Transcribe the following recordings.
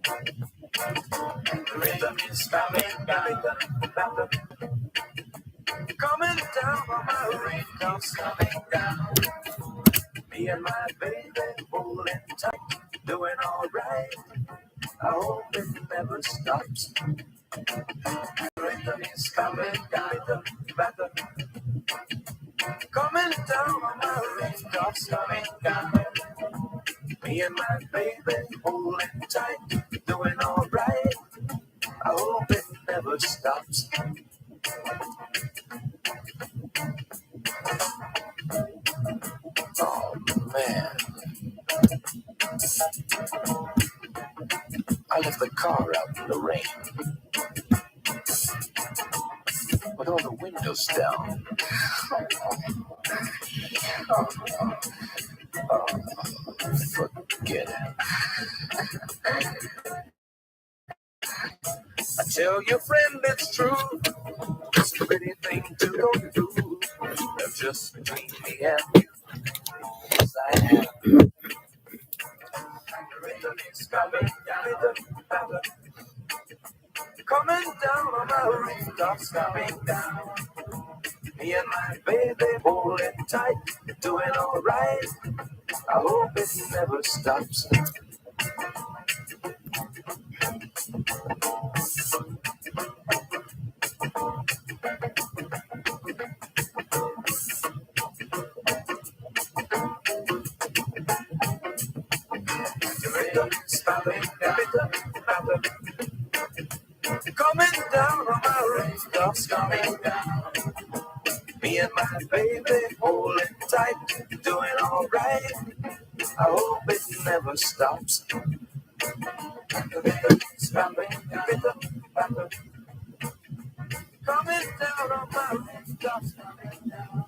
The rhythm is coming down. Coming down on my raindrops, coming down. Me and my baby holding tight, doing alright. I hope it never stops. The rhythm is coming down. Coming down on my raindrops, coming down. Me and my baby holding tight, doing alright. I hope it never stops. Oh man, I left the car out in the rain with all the windows down. Forget it. I tell your friend it's true. It's a pretty thing to go through. They're just between me and you. Yes, I have. The rhythm is coming down. Coming down on my rooftops, coming down. Me and my baby holding tight, doing alright. I hope it never stops. The rhythm is coming down. Coming down on my rooftops, coming down. Me and my baby holding tight, doing alright. I hope it never stops. The rhythm is coming. Coming down on my rooftops, coming down.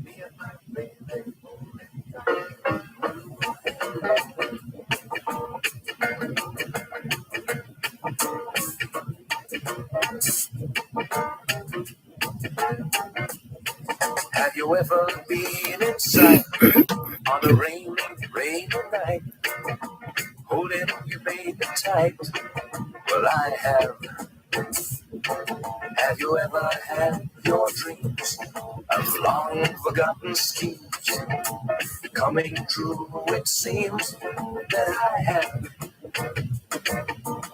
Me and my baby holding tight. Have you ever been inside on a rainy night, holding your baby tight? Well, I have. Have you ever had your dreams of long forgotten schemes coming true? It seems that I have.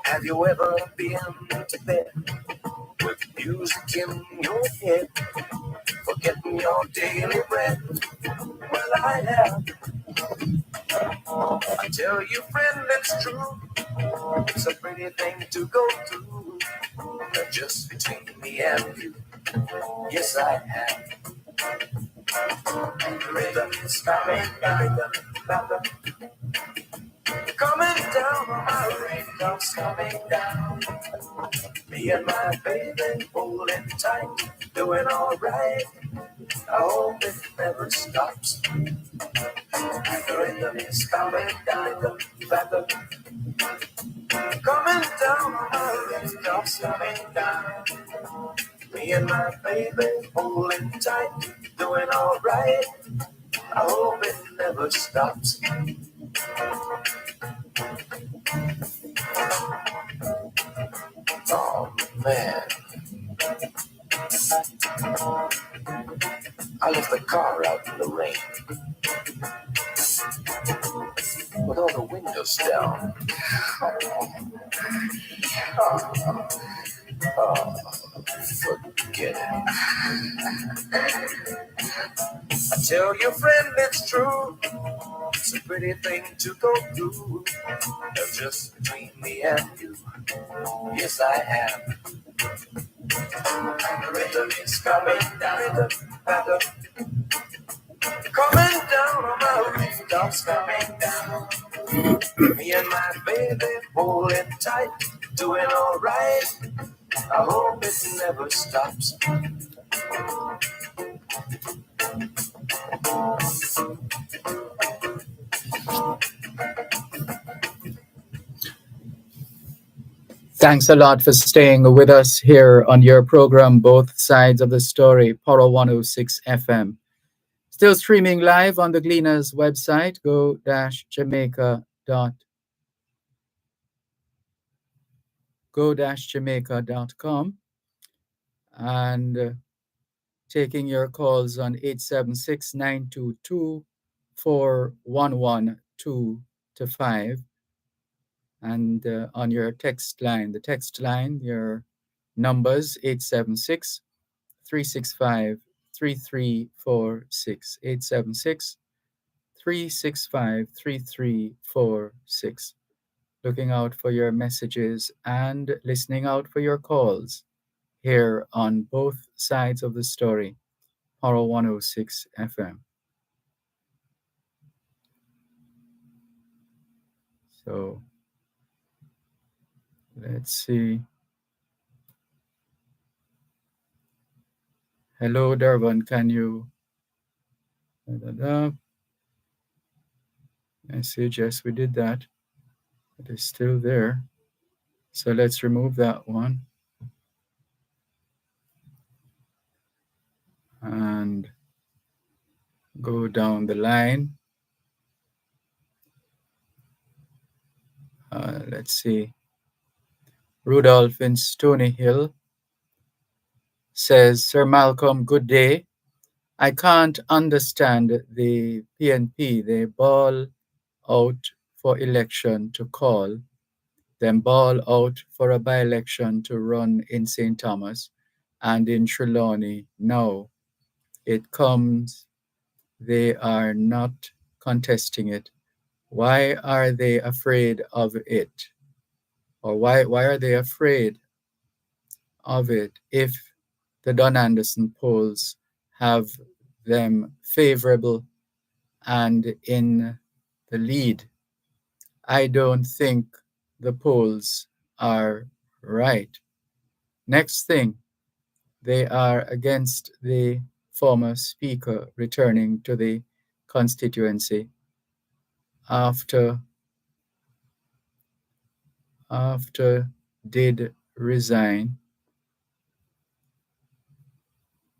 Have you ever been to bed with music in your head, forgetting your daily bread? Well, I have. I tell you, friend, it's true. It's a pretty thing to go through. But just between me and you, yes, I have. The rhythm is coming down. Coming down on my raindrops, coming down. Me and my baby holding tight, doing alright. I hope it never stops. The rhythm is coming down. Coming down on my raindrops, coming down. Me and my baby holding tight, doing alright. I hope it never stops. Oh man, I left the car out in the rain with all the windows down. Forget it. I tell your friend it's true. It's a pretty thing to go through. They're just between me and you. Yes, I have. The rhythm is coming down. Coming down on my rooftops, coming down. Me and my baby holding tight, doing alright. I hope it never stops. Thanks a lot for staying with us here on your program, Both Sides of the Story, Poro 106 FM. Still streaming live on the Gleaners website, go-jamaica.org. go-jamaica.com and taking your calls on 876-922-4112 to 5, and on your text line. The text line, your numbers 876-365-3346, 876-365-3346. Looking out for your messages and listening out for your calls here on both sides of the story, Power 106 FM. So let's see. Hello, Dervan. Can you? Da, da, da. Message. Yes, we did that. It is still there. So let's remove that one. And go down the line. Let's see. Rudolph in Stony Hill says, Sir Malcolm, good day. I can't understand the PNP. They ball out for election to call, then ball out for a by-election to run in St. Thomas and in Trelawney. Now it comes, they are not contesting it. Why are they afraid of it? Or why are they afraid of it if the Don Anderson polls have them favorable and in the lead? I don't think the polls are right. Next thing, they are against the former speaker returning to the constituency after did resign.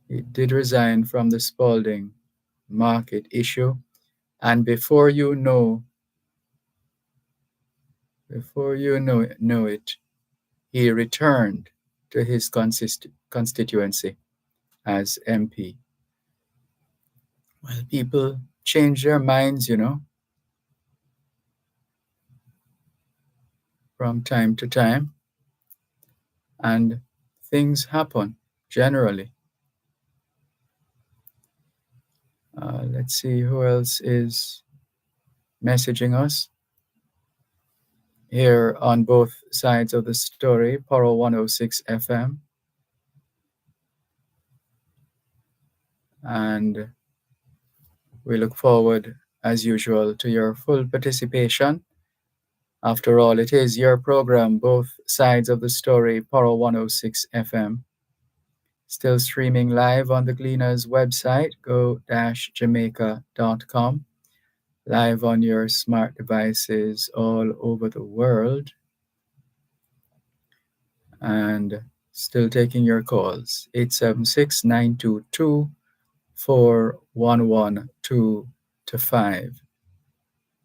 He did resign from the Spalding market issue, and before you know it, he returned to his constituency as MP. Well, people change their minds, from time to time, and things happen generally. Let's see who else is messaging us here on both sides of the story, Poro 106 FM. And we look forward, as usual, to your full participation. After all, it is your program, both sides of the story, Poro 106 FM. Still streaming live on the Gleaners website, go-jamaica.com. Live on your smart devices all over the world. And still taking your calls, 876-922-4112 to 5.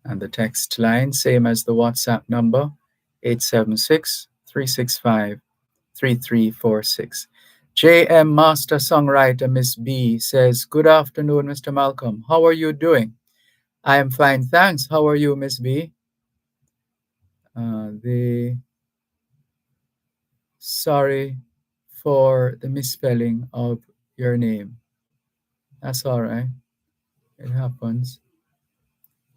And the text line, same as the WhatsApp number, 876-365-3346. JM Master Songwriter Miss B says, good afternoon, Mr. Malcolm. How are you doing? I am fine, thanks. How are you, Miss B? Sorry for the misspelling of your name. That's all right. It happens.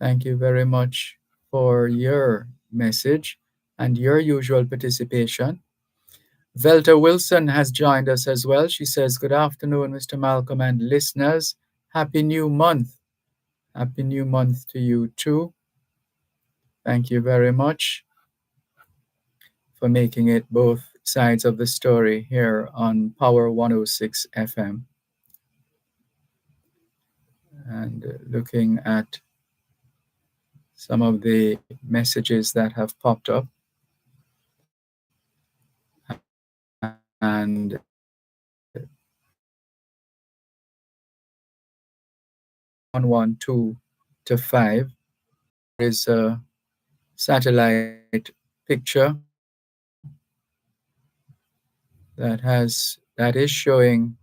Thank you very much for your message and your usual participation. Velta Wilson has joined us as well. She says, good afternoon, Mr. Malcolm and listeners. Happy new month. Happy new month to you too. Thank you very much for making it both sides of the story here on Power 106 FM. And looking at some of the messages that have popped up. And on 1, 2 to 5 is a satellite picture that is showing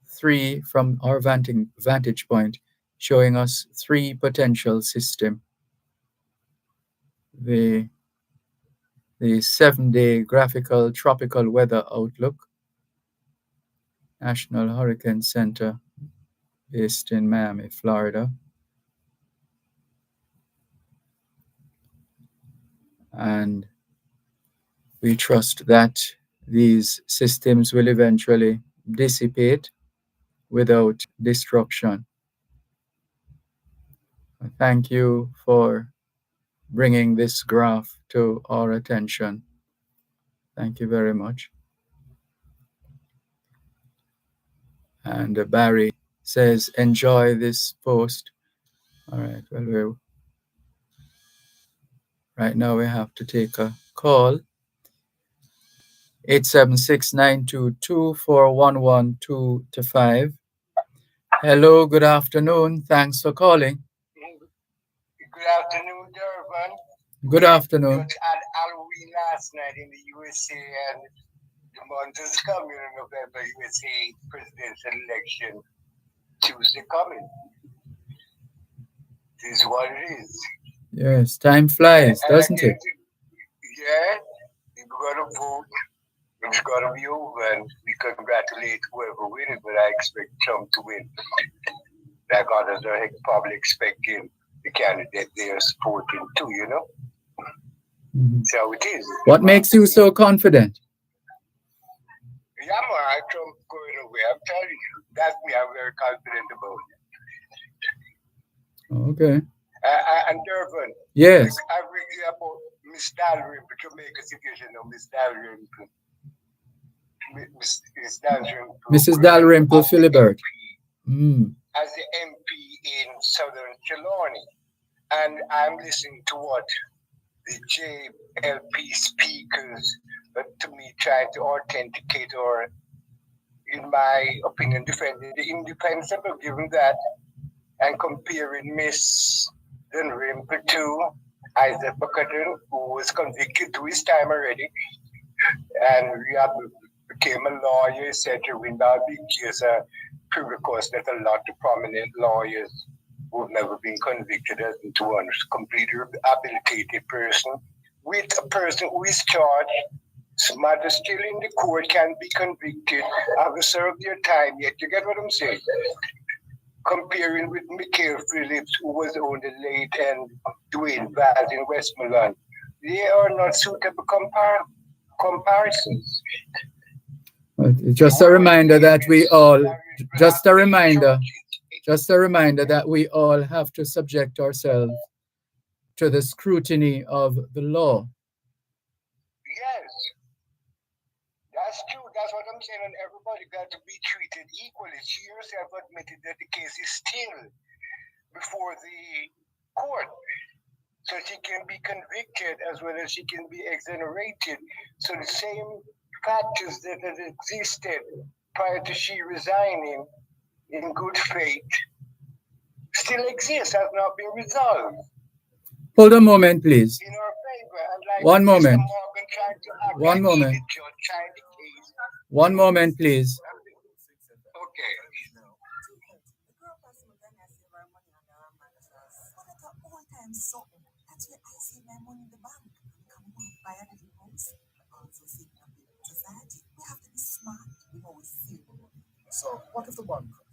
three from our vantage point, showing us three potential system. The 7-day graphical tropical weather outlook, National Hurricane Center, based in Miami, Florida. And we trust that these systems will eventually dissipate without destruction. Thank you for bringing this graph to our attention. Thank you very much. And Barry says, enjoy this post. All right, well, right now we have to take a call. 876-922-4112-5. Hello, good afternoon. Thanks for calling. Good afternoon, Dervan. Good afternoon. We had Halloween last night in the USA, and the month is coming in November. USA presidential election Tuesday coming. This is what it is. Yes, time flies, doesn't it? Yeah, we're going to vote. It's going to be over, and we congratulate whoever wins, but I expect Trump to win. Like others are probably expecting the candidate they are supporting too, you know? Mm-hmm. So it is. What makes you so confident? Yeah, man, Trump going away. I'm telling you, that's me. I'm very confident about it. Okay. And Dervan. Yes. I read you about Miss Dalrymple, Jamaica situation of Miss Dalrymple. Miss Dalrymple. Mrs. Dalrymple Philibert. As the MP in Southern Trelawney. And I'm listening to what the JLP speakers, to me, trying to authenticate or, in my opinion, defending the independence of giving that and comparing Miss Dalrymple to Isaac Buckerton, who was convicted 2 his time already, and became a lawyer, etc. With that big case, prerequisite that a lot of prominent lawyers who've never been convicted as into one completely rehabilitated person with a person who is charged, matter still in the court, can be convicted, haven't served their time yet. You get what I'm saying? Comparing with Mikhail Phillips, who was only late, and Dwayne Vaz in Westmoreland, they are not suitable comparisons. Just a reminder that we all, just a reminder that we all have to subject ourselves to the scrutiny of the law. Yes, that's true. That's what I'm saying. And everybody got to be treated equally. She herself admitted that the case is still before the court. So she can be convicted as well as she can be exonerated. So the same factors that had existed prior to she resigning in good faith still exist, has not been resolved. Hold a moment, please. In our favor. And like One moment. One moment. One moment, please. Okay. So that's where I save my money in the bank. Come on, buy a little house, also save a bit in society. We have to be smart. We always save money. So what if the bank crash?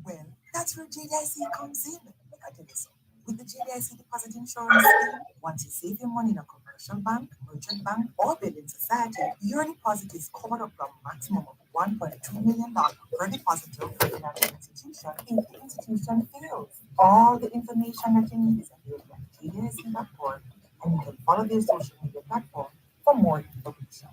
Well, that's where JDIC comes in. Look at this. With the JDIC deposit insurance scheme, once you save your money in a commercial bank, merchant bank, or building society, your deposit is covered up to a maximum of $1.2 million per deposit to a financial institution if the institution fails. All the information that you need is available at JDIC.org, and you can follow their social media platform for more information.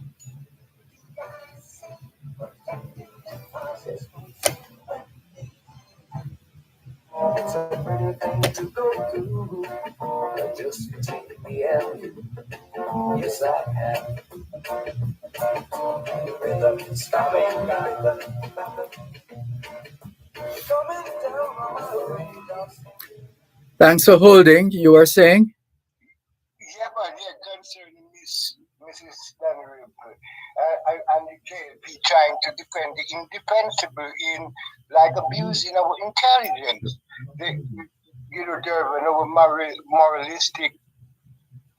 It's a pretty thing to go through. Just take me out. Yes, I have. The rhythm is coming down. Coming down on my radar. Thanks for holding. You were saying? Yeah, but yeah, concerning Miss Mrs. Daniel, and the JLP trying to defend the indefensible in like abusing our intelligence. Dervan, our moralistic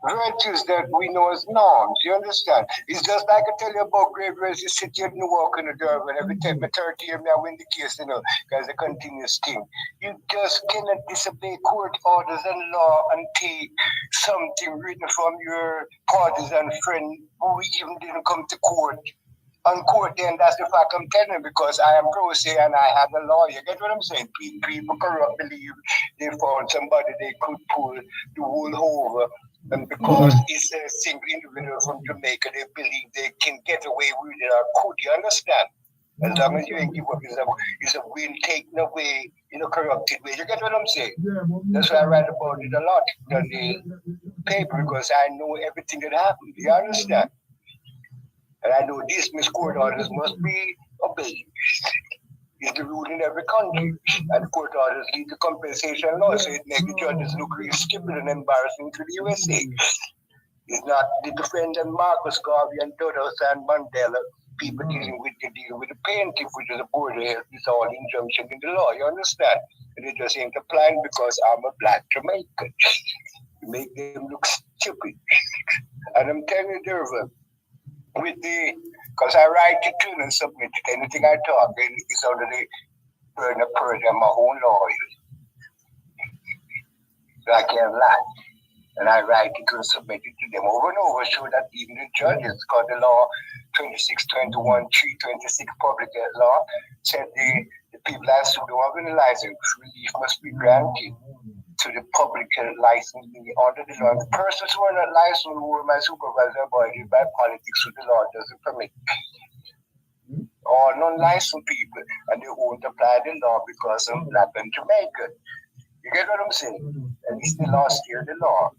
virtues that we know as norms. You understand? It's just like I tell you about Great Resi City of Newark and Dervan. Every time I 30 years, I win the case, because a continuous thing. You just cannot disobey court orders and law and take something written from your partisan friend who even didn't come to court. On court, then that's the fact I'm telling you, because I am pro se and I have a lawyer. Get what I'm saying? People corrupt believe they found somebody they could pull the wool over. And because it's a single individual from Jamaica, they believe they can get away with it or could. You understand? As long as you ain't give up, it's a win taken away in a corrupted way. You get what I'm saying? That's why I write about it a lot on the paper, because I know everything that happened. You understand? And I know dismissed court orders must be obeyed. It's the rule in every country. And court orders lead to compensation law, so it makes the judges look really stupid and embarrassing to the USA. It's not the defendant Marcus Garvey and Dodos and Mandela, people dealing with the plaintiff, which is a border health, it's all injunction in the law, you understand? And they just ain't applying because I'm a black Jamaican. You make them look stupid. And I'm telling you, Dervan, because I write it too and submit it. Anything I talk, it's under the burden of perjury. I'm my own lawyer. So I can't lie. And I write it and submit it to them over and over, so that even the judges, because the law 2621, 326 public health law, said the people that sue don't have any license, relief must be granted to the public health license under the law. The persons who are not licensed, who are my supervisor appointed by politics, so the law doesn't permit. Or non-licensed people, and they won't apply the law because I'm black and Jamaican. You get what I'm saying? And it's the law still the law.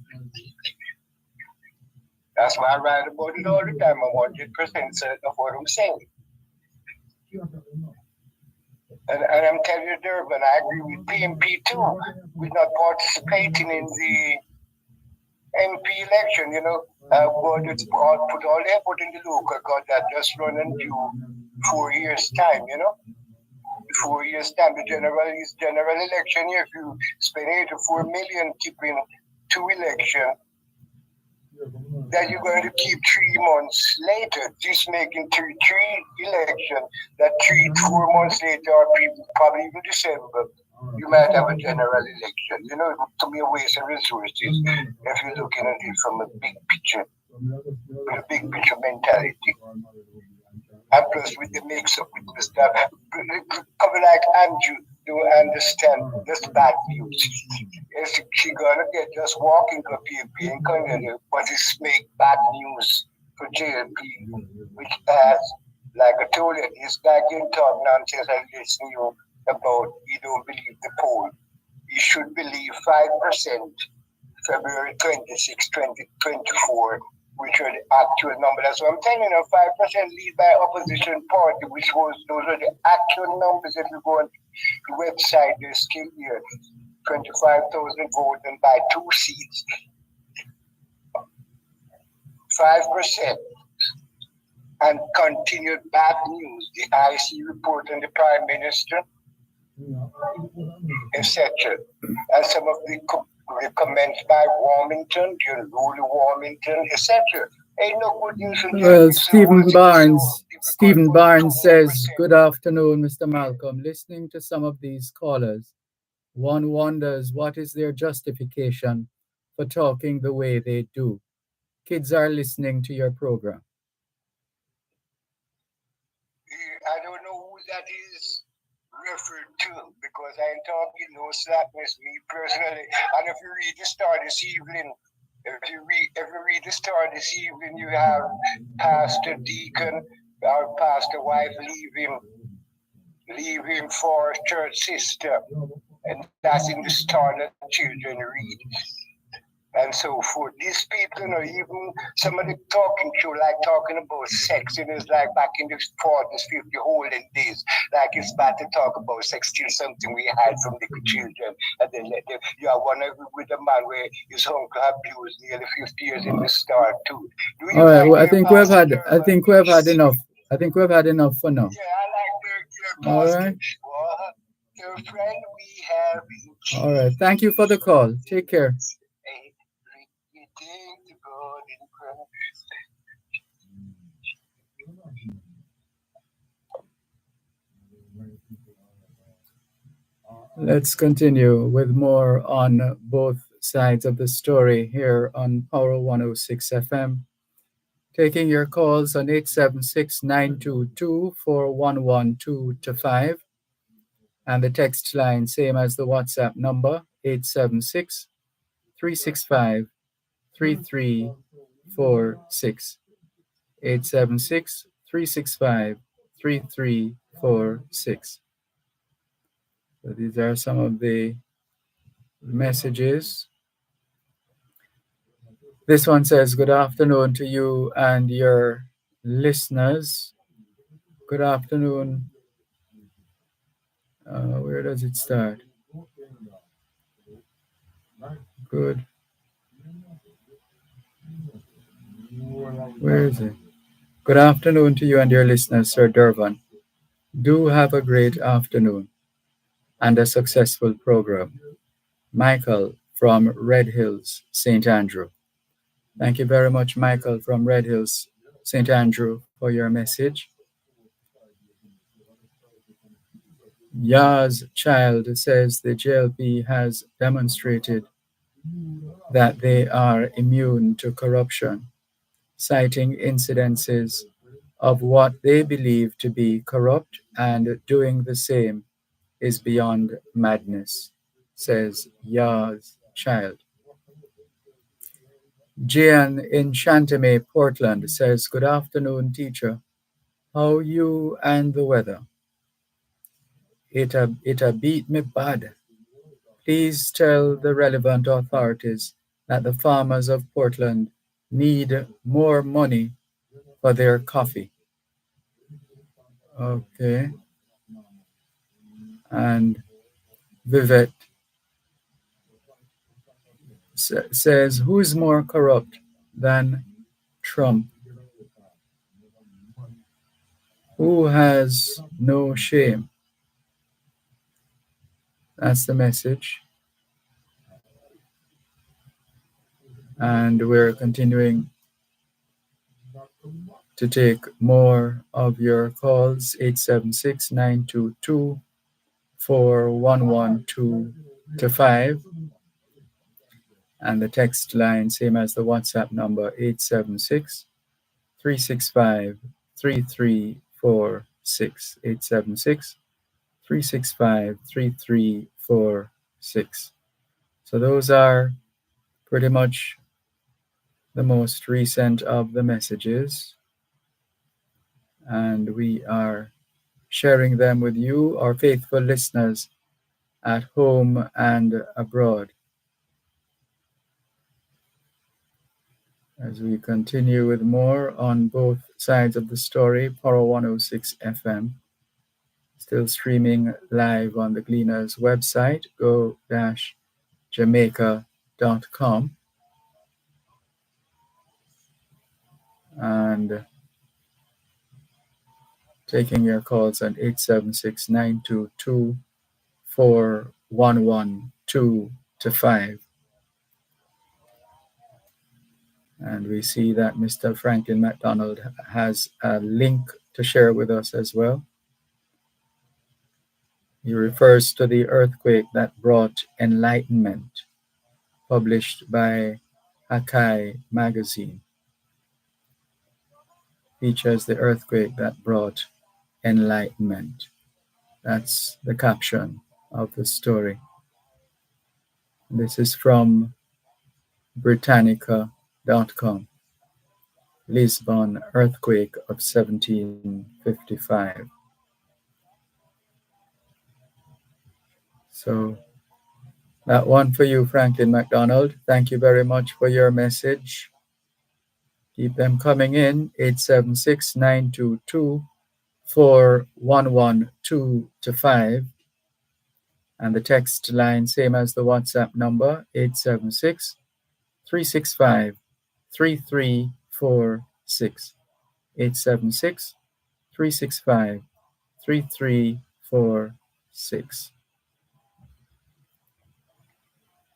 That's why I write about it all the time. I'm 100% certain of what I'm saying. And I'm telling you, Dervan, I agree with PMP too. We're not participating in the MP election, but it's put all the effort in the local, because that just run until 4 years' time, 4 years' time. The general election here. If you spend 8 to 4 million keeping 2 elections, that you're going to keep 3 months later, just making three elections, that 3 to 4 months later, or probably even December, you might have a general election. To be a waste of resources if you're looking at it from a big picture, with a big picture mentality. And plus with the mix-up with the stuff, coming like Andrew, you understand this bad news. She gonna get just walking to PMP and continue, but it's make bad news for JLP, which has, like I told you, it's like you talk nonsense and listen you about you don't believe the poll. You should believe 5% February 26, 2024, which are the actual number. That's what I'm telling you, 5% lead by opposition party, which was those are the actual numbers. If you go on the website, they're still here. 25,000 votes and by 2 seats. 5%. And continued bad news. The IC report on the Prime Minister, etc. And some of the comments by Warmington, the unruly Warmington, etc. Ain't no good news from Well, Stephen Barnes says, "Good afternoon, Mr. Malcolm. Listening to some of these callers, one wonders what is their justification for talking the way they do. Kids are listening to your program." I don't know who that is referred to, because I ain't talking no slackness, me personally. And if you read the Star this evening, you have Pastor Deacon, our pastor wife leaving for church sister, and that's in the Star that children read. and so forth. These people, even some of the talking show, like talking about sex, it's like back in the 40s, 50s, olden days, like it's bad to talk about sex, still something we had from the children, and then you are one with a man where his uncle abused nearly 50 years in the start too. Do All you right. like Well, their Pastor I Dervan? think we have had enough. I think we've had enough for now. Yeah, I like their All pastor. right. Well, the friend we have in All right. Thank you for the call. Take care. everything to God in Christ. Let's continue with more on both sides of the story here on Power 106 FM. Taking your calls on 876-922-4112 to 5. And the text line, same as the WhatsApp number, 876-365-3346. 876-365-3346. So these are some of the messages. This one says, good afternoon to you and your listeners. Good afternoon. Where does it start? Good. Where is it? Good afternoon to you and your listeners, Sir Dervan. Do have a great afternoon and a successful program. Michael from Red Hills, St. Andrew. Thank you very much, Michael from Red Hills, St. Andrew, for your message. Yah's child says the JLP has demonstrated that they are immune to corruption, citing incidences of what they believe to be corrupt, and doing the same is beyond madness, says Yah's child. Jian in Chantame, Portland says, good afternoon, teacher. How you and the weather? It a beat me bad. Please tell the relevant authorities that the farmers of Portland need more money for their coffee. Okay. And Vivette says, who is more corrupt than Trump? Who has no shame? That's the message. And we're continuing to take more of your calls, 876-922-4112 to 5. And the text line, same as the WhatsApp number, 876-365-3346. 876-365-3346. So those are pretty much the most recent of the messages. And we are sharing them with you, our faithful listeners at home and abroad. As we continue with more on both sides of the story, Power 106 FM, still streaming live on the Gleaners website, go-jamaica.com. And taking your calls on 876-922-4112 to 5. And we see that Mr. Franklin McDonald has a link to share with us as well. He refers to the earthquake that brought enlightenment, published by Hakai magazine. Features the earthquake that brought enlightenment. That's the caption of the story. This is from Britannica.com. Lisbon earthquake of 1755. So That one for you, Franklin McDonald. Thank you very much for your message. Keep them coming in. 876 922 4112 to 5. And the text line, same as the WhatsApp number, 876 365 3346. 876 365 3346.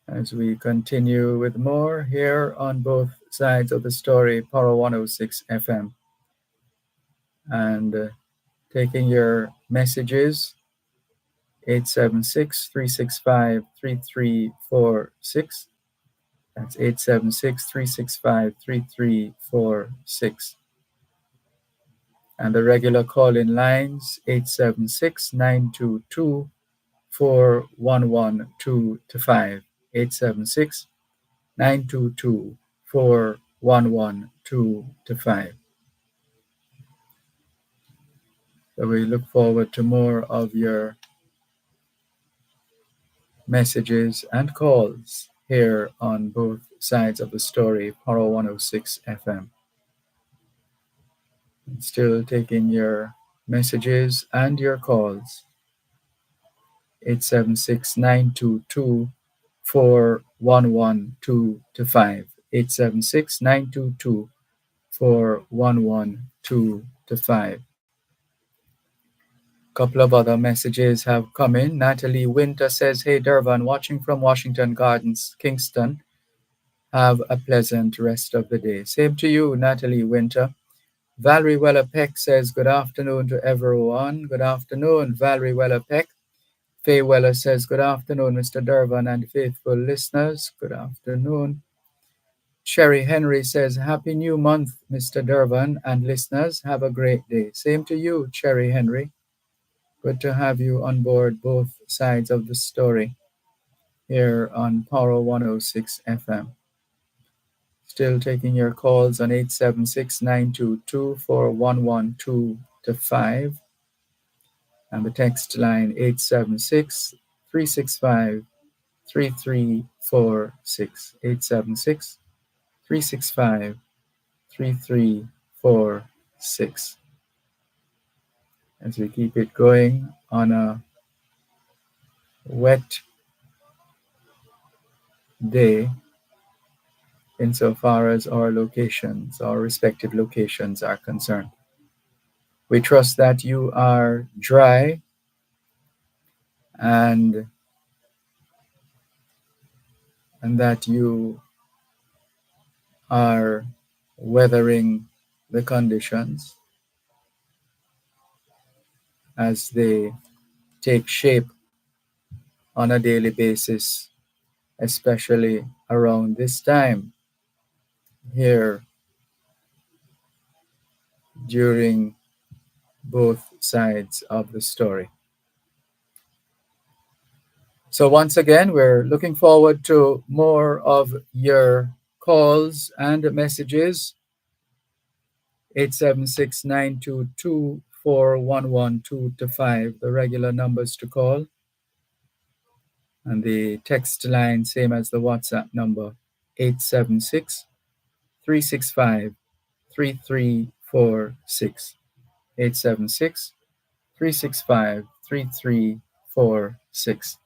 As we continue with more here on both sides of the story, Power 106 FM. And taking your messages, 876 365 3346. That's 876 365 3346. And the regular call-in lines, 876 922 4112 to 5. 876 922 4112 to 5. So we look forward to more of your messages and calls here on both sides of the story, Power 106 FM. Still taking your messages and your calls. 876 922 4112 to 5. 876 922 4112 to 5. A couple of other messages have come in. Natalie Winter says, "Hey Dervan, watching from Washington Gardens, Kingston. Have a pleasant rest of the day." Same to you, Natalie Winter. Valerie Weller Peck says, "Good afternoon to everyone." Good afternoon, Valerie Weller Peck. Faye Weller says, "Good afternoon, Mr. Dervan and faithful listeners." Good afternoon. Sherry Henry says, "Happy New Month, Mr. Dervan and listeners. Have a great day." Same to you, Sherry Henry. Good to have you on board both sides of the story here on Power 106 FM. Still taking your calls on 876 922 4112 to 5. And the text line 876 365 3346. 876 365 3346. As we keep it going on a wet day, insofar as our locations, our respective locations are concerned. We trust that you are dry and that you are weathering the conditions as they take shape on a daily basis, especially around this time here during both sides of the story. So once again, we're looking forward to more of your calls and messages. 876 922 4112 to 5, the regular numbers to call. And the text line, same as the WhatsApp number, 876 365 3346. 876 365 3346.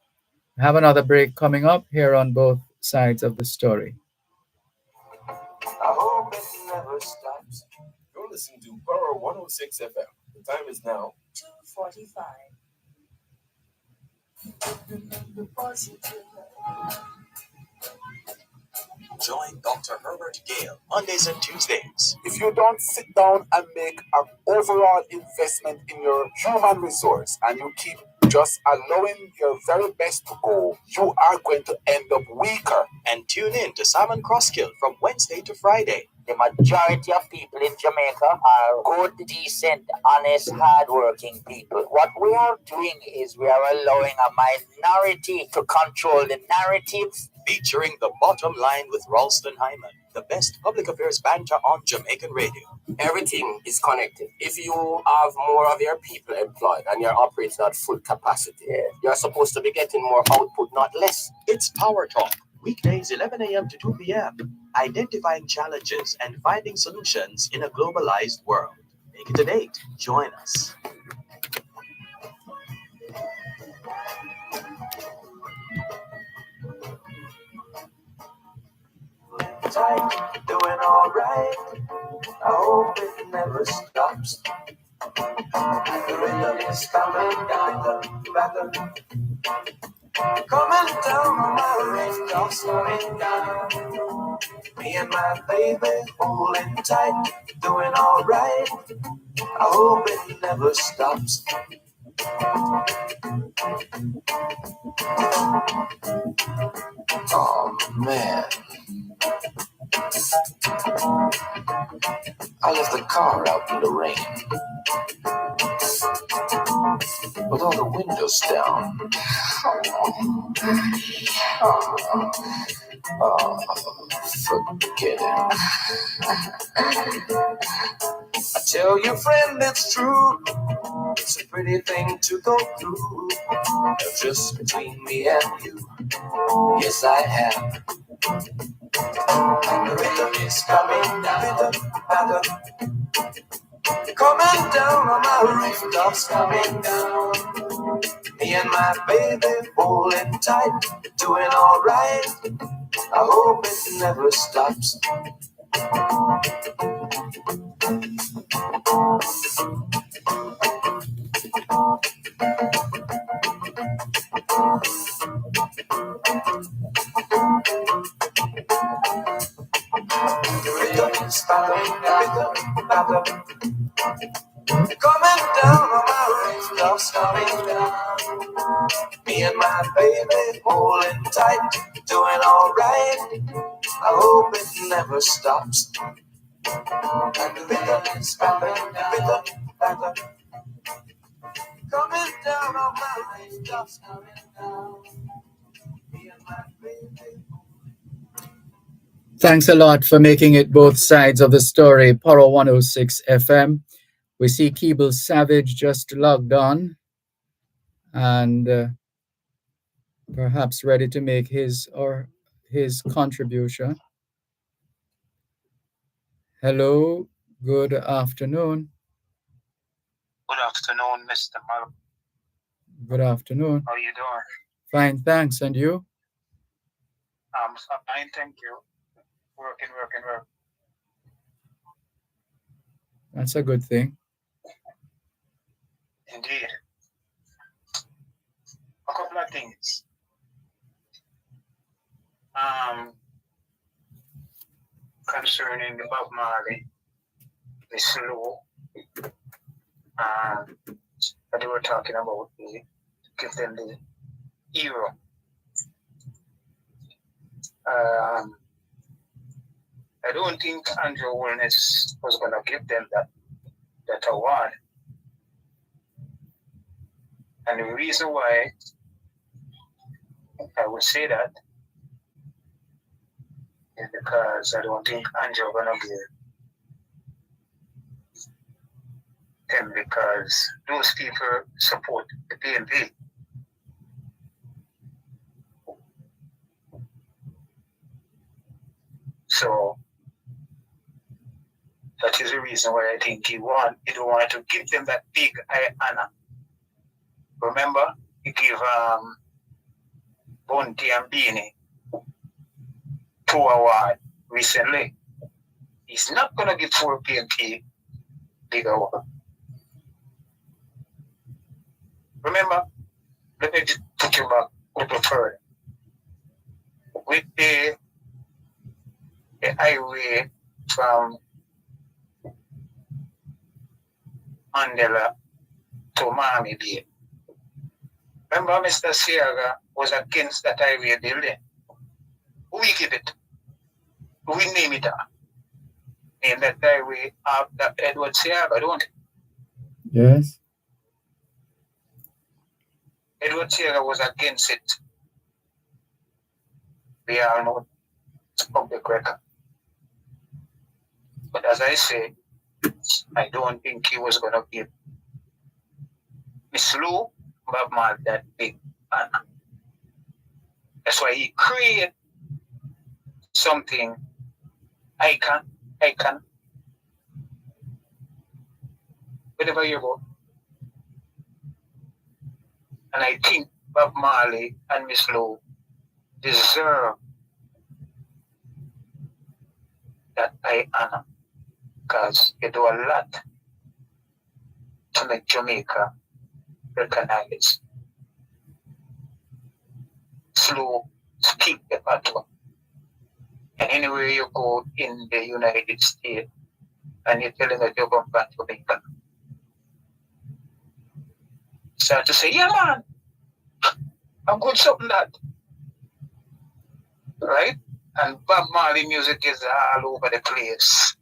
Have another break coming up here on both sides of the story. I hope it never stops. You're listening to Power 106 FM. The time is now 2:45. Join Dr. Herbert Gale Mondays and Tuesdays. If you don't sit down and make an overall investment in your human resource and you keep just allowing your very best to go, you are going to end up weaker. And tune in to Simon Crosskill from Wednesday to Friday. The majority of people in Jamaica are good, decent, honest, hardworking people. What we are doing is we are allowing a minority to control the narrative featuring The Bottom Line with Ralston Hyman, the best public affairs banter on Jamaican radio. Everything is connected. If you have more of your people employed and you're operating at full capacity, you're supposed to be getting more output, not less. It's Power Talk, weekdays 11 a.m. to 2 p.m. Identifying challenges and finding solutions in a globalized world. Make it a date. Join us. Tight, doing all right. I hope it never stops. The rhythm is coming down, coming down on my raindrops, coming down. Me and my baby holding tight, doing all right. I hope it never stops. Oh man, I left the car out in the rain with all the windows down. Forget it. I tell you, friend, it's true. It's a pretty thing to go through. Just between me and you. Yes, I have. The rhythm is coming down, coming down on my rooftops, coming down. Me and my baby holding tight, doing all right. I hope it never stops. The rhythm is coming down, coming down on my rooftops, coming down. Me and my baby holding tight, doing all right. I hope it never stops. And the rhythm is coming down, coming down on my rooftops, coming down. Me and my baby. Thanks a lot for making it both sides of the story. Poro 106 FM. We see Keeble Savage just logged on and perhaps ready to make his contribution. Hello, good afternoon. Good afternoon, Mr. Mal. Good afternoon. How are you doing? Fine, thanks. And you? I'm fine, thank you. Working. That's a good thing. Indeed. A couple of things. Concerning the Bob Marley, the slow, that they were talking about, give them the hero. I don't think Andrew Holness was going to give them that award. And the reason why I would say that is because I don't think Andrew is going to give them, because those people support the PNP. So that is the reason why I think he don't want to give them that big honor. Remember, he gave Bounty and Beanie 2 awards recently. He's not going to give 4 PNP big award. Remember, let me just put you back a little further. With the highway from Mandela to Miami Bay. Remember, Mr. Siaga was against that highway building. We give it. We name it. Name that highway after Edward Siaga, don't it? Yes. Edward Siaga was against it. We all know it's public record. But as I say, I don't think he was going to give Miss Lou Bob Marley that big honor. That's why he created something icon, whatever you go. And I think Bob Marley and Miss Lou deserve that I honor because you do a lot to make Jamaica recognize slow speak the patois. And anywhere you go in the United States and you're telling that you're going back to Jamaica, start to say, yeah man, I'm good something that. Right? And Bob Marley music is all over the place.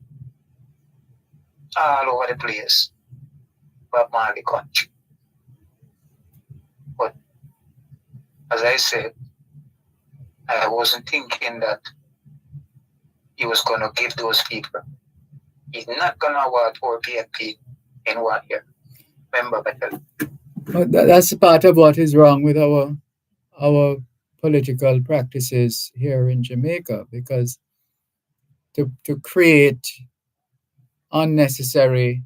All over the place. Bob Marley country. But as I said, I wasn't thinking that he was going to give those people. He's not going to award for PNP in 1 year. Remember that. But that's part of what is wrong with our political practices here in Jamaica, because to create unnecessary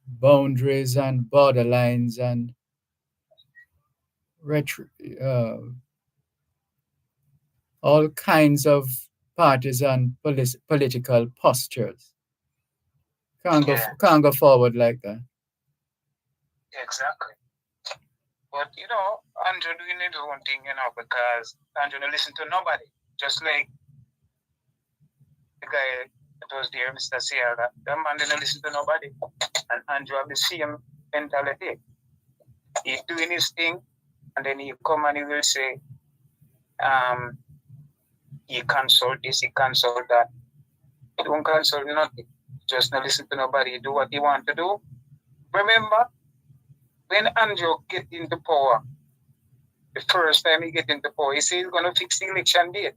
boundaries and borderlines and all kinds of partisan political postures. Can't go forward like that. Exactly. But Andrew doing his own thing, because Andrew don't listen to nobody. Just like the guy that was there, Mr. Sierra, that man didn't listen to nobody. And Andrew have the same mentality. He's doing his thing, and then he come and he will say, he cancelled this, he cancelled that. He don't cancel nothing. Just not listen to nobody. He do what he want to do. Remember, when Andrew get into power, the first time he get into power, he said he's going to fix the election date.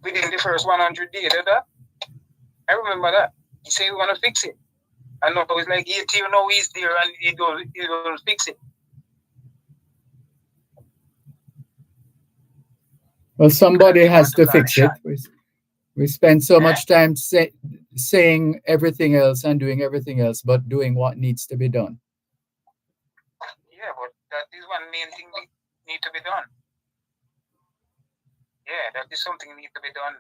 Within the first 100 days, I remember that. He said he's going to fix it. And now it's like 8 years now he's there and he don't fix it. Well, somebody has to fix it. We spend so much time saying everything else and doing everything else, but doing what needs to be done. Yeah, but that is one main thing that need to be done. Yeah, that is something that need to be done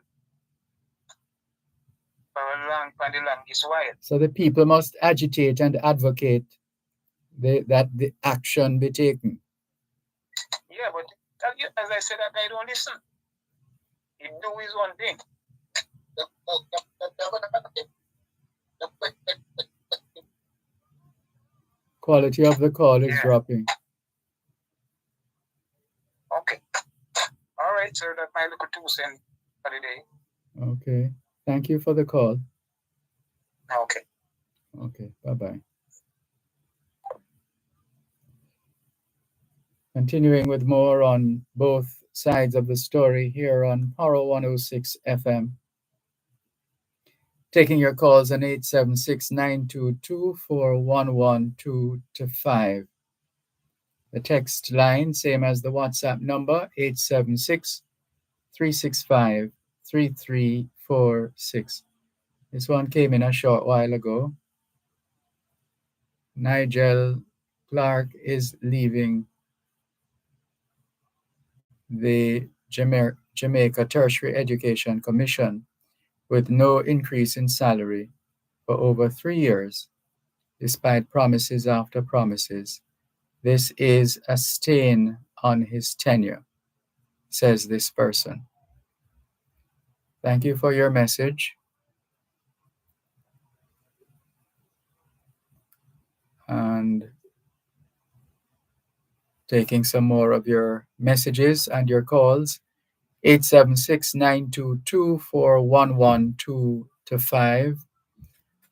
for the longest while. So the people must agitate and advocate that the action be taken. Yeah, but as I said, that guy don't listen. He do his own thing. Quality of the call is dropping. Okay. All right, sir. That's my little 2 cents for the day. Okay. Thank you for the call. Okay. Okay. Bye-bye. Continuing with more on both sides of the story here on Power 106 FM. Taking your calls on 876-922-4112-5. The text line, same as the WhatsApp number, 876-365-3346. This one came in a short while ago. Nigel Clark is leaving the Jamaica Tertiary Education Commission with no increase in salary for over 3 years, despite promises after promises. This is a stain on his tenure, says this person. Thank you for your message. And taking some more of your messages and your calls, 876-922-4112-5.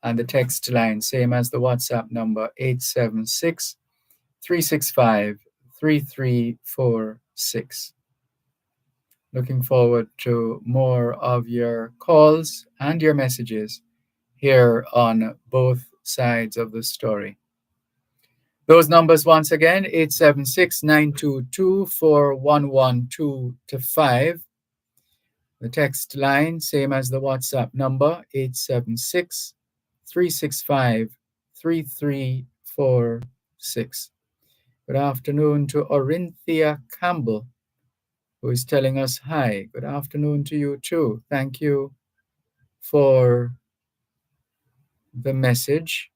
And the text line, same as the WhatsApp number, 876-365-3346. Looking forward to more of your calls and your messages here on both sides of the story. Those numbers once again, 876-922-4112-5. The text line, same as the WhatsApp number, 876-365-3346. Good afternoon to Orinthia Campbell, who is telling us hi. Good afternoon to you too. Thank you for the message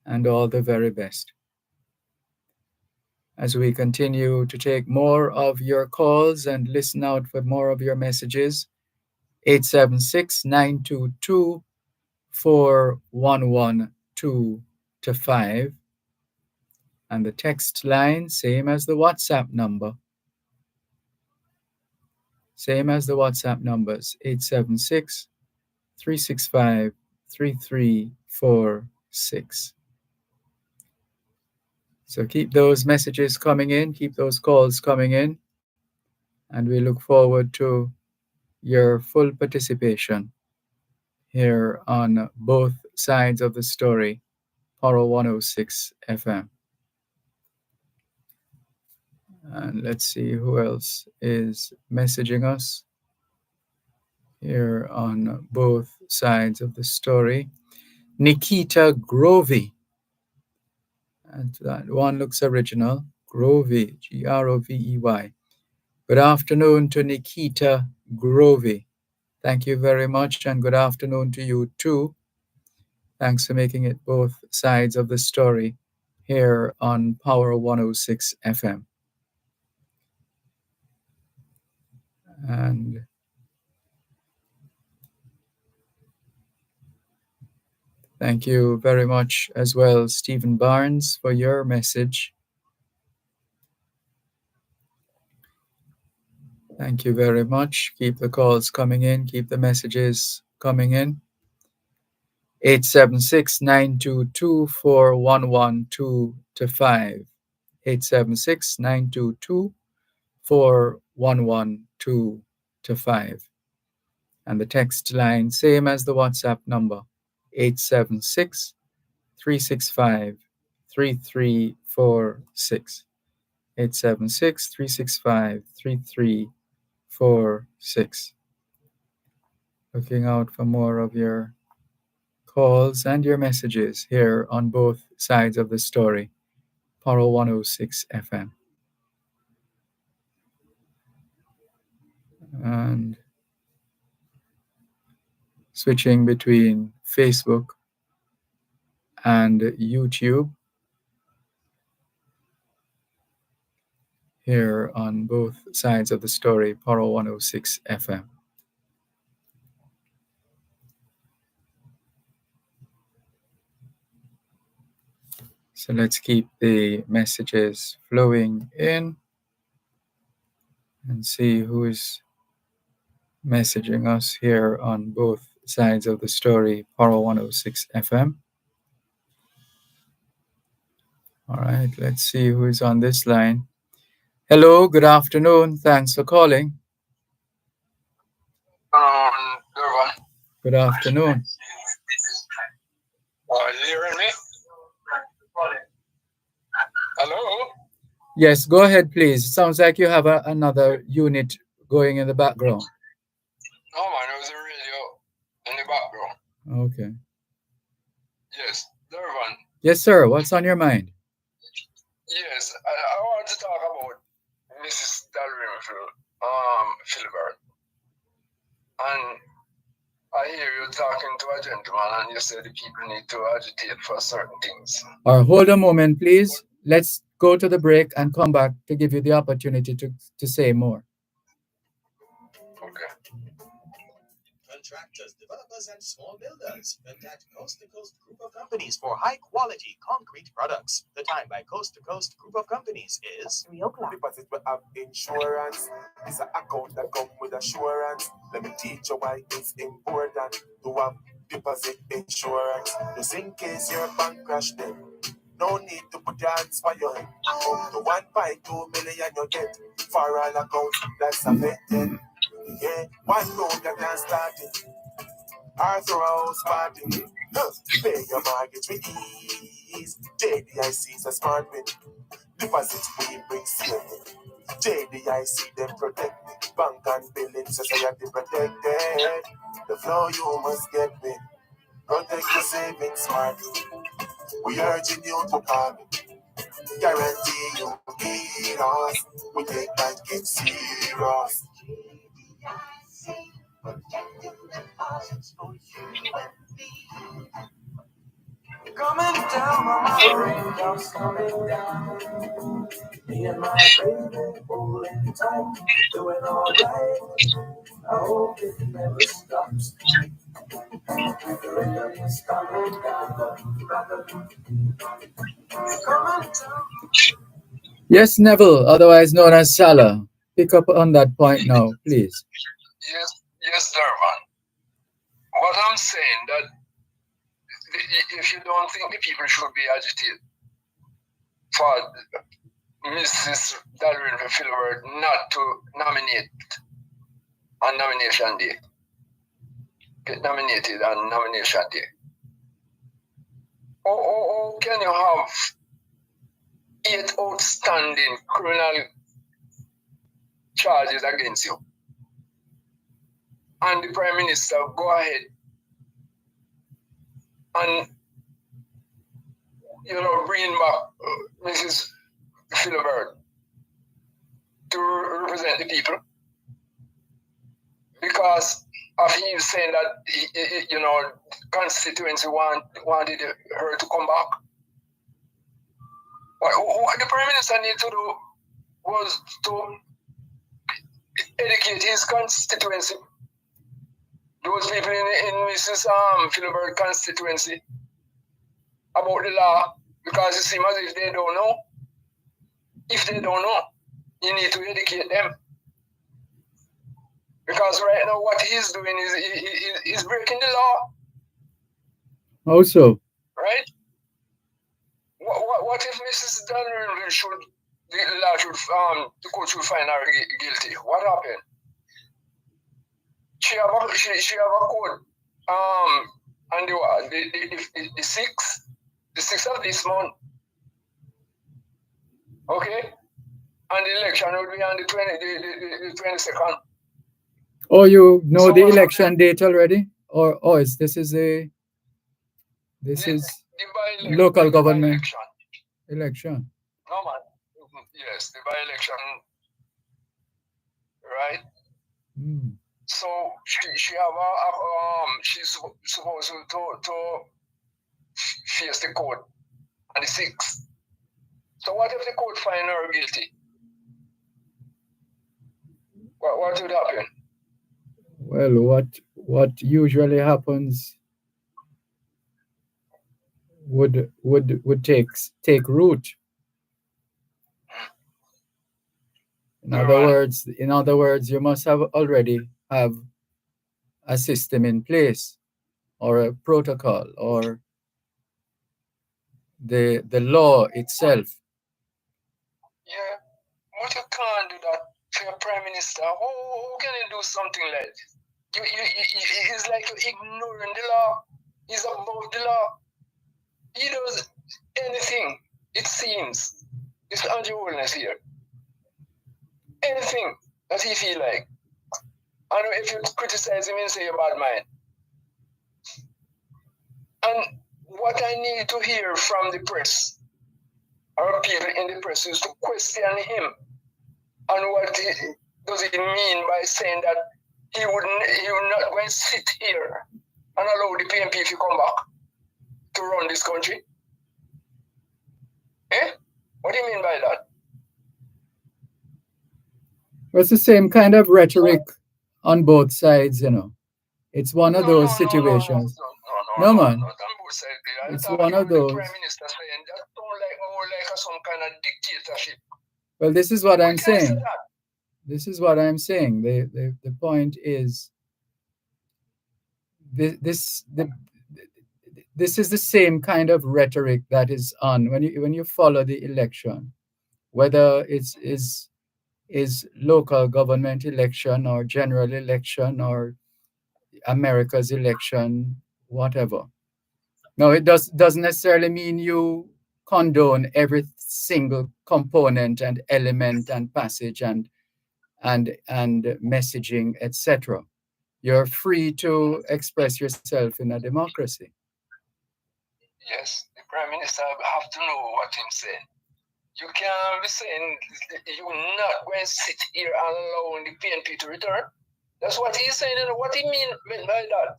and all the very best. As we continue to take more of your calls and listen out for more of your messages, 876-922-4112-5. And the text line, same as the WhatsApp number. Same as the WhatsApp numbers, 876-365-3346. So keep those messages coming in, keep those calls coming in, and we look forward to your full participation here on both sides of the story, Power 106 FM. And let's see who else is messaging us here on both sides of the story. Nikita Grovey. And that one looks original. Grovey, Grovey. Good afternoon to Nikita Grovey. Thank you very much, and good afternoon to you too. Thanks for making it both sides of the story here on Power 106 FM. And thank you very much as well, Stephen Barnes, for your message. Thank you very much. Keep the calls coming in. Keep the messages coming in. 876-922-4112-5. 876-922-4112-5. And the text line, same as the WhatsApp number, 876-365-3346. 876-365-3346. Looking out for more of your calls and your messages here on both sides of the story, Power 106 FM. And switching between Facebook and YouTube here on both sides of the story, Power 106 FM. So let's keep the messages flowing in and see who is messaging us here on both sides of the story, Power 106 FM. All right, let's see who is on this line. Hello, good afternoon. Thanks for calling. Dervan. Good afternoon. Are you hearing me? Hello? Yes, go ahead, please. It sounds like you have another unit going in the background. No, man, it was a radio in the background. Okay. Yes, Dervan. Yes, sir. What's on your mind? Yes, I want to talk about Mrs. Dalrymple, Philibert. And I hear you talking to a gentleman, and you said the people need to agitate for certain things. All right, hold a moment, please. Let's go to the break and come back to give you the opportunity to say more. Okay. Contractors, developers, and small builders. Contact Coast to Coast Group of Companies for high-quality concrete products. The time by Coast to Coast Group of Companies is 3 o'clock. Deposit will have insurance. It's an account that comes with assurance. Let me teach you why it's important to have deposit insurance. Just in case your bank crash them, No need to put your hands for your head. Up to 1.2 million you get. For all accounts, that's affected. Yeah, one road that can start it. Arthur House party. Pay your mortgage with ease. JDIC is a smart win. Deposits we bring saving. JDIC them protect me. Bank and building society protected. The flow you must get me. Protect your savings smart. We urging you to call me. Guarantee you need us. We take banking serious. Protecting deposits for you and me. Coming down, my raindrops coming down. Me and my baby holding tight, doing alright. I hope it never stops. The rain is coming down, coming down. Yes, Neville, otherwise known as Salah. Pick up on that point now, please. Yes, Dervan. What I'm saying that if you don't think the people should be agitated for Mrs. Dalrymple Filbert not to nominate on nomination day, get nominated on nomination day. Or can you have 8 outstanding criminal charges against you, and the Prime Minister go ahead and bring back Mrs. Filbert to represent the people, because of him saying that constituency wanted her to come back. What the Prime Minister needed to do was to educate his constituency, those people in Mrs. Filbert constituency, about the law, because it seems as if they don't know. If they don't know, you need to educate them. Because right now what he's doing is he's breaking the law. How so? Right? What if Mrs. Dalrymple the law should, the court should find her guilty? What happened? She have a court on the 6th of this month. Okay? And the election will be on the 22nd. Oh, you know the election date already? Or this is the local government election. No, man. Yes, the by-election. Right? Mm. So she have she's supposed to face the court on the 6th. So what if the court find her guilty? What would happen? Well, what usually happens would take root. In other words, you must already have a system in place, or a protocol, or the law itself. Yeah, but you can't do that to your Prime Minister. How can you do something like this? It's like you're ignoring the law. He's above the law. He does anything, it seems. It's anti-holiness here. Anything that he feel like. And if you criticize him and say you're bad mind. And what I need to hear from the press, or people in the press, is to question him on what does he mean by saying that he would not go and sit here and allow the PNP to come back to run this country. Eh? What do you mean by that? Well, it's the same kind of rhetoric on both sides, It's one of those situations. No, man. Not on both sides. It's one of those. The Prime Minister saying that don't like more like some kind of dictatorship. Well, this is what I'm saying. This is what I'm saying. The point is, this is the same kind of rhetoric that is on when you follow the election, whether is local government election or general election or America's election, whatever. No, it doesn't necessarily mean you condone every single component and element and passage and messaging, etc. You're free to express yourself in a democracy. Yes, the Prime Minister have to know what he's saying. You can't be saying you're not going to sit here and allow the PNP to return. That's what he's saying, and what he meant by that.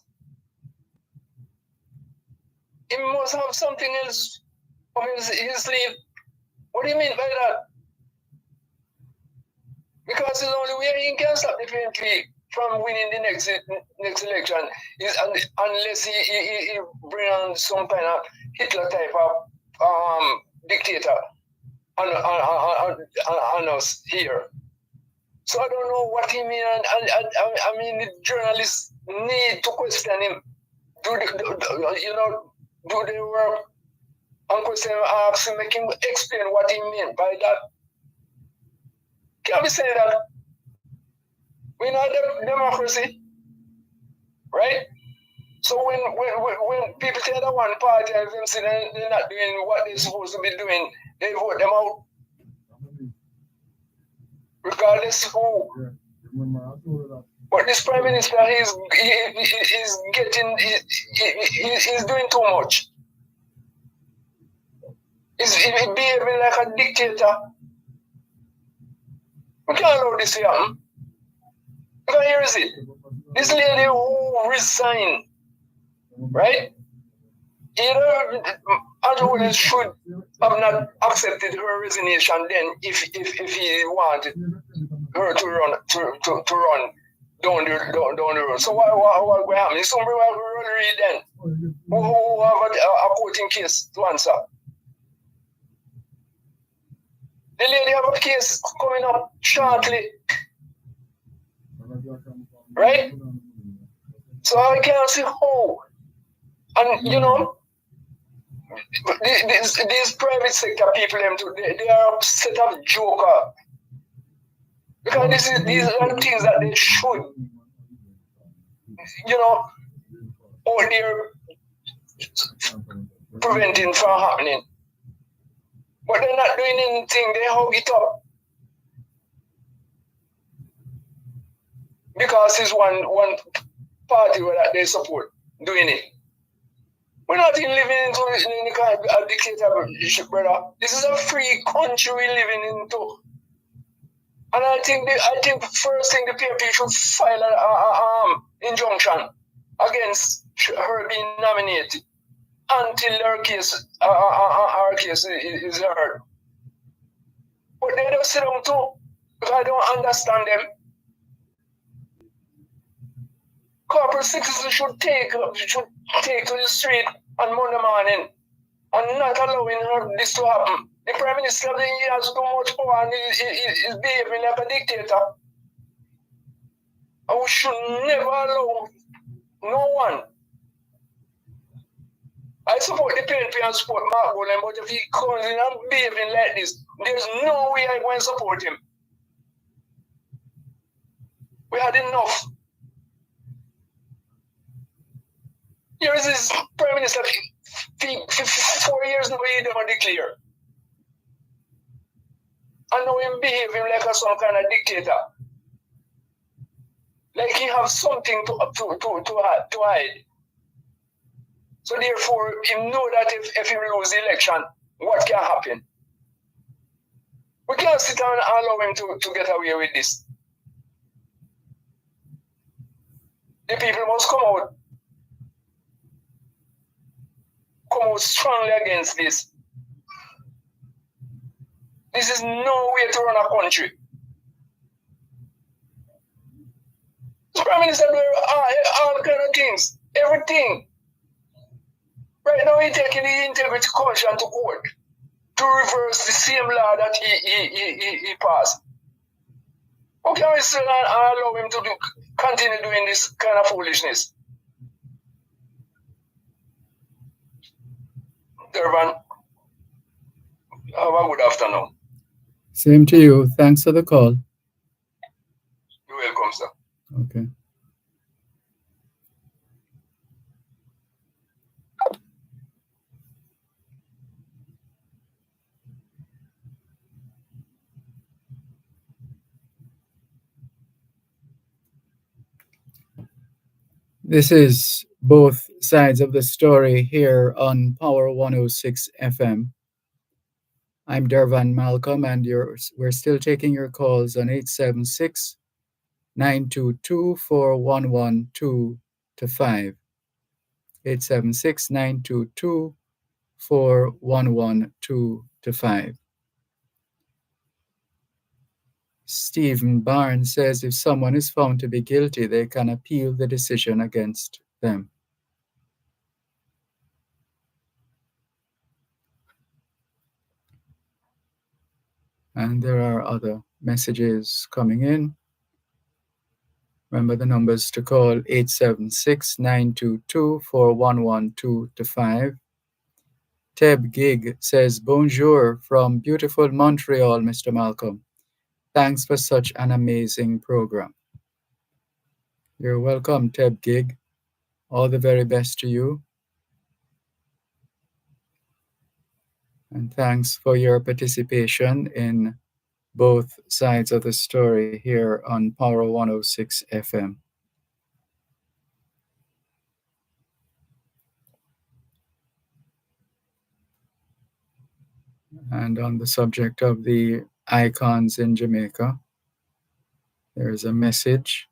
He must have something else on his sleeve. What do you mean by that? Because the only way he can stop the PNP from winning the next election is unless he bring on some kind of Hitler type of dictator on us here. So I don't know what he mean. I mean, the journalists need to question him. Do the work and question ask him, make him explain what he mean by that. Can we say that? We're not a democracy, right? So when people tell the one party and them say they're not doing what they're supposed to be doing, they vote them out. Regardless of who. But this Prime Minister he's doing too much. He's behaving like a dictator. We can't allow this to happen. Because here is it. This lady who resigned, right? Either Adwood should have not accepted her resignation then if he wanted her to run down the road. So what will happen? Somebody will read then who have a courting case to answer. The lady have a case coming up shortly. Right? So I can't see how. And you know, these private sector people, they are a set of joker. Because these are the things that they should, you know, out there preventing from happening. But they're not doing anything, they hug it up. Because it's one party that they support doing it. We're not even living into any kind of dictatorship, brother. This is a free country we're living into. And I think first thing the PNP should file an injunction against her being nominated until our case is heard. But they don't sit down too, because I don't understand them. Corporate citizens should take to the street on Monday morning and not allowing this to happen. The Prime Minister has too much power and is behaving like a dictator. And we should never allow no one. I support the PNP and support Mark Bolan, but if he comes in and behaving like this, there's no way I'm going to support him. We had enough. Here is this Prime Minister, 4 years now he don't declare. And now him behaving like some kind of dictator. Like he have something to hide. So therefore, him know that if he lose the election, what can happen? We can't sit down and allow him to get away with this. The people must come out strongly against this. This is no way to run a country. The Prime Minister doing all kind of things, everything. Right now he's taking the Integrity Commission to court to reverse the same law that he passed. How can we still allow him to continue doing this kind of foolishness? Dervan, have a good afternoon. Same to you. Thanks for the call. You're welcome, sir. Okay. This is both sides of the story here on Power 106 FM. I'm Dervan Malcolm, and we're still taking your calls on 876 922 4112 to 5. 876 922 4112 to 5. Stephen Barnes says if someone is found to be guilty, they can appeal the decision against them. And there are other messages coming in. Remember the numbers to call 876 922 4112 to 5. Teb Gig says, Bonjour from beautiful Montreal, Mr. Malcolm. Thanks for such an amazing program. You're welcome, Teb Gig. All the very best to you. And thanks for your participation in both sides of the story here on Power 106 FM. And on the subject of the icons in Jamaica, there's a message.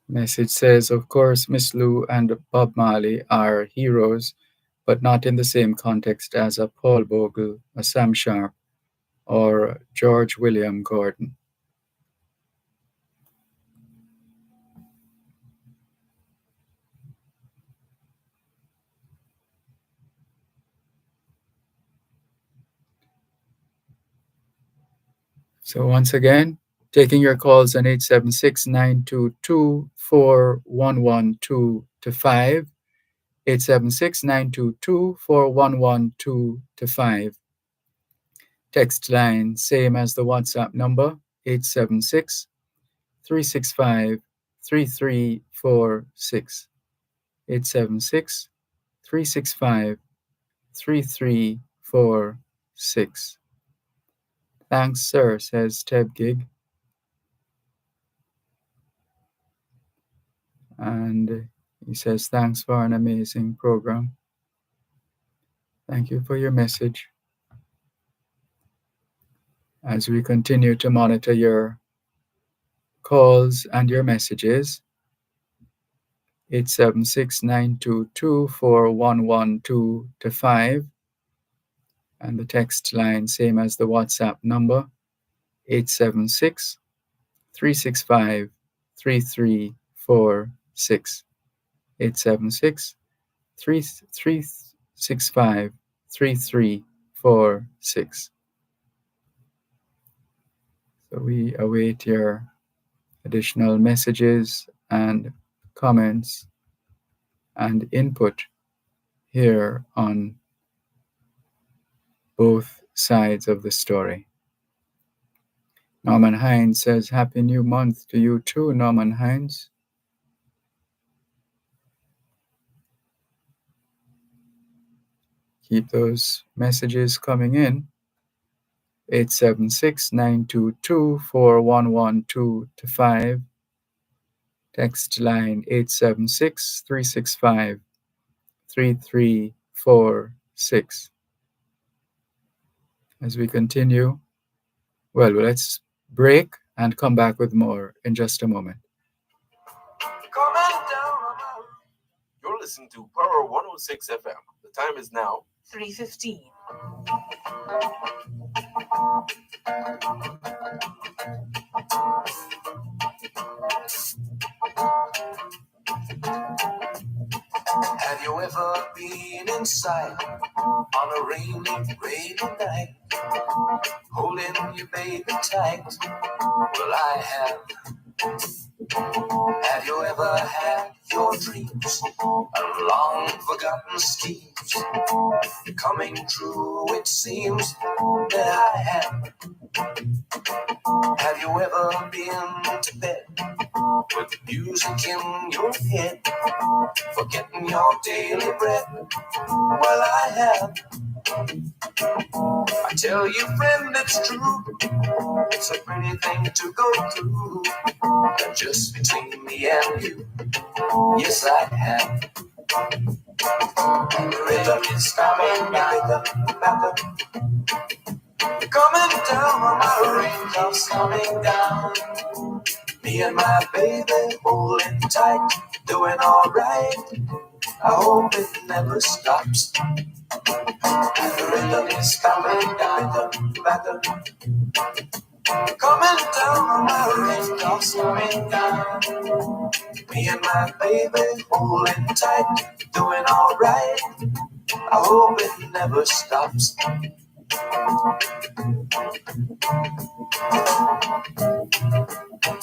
Message says, of course, Miss Lou and Bob Marley are heroes, but not in the same context as a Paul Bogle, a Sam Sharp, or George William Gordon. So once again, taking your calls on 876-922-4112 to 5, 876-922-4112 to 5. Text line, same as the WhatsApp number, 876-365-3346. 876-365-3346. Thanks, sir, says Ted Gig. And he says, thanks for an amazing program. Thank you for your message. As we continue to monitor your calls and your messages, 876-922-4112 to 5. And the text line, same as the WhatsApp number, 876-365-3346. 876-365-3346. So we await your additional messages and comments and input here on both sides of the story. Norman Hines says, Happy New Month to you too, Norman Hines. Keep those messages coming in. 876-922-4112 to 5. Text line 876-365-3346. As we continue, well, let's break and come back with more in just a moment. You're listening to Power 106 FM. The time is now 3:15. Have you ever been inside on a rainy night, holding your baby tight? Well, I have. Have you ever had your dreams and long forgotten schemes coming true, it seems that I have. Have you ever been to bed with music in your head, forgetting your daily bread? Well, I have. I tell you, friend, it's true. It's a pretty thing to go through, but just between me and you. Yes, I have. The rhythm is coming down, coming down on my raindrops coming down. Me and my baby holding tight, doing alright. I hope it never stops. The rhythm is coming down, coming down on my raindrops coming down. Me and my baby holding tight, doing alright. I hope it never stops.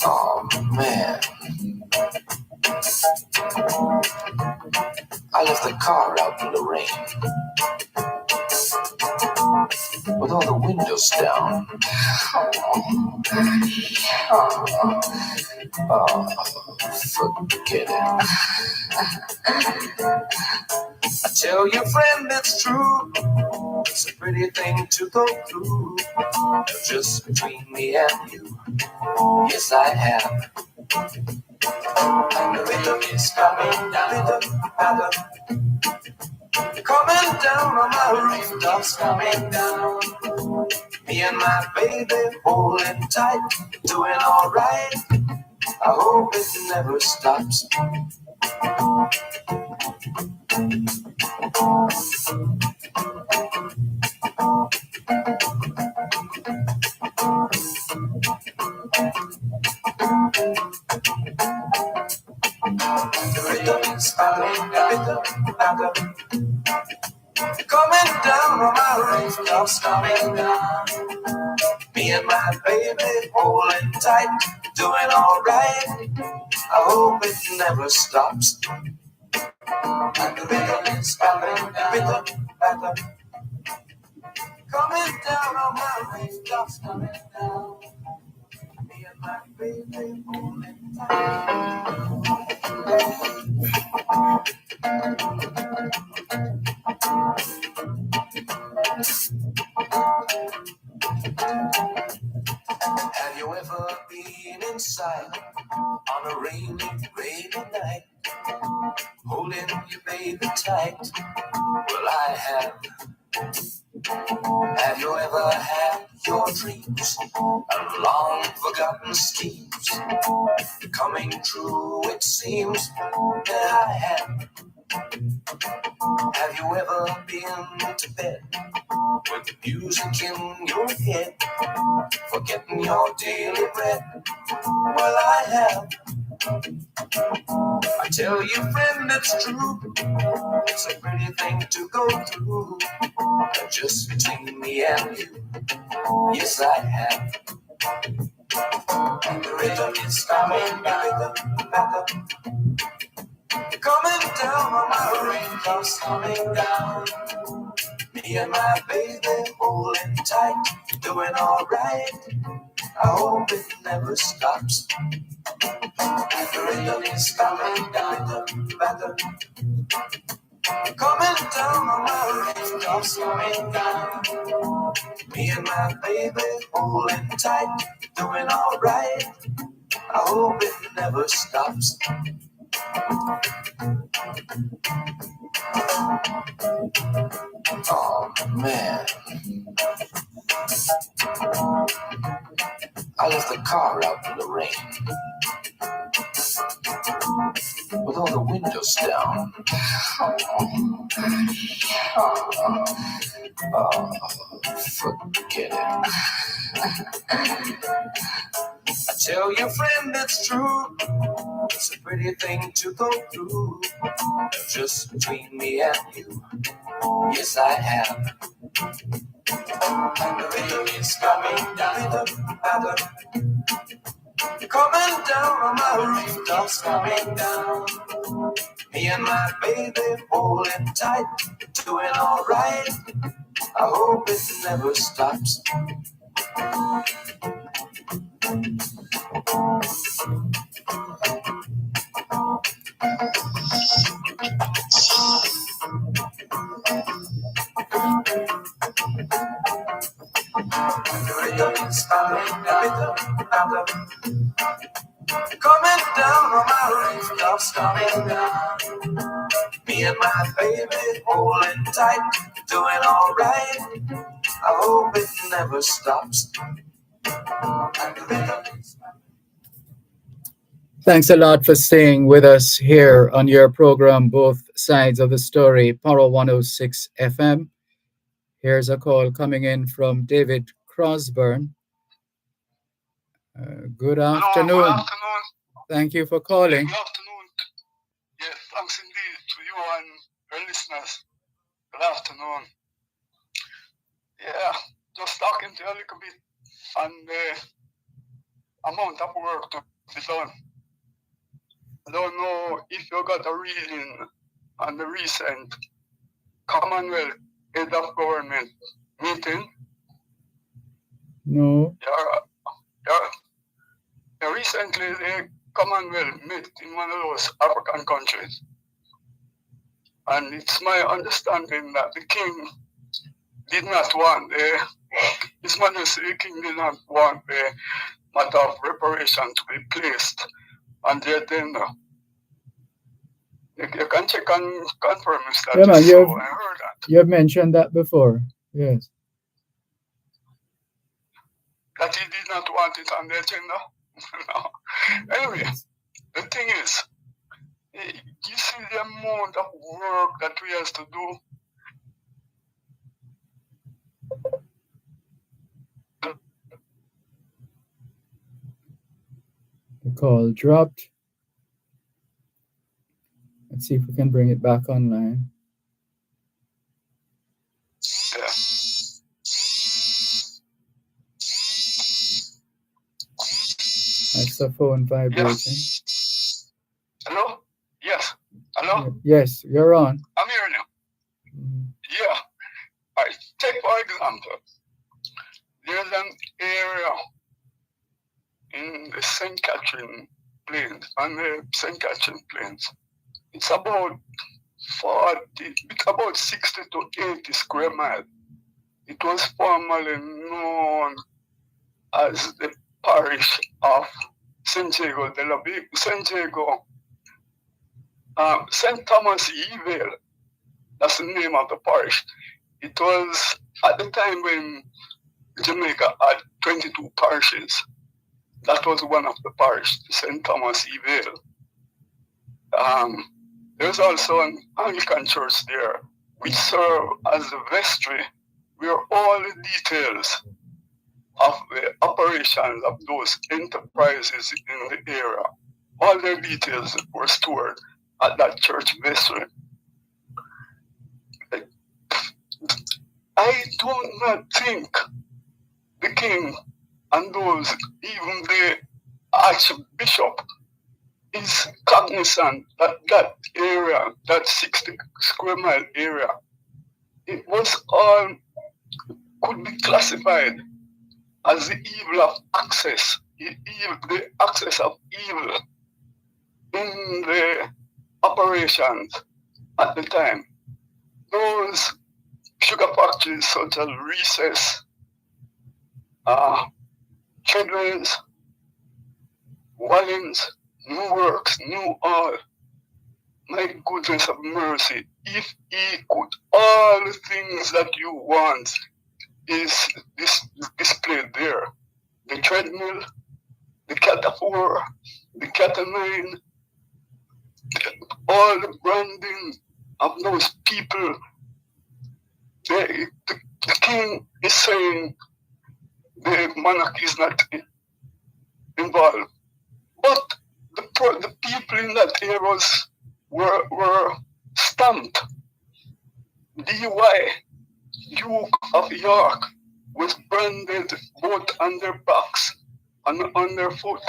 Oh man, I left the car out in the rain with all the windows down. Forget it. I tell you, friend, it's true. It's a pretty thing to go through, just between me and you. Yes, I have. And the rhythm is coming down, coming down on my rooftops, coming down. Me and my baby holding tight, doing alright. I hope it never stops. The rhythm is coming down on my rooftops, coming down. Me and my baby holding tight, doing alright. I hope it never stops. And the rhythm is coming down on my rooftops, coming down. Me and my baby holding tight. Have you ever been inside on a rainy night, holding your baby tight? Well, I have. Have you ever had your dreams and long forgotten schemes coming true? It seems that I have. Have you ever been to bed with music in your head, forgetting your daily bread? Well, I have. I tell you, friend, it's true. It's a pretty thing to go through, but just between me and you. Yes, I have. And the rhythm is coming down, coming down on my raindrops coming down. Me and my baby holding tight, doing alright. I hope it never stops. And the rhythm is coming down, coming down on my raindrops coming down. Me and my baby holding tight, doing alright. I hope it never stops. Oh man, I left the car out in the rain with all the windows down. Forget it. I tell you, friend, it's true. It's a pretty thing to go through, just between me and you. Yes, I have. And the rhythm is coming down, Coming down on my rooftops, coming down. Me and my baby holding tight, doing alright. I hope it never stops. Coming down on my rooftops, coming down. Me and my baby holding tight, doing alright. I hope it never stops. Thanks a lot for staying with us here on your program, Both Sides of the Story, Power 106 FM. Here's a call coming in from David Crosburn. Good afternoon. Hello, good afternoon. Thank you for calling. Good afternoon. Yes, thanks indeed to you and your listeners. Good afternoon. Yeah, just talking to you a little bit on the amount of work to be done. I don't know if you got a reading on the recent Commonwealth Head of Government meeting. No. Recently, the Commonwealth met in one of those African countries. And it's my understanding that the king did not want His Majesty the King did not want the matter of reparation to be placed on the agenda. You can check and confirm that. Yeah, man, I heard that. You've mentioned that before. Yes. That he did not want it on the agenda. No. Anyway, the thing is, you see the amount of work that we have to do. The call dropped. Let's see if we can bring it back online. Yeah. That's the phone vibrating. Yes. Hello? Yes. Hello? Yes, you're on. I'm hearing you. Yeah. All right. Take for example, there's an area in the St. Catherine Plains, on the St. Catherine Plains. It's about 60 to 80 square miles. It was formerly known as the parish of St. Diego de la Vega, St. Thomas Evil. That's the name of the parish. It was at the time when Jamaica had 22 parishes. That was one of the parishes, St. Thomas Evil. There's also an Anglican church there, which served as the vestry, where all the details of the operations of those enterprises in the area, all their details were stored at that church vestry. I do not think the king and those, even the archbishop, is cognizant that that area, that 60 square mile area, it was all, could be classified as the evil of access, the access of evil in the operations at the time. Those sugar factories such as Recess, Children's, Wallins, New Works, New All. My goodness of mercy, if he could, all the things that you want is displayed there. The treadmill, the Cat4, the Cat9, all the branding of those people. The king is saying the monarch is not involved. But the people in that area were stamped. DY, Duke of York, was branded both on their backs and on their foot.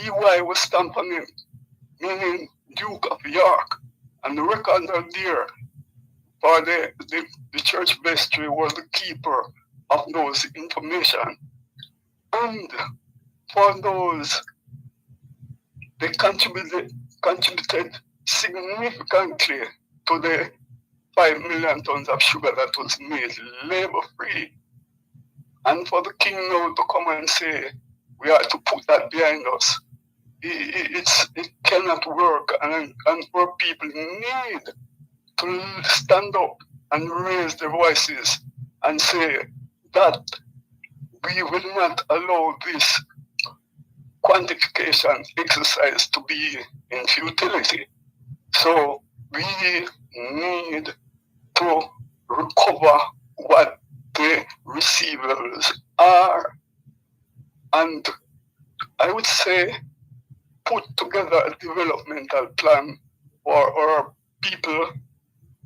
DY was stamped on him, meaning Duke of York, and the records are there for the church vestry was the keeper of those information. And for those, they contributed significantly to the 5 million tons of sugar that was made labor-free. And for the king now to come and say, we have to put that behind us, it cannot work. And our people need to stand up and raise their voices and say that we will not allow this quantification exercise to be in futility. So we need to recover what the receivables are, and I would say put together a developmental plan for our people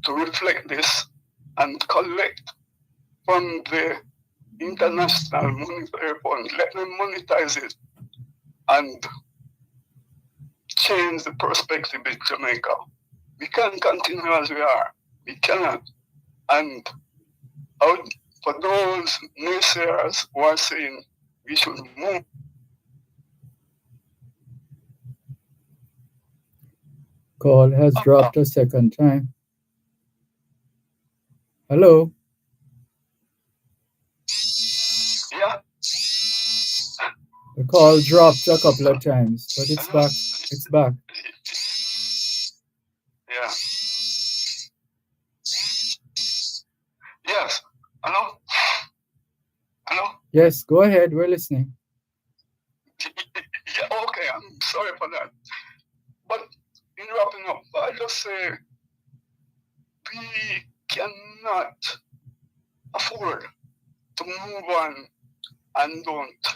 to reflect this and collect from the International Monetary Fund, let them monetize it and change the perspective in Jamaica. We can't continue as we are. We cannot. And for those naysayers who are saying we should move. Call has dropped a second time. Hello? Yeah. The call dropped a couple of times, but it's back. It's back. Yeah. Yes. Hello? Hello? Yes, go ahead. We're listening. Yeah, okay, I'm sorry for that. But in wrapping up, I just say we cannot afford to move on and don't.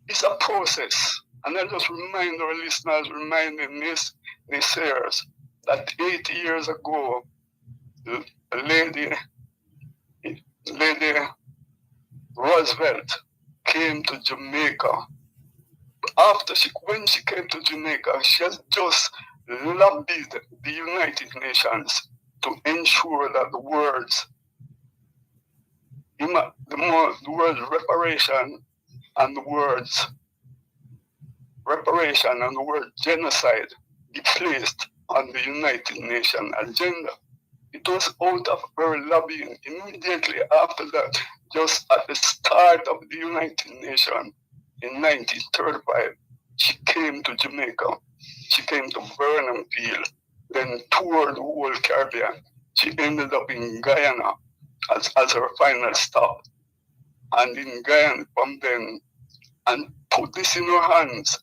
It's a process. And I just remind our listeners, reminding naysayers that 80 years ago, a lady Roosevelt came to Jamaica. When she came to Jamaica, she has just lobbied the United Nations to ensure that the words reparation and the word genocide be placed on the United Nations agenda. It was out of her lobbying immediately after that, just at the start of the United Nations in 1935. She came to Jamaica. She came to Burnham Field, then toured the whole Caribbean. She ended up in Guyana as her final stop. And in Guyana from then, and put this in her hands,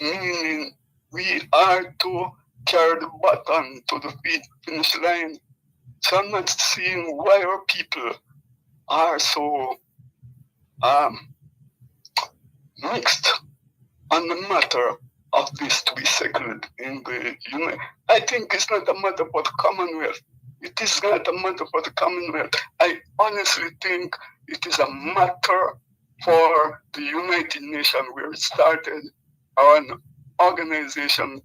meaning we are to carry the baton to the finish line. So I'm not seeing why our people are so mixed on the matter of this to be settled in the United. I think it's not a matter for the Commonwealth. It is not a matter for the Commonwealth. I honestly think it is a matter for the United Nations, where it started, or an organization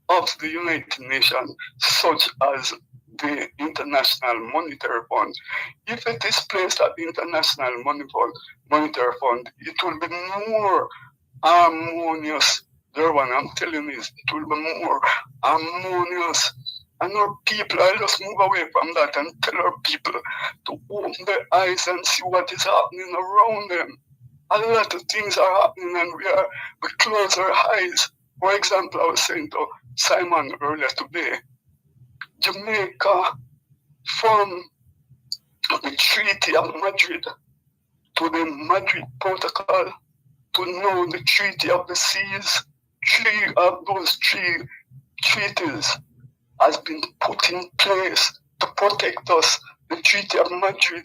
of the United Nations, such as the International Monetary Fund. If it is placed at the International Monetary Fund, it will be more harmonious. Dervan, I'm telling you, it will be more harmonious. And our people, I'll just move away from that and tell our people to open their eyes and see what is happening around them. A lot of things are happening and we close our eyes. For example, I was saying to Simon earlier today, Jamaica, from the Treaty of Madrid to the Madrid Protocol to now the Treaty of the Seas, 3 of those 3 treaties has been put in place to protect us. The Treaty of Madrid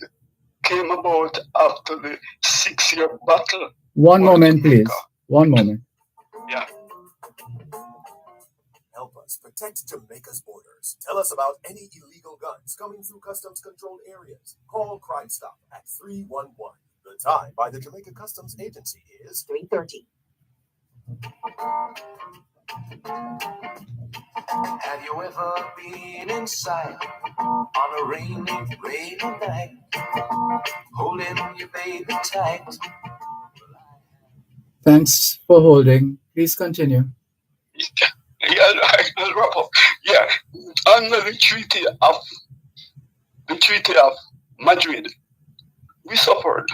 came about after the 6-year battle. One moment, Jamaica. Please. One moment. Yeah. Help us protect Jamaica's borders. Tell us about any illegal guns coming through customs-controlled areas. Call Crime Stop at 311. The time by the Jamaica Customs Agency is 3:30. Have you ever been inside on a rainy night, holding your baby tight? Thanks for holding. Please continue. Yeah, I'll wrap up. Yeah, under the Treaty of Madrid, we suffered.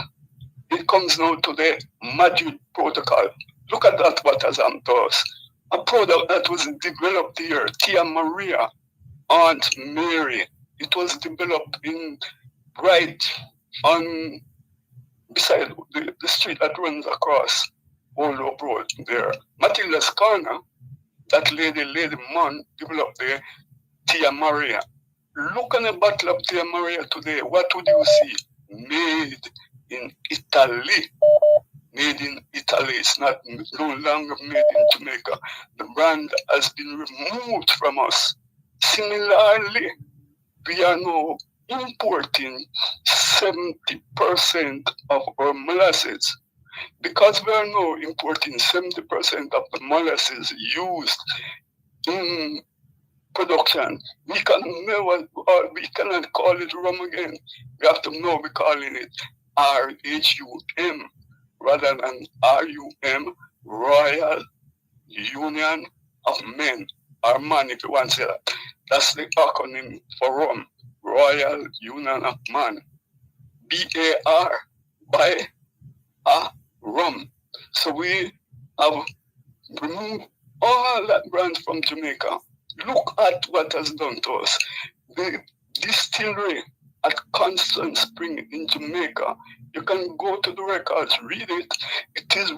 It comes now to the Madrid Protocol. Look at that, what has happened to us. A product that was developed here, Tia Maria, Aunt Mary. It was developed in right on beside the street that runs across Old Hope Road there. Matilda's Corner, that Lady Mon developed the Tia Maria. Look on the bottle of Tia Maria today. What would you see? Made in Italy. Made in Italy. It's not no longer made in Jamaica. The brand has been removed from us. Similarly, we are now importing 70% of our molasses. Because we are now importing 70% of the molasses used in production, we cannot call it rum again. We have to now be calling it RHUM rather than RUM, Royal Union of Men, or man if you want to say that. That's the acronym for rum, Royal Union of Man. BAR, by a rum. So we have removed all that brands from Jamaica. Look at what has done to us. The distillery at Constant Spring in Jamaica, you can go to the records, read it. It was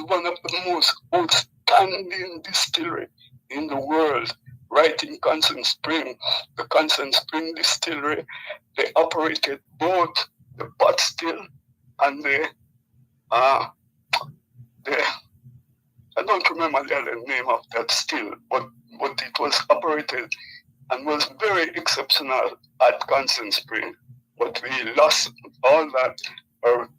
one of the most outstanding distillery in the world, right in Constant Spring. The Constant Spring distillery, they operated both the pot still and the I don't remember the other name of that still, but it was operated and was very exceptional at Constant Spring. But we lost all that, or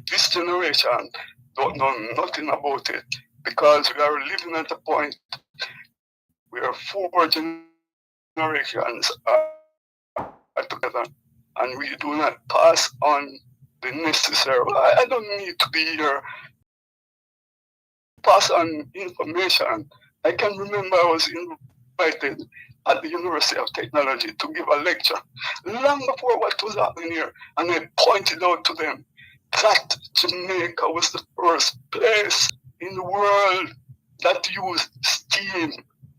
this generation don't know nothing about it, because we are living at a point where 4 generations are together, and we do not pass on the necessary. I don't need to be here pass on information. I can remember I was invited at the University of Technology to give a lecture long before what was happening here, and I pointed out to them that Jamaica was the first place in the world that used steam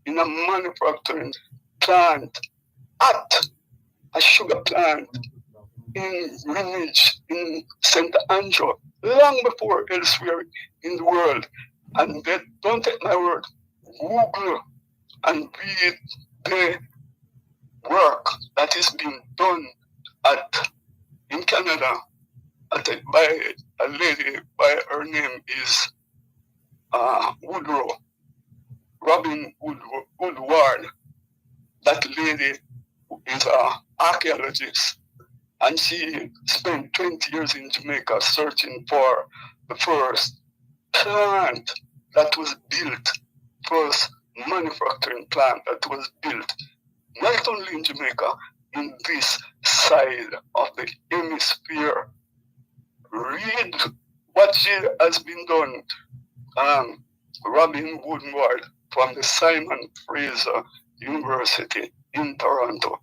in a manufacturing plant at a sugar plant in Greenwich, in St. Andrew, long before elsewhere in the world. And they don't take my word. Google and read the work that is being done in Canada by a lady by her name is Robin Woodward. That lady is an archaeologist, and she spent 20 years in Jamaica searching for the first plant that was built, first manufacturing plant that was built, not only in Jamaica, in this side of the hemisphere. Read what she has been done. Robin Woodward from the Simon Fraser University in Toronto.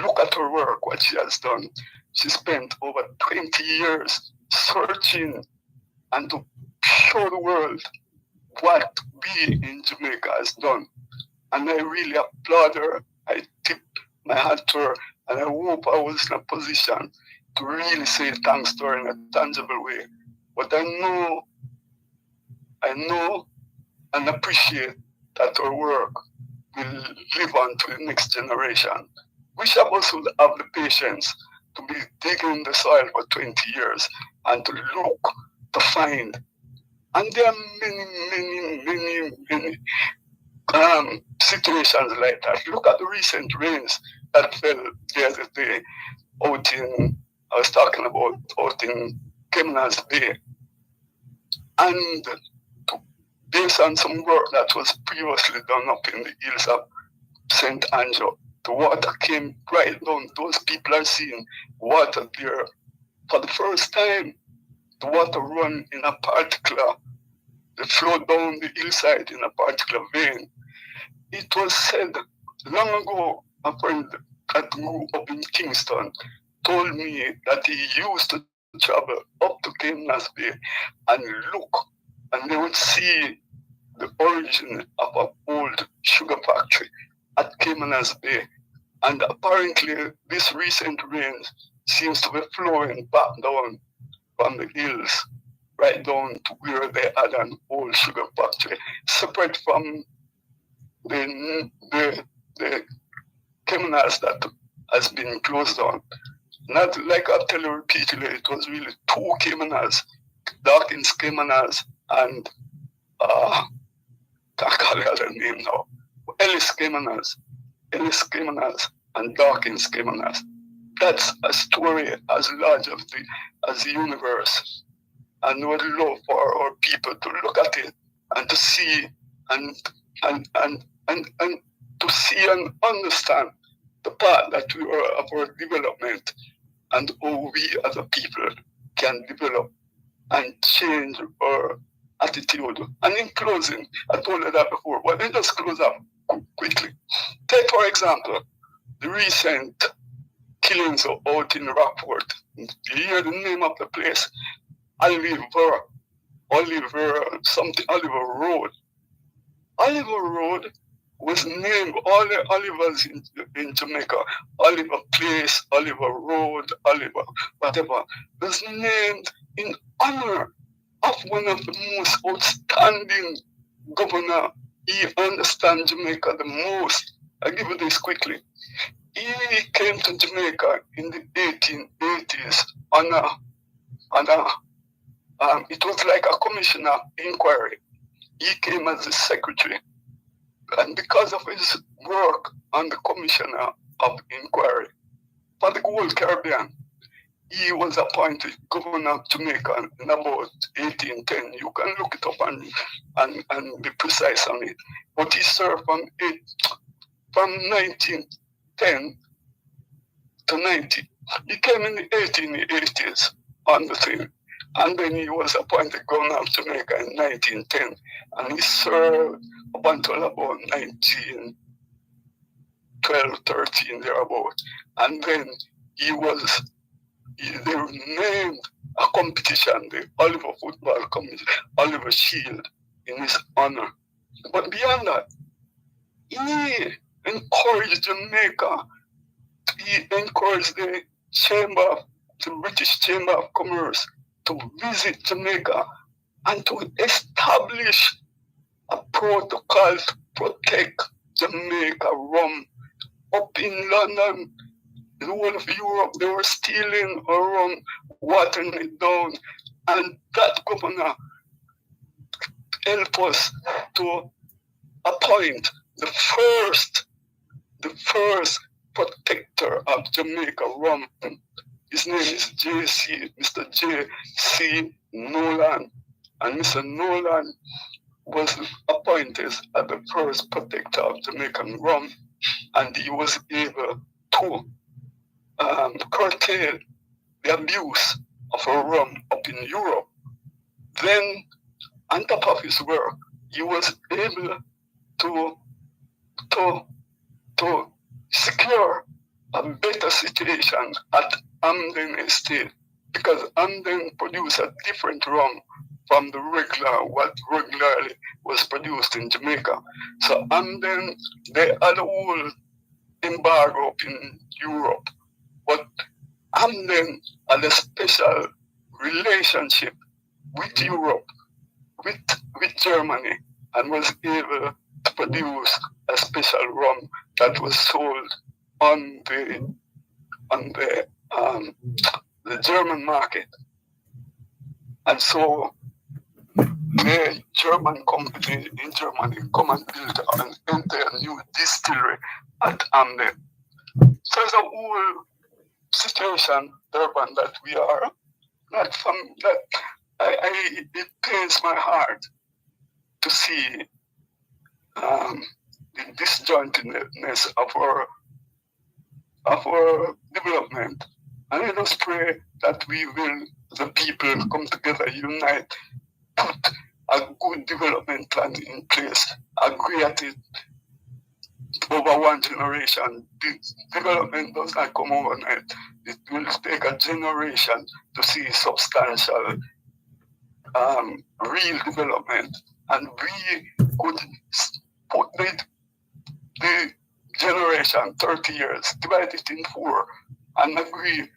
Look at her work, what she has done. She spent over 20 years searching and to show the world what we in Jamaica has done. And I really applaud her. I tip my hat to her, and I hope I was in a position to really say thanks to her in a tangible way. But I know and appreciate that her work will live on to the next generation. Wish of us would have the patience to be digging the soil for 20 years and to look, to find. And there are many situations like that. Look at the recent rains that fell the other day out in Kemna's Bay. And to be based on some work that was previously done up in the hills of St. Andrew. The water came right down. Those people are seeing water there for the first time. The water run in a particular, they flow down the hillside in a particular vein. It was said long ago, a friend that grew up in Kingston told me that he used to travel up to Caymanas Bay and look, and they would see the origin of an old sugar factory at Caymanas Bay. And apparently, this recent rain seems to be flowing back down from the hills, right down to where they had an old sugar factory, separate from the Caymanas that has been closed down. Not like I tell you repeatedly, it was really two Caymanas, Dawkins Caymanas and can't call the other name now. Ellis Caymanas and Dawkins Caymanas. That's a story as large as the universe. And we would love for our people to look at it and to see and to see and understand the part that we are of our development and how we as a people can develop and change our attitude. And in closing, I told you that before, but let me just close up quickly. Take, for example, the recent killings out in Rockport. You hear the name of the place, Oliver Road. Oliver Road was named, all the Olivers in Jamaica, Oliver Place, Oliver Road, Oliver, whatever, was named in honor of one of the most outstanding governor. He understands Jamaica the most. I'll give you this quickly. He came to Jamaica in the 1880s it was like a commissioner inquiry. He came as the secretary. And because of his work on the commissioner of inquiry for the whole Caribbean, he was appointed governor of Jamaica in about 1810. You can look it up and be precise on it. But he served from 1910 to 90. He came in the 1880s on the thing. And then he was appointed governor of Jamaica in 1910. And he served up until about 1912, 13, thereabout. And then they named a competition, the Oliver Football Competition, Oliver Shield, in his honor. But beyond that, he encouraged Jamaica. He encouraged the British Chamber of Commerce to visit Jamaica and to establish a protocol to protect Jamaica rum. Up in London, the whole of Europe, they were stealing our rum, watering it down. And that governor helped us to appoint the first protector of Jamaica rum. His name is Mr. J.C. Nolan. And Mr. Nolan was appointed as the first protector of Jamaican rum, and he was able to curtail the abuse of rum up in Europe. Then, on top of his work, he was able to secure a better situation at Amden Estate, because Amden produced a different rum from the what regularly was produced in Jamaica. So Amden, they had a whole embargo up in Europe, but Amden had a special relationship with Europe, with Germany, and was able to produce a special rum that was sold on the German market. And so the German company in Germany come and build an entire new distillery at Amden. So there's a whole situation, Dervan, that we are not from, that it pains my heart to see the disjointedness of our development. And let us pray that we will, the people, come together, unite, put a good development plan in place, agree at it over one generation. This development does not come overnight. It will take a generation to see substantial, real development. And we could put the generation, 30 years, divide it in 4, and agree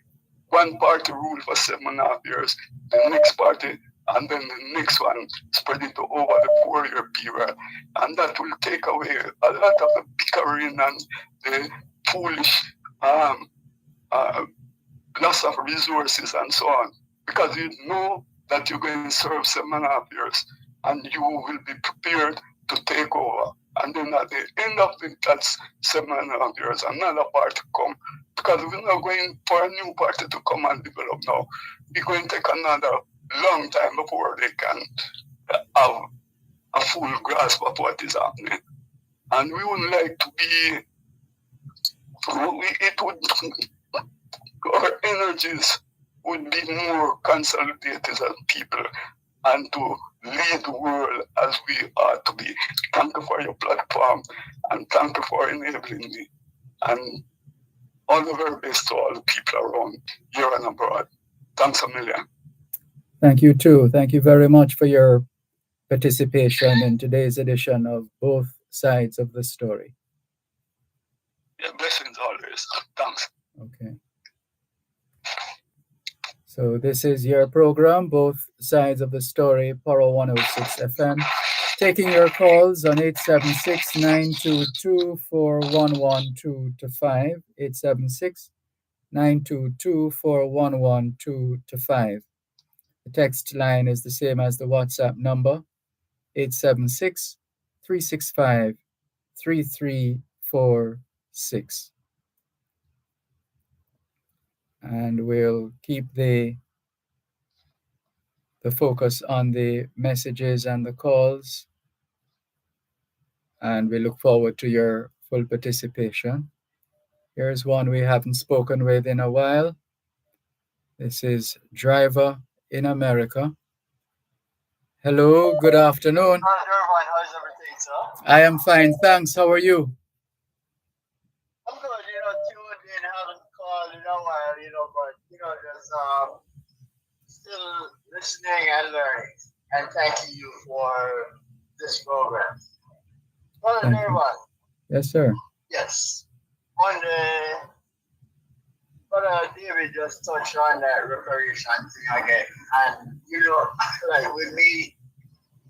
one party rule for 7.5 years, the next party, and then the next one spread it over the 4-year period. And that will take away a lot of the bickering and the foolish loss of resources and so on. Because you know that you're going to serve 7.5 years and you will be prepared to take over. And then at the end of that 7.5 years, another party come. Because we're not going for a new party to come and develop now. It's going to take another long time before they can have a full grasp of what is happening. And we would like to be, our energies would be more consolidated as people and to lead the world as we are to be. Thank you for your platform and thank you for enabling me. And all the very best to all the people around here and abroad. Thanks a million. Thank you too. Thank you very much for your participation in today's edition of Both Sides of the Story. Yeah, blessings always. Thanks. Okay. So this is your program, Both Sides of the Story, Paro 106 FM. Taking your calls on 876-922-4112-5, 876-922-4112-5. The text line is the same as the WhatsApp number, 876-365-3346. And we'll keep the focus on the messages and the calls. And we look forward to your full participation. Here's one we haven't spoken with in a while. This is Driver in America. Hello, good afternoon. Hi, Dervan. How's everything, sir? I am fine, thanks. How are you? I'm good, tuned in, haven't called in a while, but, just still listening and learning. And thanking you for this program. Brother Dervan. Yes, sir. Yes. Brother David just touched on that reparation thing again. And, like with me,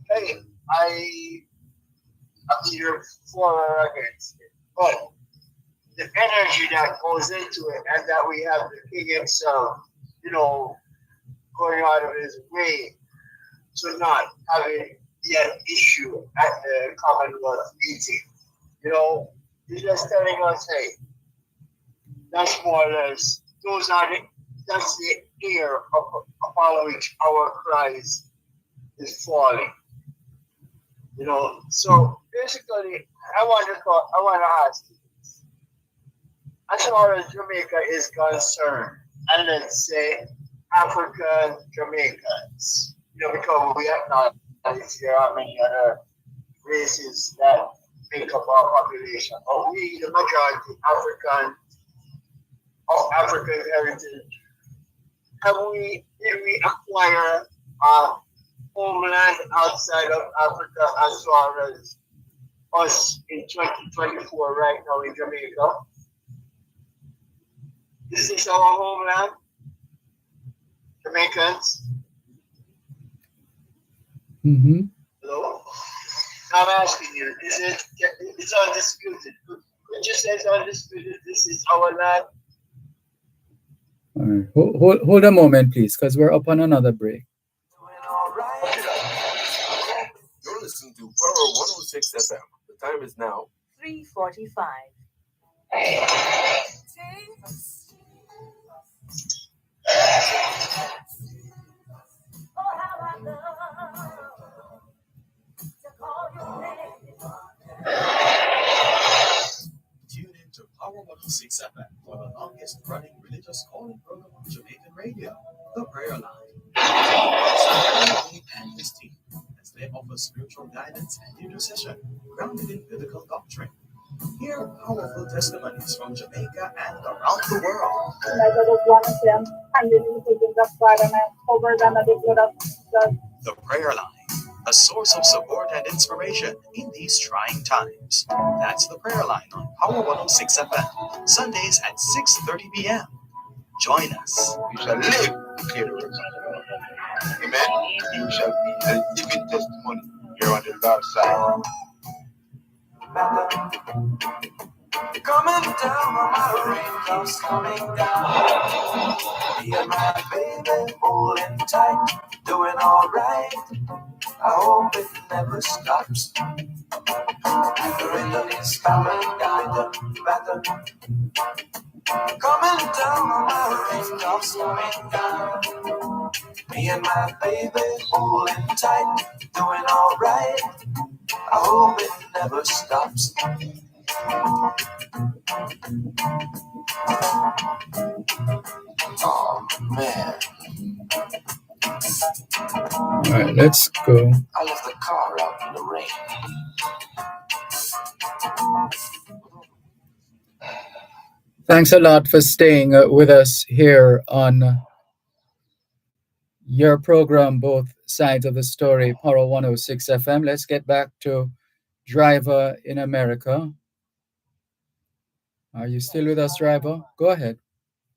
hey, I'm either for or against it. But the energy that goes into it and that we have the king himself, going out of his way to not having an issue at the Commonwealth meeting. He's just telling us, hey, that's more or less, that's the air upon which our Christ is falling. So basically, I want to ask you this. As far as Jamaica is concerned, and let's say African Jamaicans, because we acknowledge there are many other races that make up our population, but we, the majority of African heritage, did we acquire homeland outside of Africa as far as us in 2024 right now in Jamaica? Is this our homeland? Jamaicans? Mm-hmm. Hello? I'm asking you, it's undisputed. Would you say it's undisputed? This is our land? All right. Hold a moment, please, because we're up on another break. You're listening to Power 106 FM. The time is now 3:45. Oh, how I love to call 106 FM for the longest running religious calling program on Jamaican radio, The Prayer Line. And his team, as they offer spiritual guidance and intercession grounded in biblical doctrine. Hear powerful testimonies from Jamaica and around the world. The Prayer Line, a source of support and inspiration in these trying times. That's The Prayer Line on Power 106 FM, Sundays at 6:30 p.m. Join us. You shall live to clear the works of the Lord. Amen. You shall be a living testimony here on the Lord's side. Coming down on my raindrops, coming down. Me and my baby holding tight, doing alright. I hope it never stops. The rhythm is coming down, better. Coming down on my raindrops, coming down. Me and my baby holding tight, doing alright. I hope it never stops. Oh man. All right, let's go. I left the car out in the rain. Thanks a lot for staying with us here on your program, Both Sides of the Story, Power 106 FM. Let's get back to Driver in America. Are you still with us, Driver? Go ahead.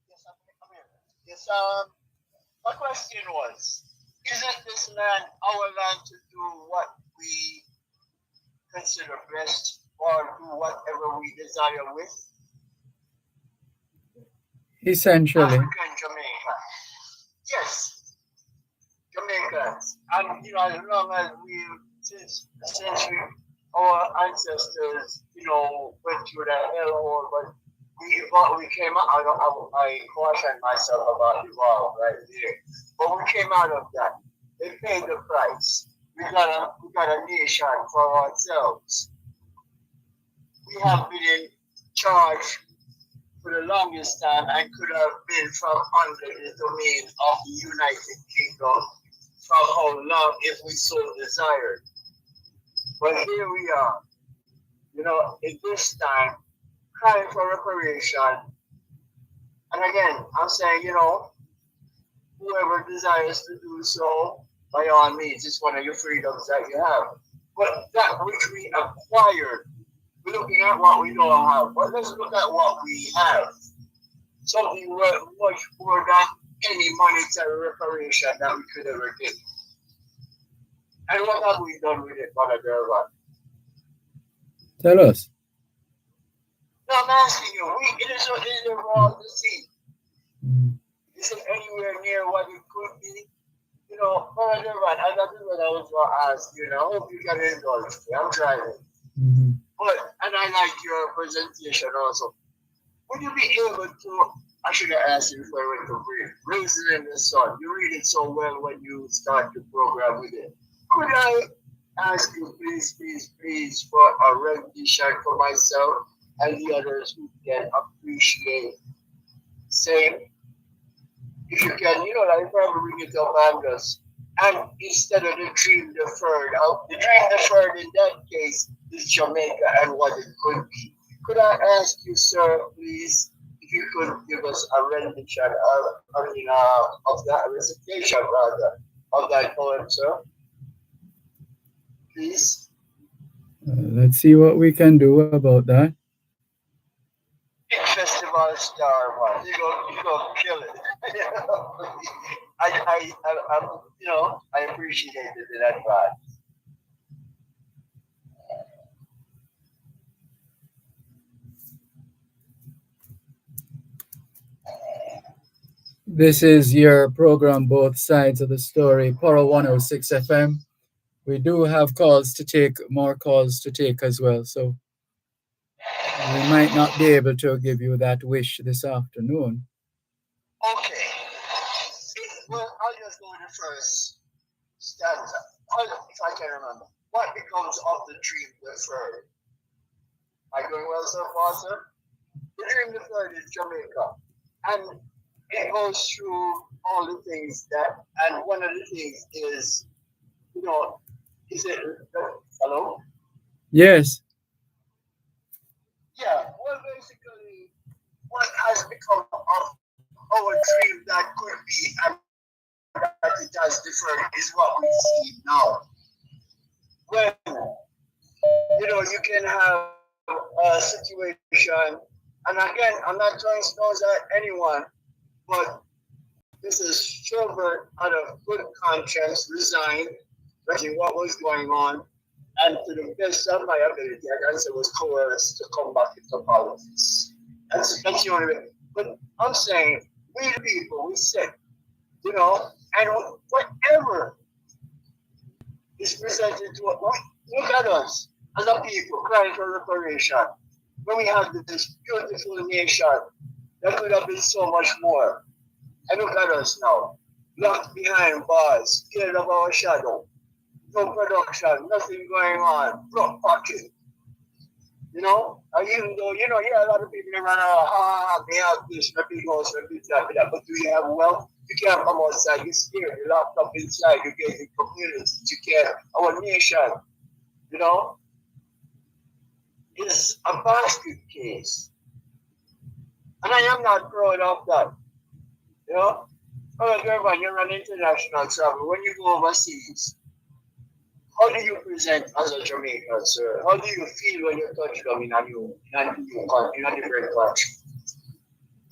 Yes, I'm here. Yes, my question was, isn't this land our land to do what we consider best or do whatever we desire with? Essentially. African Jamaica. Yes, Jamaicans. And, as long as since we, our ancestors, went through that hellhole, but we came out, I cautioned myself about the war right there. But we came out of that. They paid the price. We got a nation for ourselves. We have been in charge for the longest time and could have been from under the domain of the United Kingdom for how long if we so desired. But here we are, in this time, crying for reparation. And again, I'm saying, whoever desires to do so, by all means, it's one of your freedoms that you have. But that which we acquired, we're looking at what we don't have. But let's look at what we have. Something worth much more than any monetary reparation that we could ever get. And what have we done with it, Brother Dervan? Tell us. No, I'm asking you, it is wrong to see. Is it anywhere near what it could be? Brother Dervan, and that is what I was going to ask you. And I hope you can indulge me. I'm driving. But, and I like your presentation also. Would you be able to, I should have asked you before I went to read, Raisin in the Sun. You read it so well when you start the program with it. Could I ask you, please, for a rendition for myself and the others who can appreciate? Same. If you can, like probably bring it up and just, and instead of the dream deferred, the dream deferred in that case is Jamaica and what it could be. Could I ask you, sir, please, if you could give us a rendition of that recitation, rather, of that poem, sir? Please. Let's see what we can do about that. Big festival star, man. You go kill it. I appreciate it in advance. This is your program, Both Sides of the Story, Power 106 FM. We do have calls to take, more calls to take as well, so we might not be able to give you that wish this afternoon. Okay. Well, I'll just go with the first stanza. If I can remember. What becomes of the dream deferred? Am I going well so far, sir? The dream deferred is Jamaica. And it goes through all the things that, and one of the things is, you know, is it, hello? Yes. Yeah, well, basically, what has become of our dream that could be and that it has deferred is what we see now. When, you can have a situation, and again, I'm not throwing stones at anyone, but this is Sherbert out of good conscience resigned, judging what was going on, and to the best of my ability, I guess it was coerced to come back into politics. That's the only way. But I'm saying, we the people, we sit, and whatever is presented to us, look at us as a people crying for reparation. When we have this beautiful nation, that could have been so much more. And look at us now, locked behind bars, scared of our shadow, no production, nothing going on, broke pocket. And even though, a lot of people run out, they have this, the big house, the big that, but do you have wealth? You can't come outside, you're scared, you're locked up inside, you're getting communities, you can't, our nation, you know, is a basket case. And I am not proud of that, Oh, Dervan, you're an international travel. When you go overseas, how do you present as a Jamaican, sir? How do you feel when you touch them in a different country?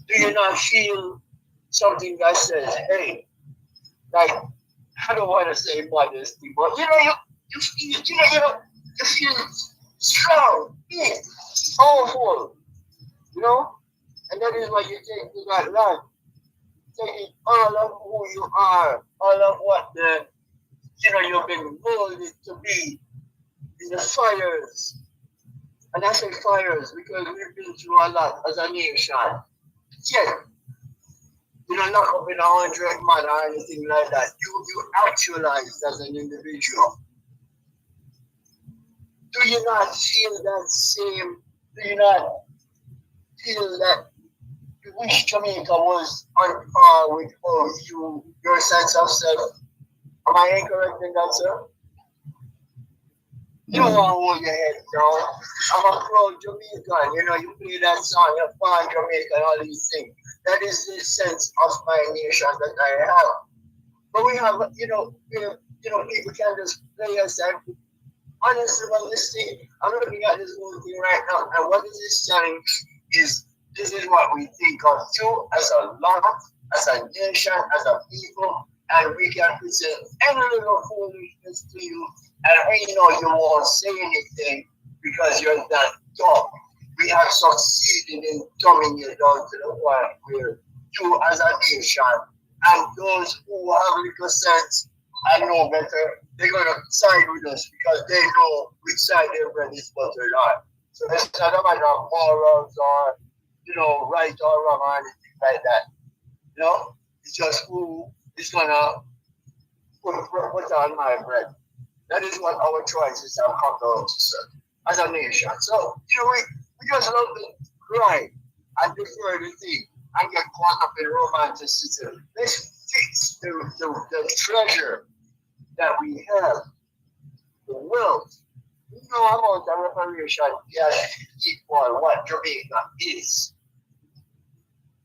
Do you not feel something that says, hey, like, I don't want to say modesty, but you feel, you feel strong, big, powerful, and that is what you take to that land. Taking all of who you are, all of what you've been molded to be in the fires. And I say fires because we've been through a lot as a nation. Yet, not up in 100 man or anything like that. You actualized as an individual. Do you not feel that same? Do you not feel that you wish Jamaica was on par with your sense of self? Am I incorrect in that, sir? You don't want to hold your head down. I'm a proud Jamaican. You play that song, you're born Jamaican, all these things. That is the sense of my nation that I have. But we have, people can just play us and honestly, about this thing, I'm looking at this whole thing right now, and what is this telling is this is what we think of you as a lot, as a nation, as a people, and we can present any little foolishness to you, and you won't say anything because you're that dumb. We have succeeded in dumbing you down to the point where you as a nation and those who have little sense and know better, they're going to side with us because they know which side their bread is buttered on. So it's not a matter of morals or, right or wrong or anything like that. It's just who is going to put on my bread. That is what our choices have come down to, sir, as a nation. So, we just love to cry and defer the thing and get caught up in romanticism. Let's fix the treasure that we have, the wealth. No amount of reparation can equal what Jamaica is.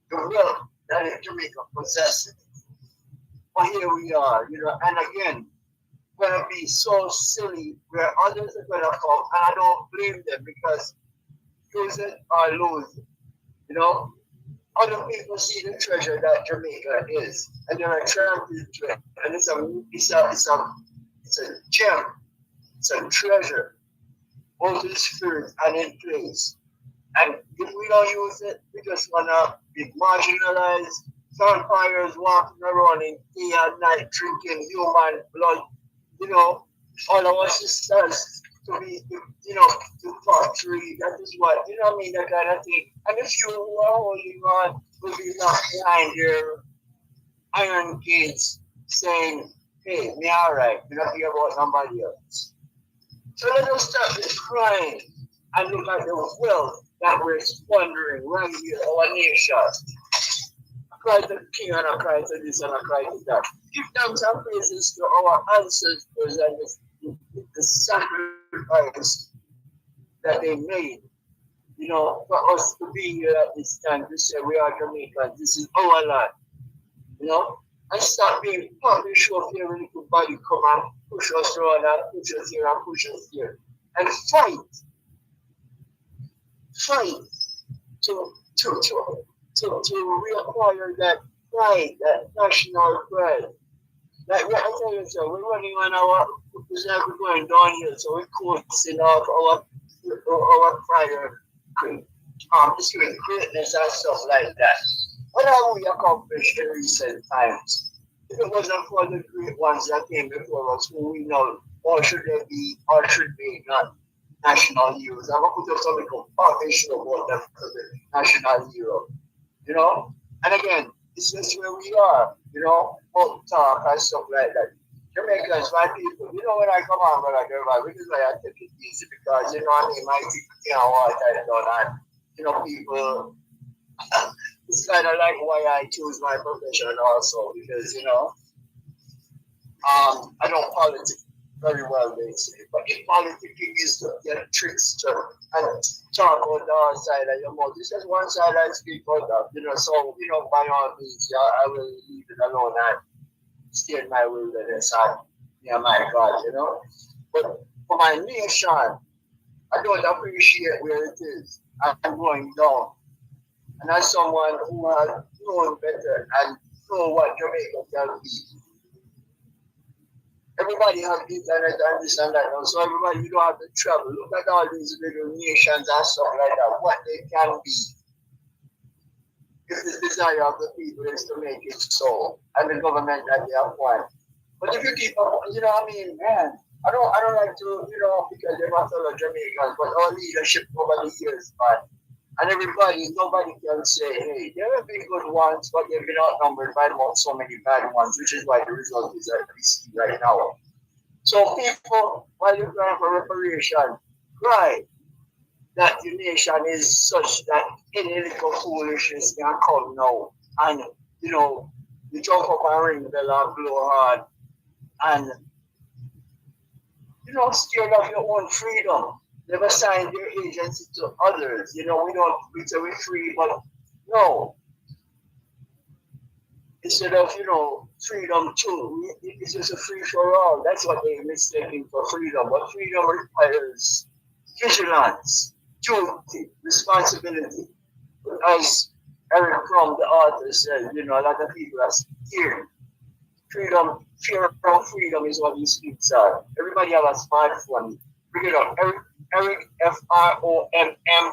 The wealth that Jamaica possesses. But here we are, and again, we're going to be so silly where others are going to come, and I don't blame them because losing or losing, Other people see the treasure that Jamaica is, and they're attracted to it, and it's a gem, it's a treasure, both in spirit and in place. And if we don't use it, we just wanna be marginalized, vampires walking around in day and night drinking human blood, all our sisters to be, to pottery, that is what, what I mean, that kind of thing. And if you are holding on, will be left behind your iron gates saying, hey, me alright, we don't care about somebody else. So let us stop this crying and look at the wealth that we're squandering right here, our nation. I cry to the king and I cry to this and I cry to that. Give thanks and praises to our ancestors and the sacrifice that they made, for us to be here at this time to say we are Jamaicans, this is our land, and stop being puppy show of every little body come and push us around and push us here and push us here. And fight to reacquire that pride, that national pride. Like I tell you, so we're running on it's like we're going downhill, so we're coasting off our prior greatness and stuff like that. What have we accomplished in recent times? If it wasn't for the great ones that came before us, who we know, or should they be, or should be not national heroes? I'm going to put up something called foundation about them for the national hero, And again, this is where we are, folk talk and stuff like that. Jamaicans, my people, when I come on, brother Dervan, which is why I take it easy because, my people can't walk down and, people, it's kind of like why I choose my profession also because, I don't politics very well, they say, but if politicking is to get tricks to and talk on the other side of your mouth, this is one side I speak out of, so, by all means, I will leave it alone and stay in my wilderness and my God, But for my nation, I don't appreciate where it is. I'm going down. And as someone who has known better and know what Jamaica can be, everybody has internet and this and that now. So everybody, you don't have to travel. Look at all these little nations and stuff like that, what they can be. If the desire of the people is to make it so, and the government that they appoint. But if you keep up, man, I don't like to, because they're not fellow Jamaicans, but our leadership over the years, man. And nobody can say, hey, there have been good ones, but they've been outnumbered by so many bad ones, which is why the result is that we see right now. So people, while you're crying for reparation, cry that the nation is such that any little foolishness can come now. And, you jump up and ring the bell and blow hard. And, scared of your own freedom. Never sign your agency to others. We say we're free, but no. Instead of, freedom too, it's just a free for all. That's what they're mistaking for freedom. But freedom requires vigilance, duty, responsibility. As Eric Fromm, the author, said, a lot of people are scared. Fear of freedom is what he speaks of. Everybody have a smartphone. Bring it up. Eric FROMM,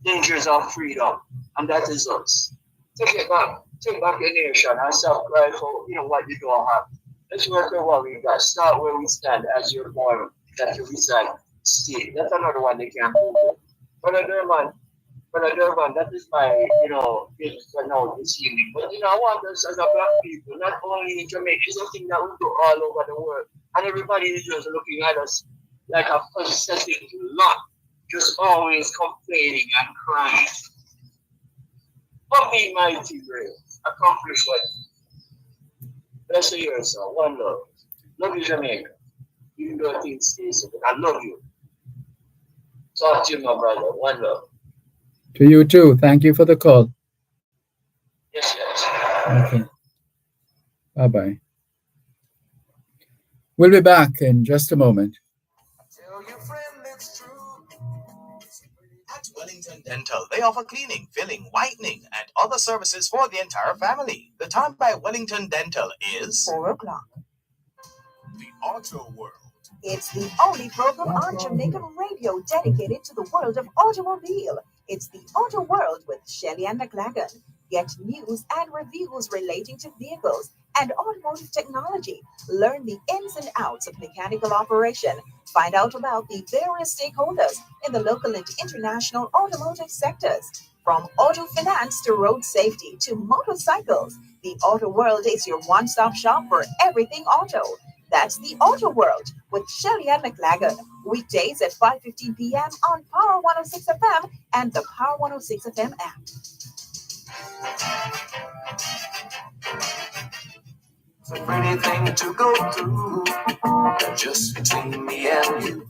dangers of freedom. And that is us. Take it back. Take back your nation and stop crying for what you don't have. Let's work with what we got. Start where we stand as your born that you reside. State. That's another one they can do. Brother Dervan, that is my, business for now this evening. But, I want us as a black people, not only in Jamaica, it's something that we do all over the world. And everybody is just looking at us like a pathetic lot, just always complaining and crying. But be mighty brave. Accomplish what? Bless you, yourself. One love. Love you, Jamaica. Even though things stay so good. I love you. Talk to you, my brother. One love. To you too. Thank you for the call. Yes. Okay. Bye-bye. We'll be back in just a moment. Tell your friend it's true. At Wellington Dental, they offer cleaning, filling, whitening, and other services for the entire family. The time by Wellington Dental is 4 o'clock. the Auto World. It's the only program on Jamaican radio dedicated to the world of automobile. It's the Auto World with Shelley and McLagan. Get news and reviews relating to vehicles and automotive technology. Learn the ins and outs of mechanical operation. Find out about the various stakeholders in the local and international automotive sectors. From auto finance to road safety to motorcycles, the Auto World is your one-stop shop for everything auto. That's the Auto World with Shelly and McLagan. Weekdays at 5:15 p.m. on Power 106 FM and the Power 106 FM app. It's a pretty thing to go through, just between me and you.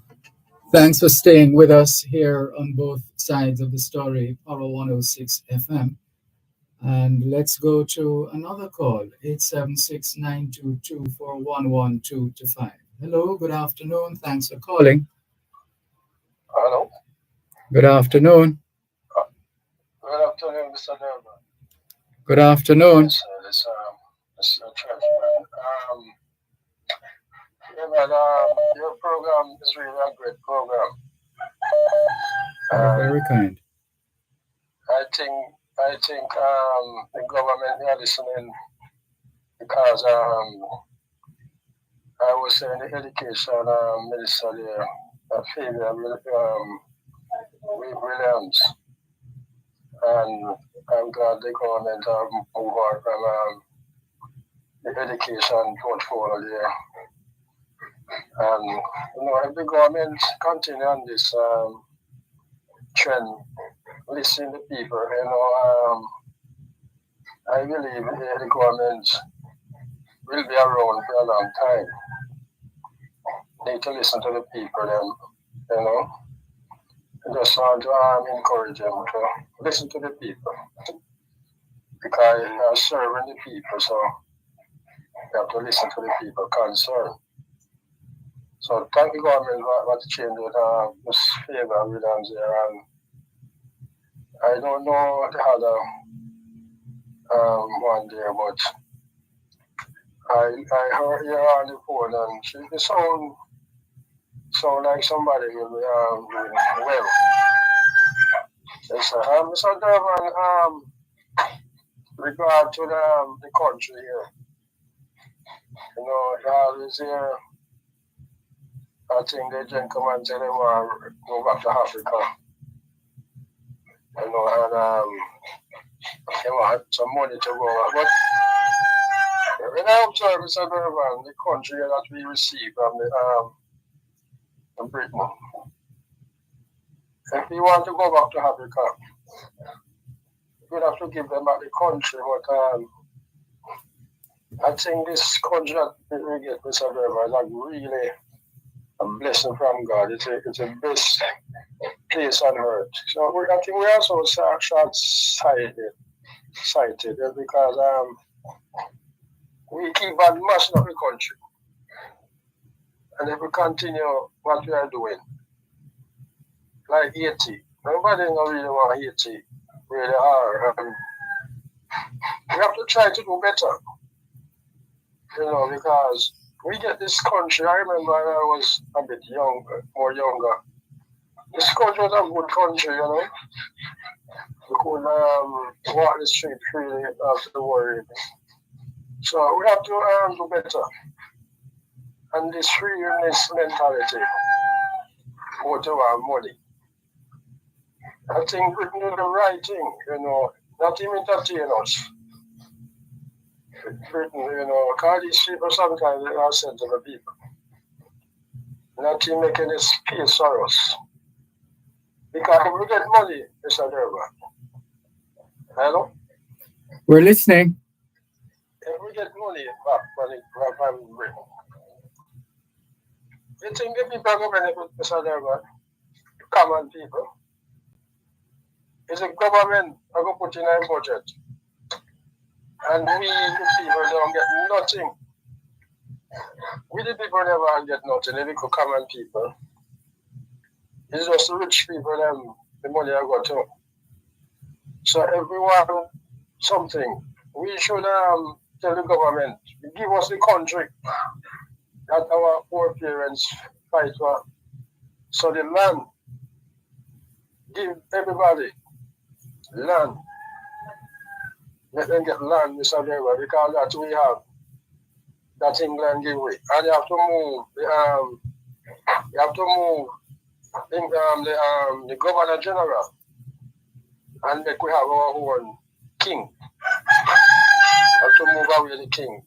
Thanks for staying with us here on both sides of the story, Power 106 FM. And let's go to another call, 876-922-4112 Hello, good afternoon. Thanks for calling. Hello. Good afternoon. Good afternoon, Mr. Dervan. Good afternoon. Yes, this Churchman. Yeah, but your program is really a great program. You're very kind. I think the government are listening because I was saying the education minister there, Fabian Williams, and I'm glad the government move on from the education portfolio there. And if the government continue on this trend, listen to people, I believe the government will be around for a long time. Need to listen to the people, I just want to encourage them to listen to the people. Because you are serving the people, so you have to listen to the people concerned. So thank the government for the change with Ms. Faber Williams there. And I don't know the other one there, but I heard her on the phone and she sound like somebody will be doing well. Yes, Mr. Dervan, regard to the country here, is here. I think the gentleman said they want to go back to Africa. And they want some money to go. But when I observe, Mr. Dervan, the country that we receive from Britain, if we want to go back to Africa, we'd have to give them back the country. But I think this country that we get, Mr. Dervan, is like really a blessing from God. It's the best place on earth. So I think we're also short-sighted because we keep on messing up the country. And if we continue what we are doing, like Haiti, nobody really want Haiti where they are. We have to try to do better, because we get this country. I remember when I was a bit more younger. This country was a good country, We could walk the street freely without to worry. So we have to do better. And this freeness mentality, go to our money. I think we can do the right thing, not even entertain us. Britain, because these people sometimes they are sensible people. Not even making any space for us. Because if we get money, Mr. Dervan. Hello? We're listening. If we get money back from Britain, you think the people are going to benefit, Mr. Dervan? Common people. Is the government are going to put in a budget? And we, the people, don't get nothing. We, the people, never get nothing. They become common people. It's just the rich people, the money I got to. So everyone, something. We should tell the government, give us the country that our poor parents fight for. So the land, give everybody land. Let them get land, Mr. Dervan, because that we have. That England give away. And you have to move the Governor General and make we have our own king. You have to move away the king.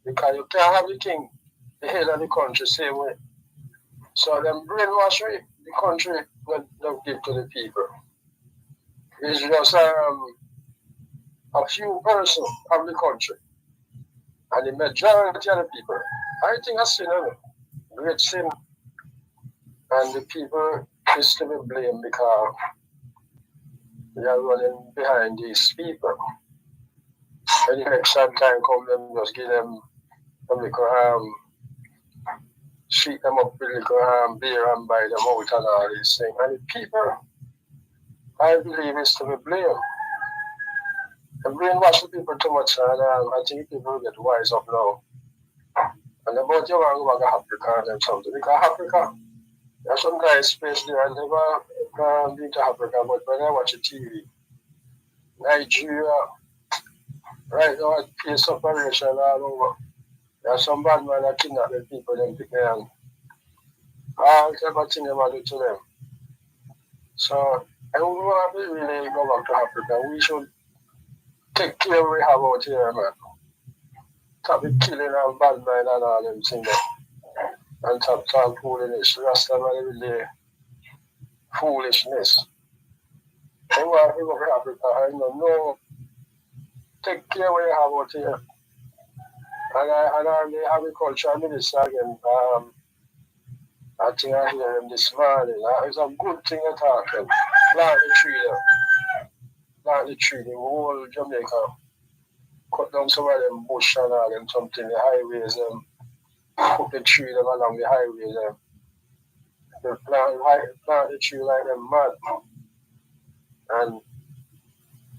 Because you can't have the king the head of the country same way. So them brainwash the country what they give to the people. It's just a few persons of the country. And the majority of the people, I think a sin, great sin. And the people is to be blamed because they are running behind these people. When the election time come, them just give them some little treat them up with little beer and buy them out and all these things. And the people, I believe, is to be blamed. They brainwash the people too much, and I think people will get wise up now. And about you want to go back to Africa and something. Because Africa, there's some nice place there. I never been to Africa, but when I watch the TV, Nigeria, right now, it's peace operation all over. There's some bad man that kidnap the people, them pick them. All type of thing they want to do to them. So, I don't want to really go back to Africa. We should take care of what we have out here, man. Stop the killing and bad mind and all them things there. And stop foolishness. Rasta man every day. Foolishness. I want to go to Africa. I don't know. Take care of what you have out here. And I'm the agriculture minister again. I think I hear him this morning. It's a good thing you're talking. Plant the tree there. Plant the tree. The whole Jamaica. Cut down some of them bush and all them something. The highways, put the tree them along the highways. They plant the tree like them mad. And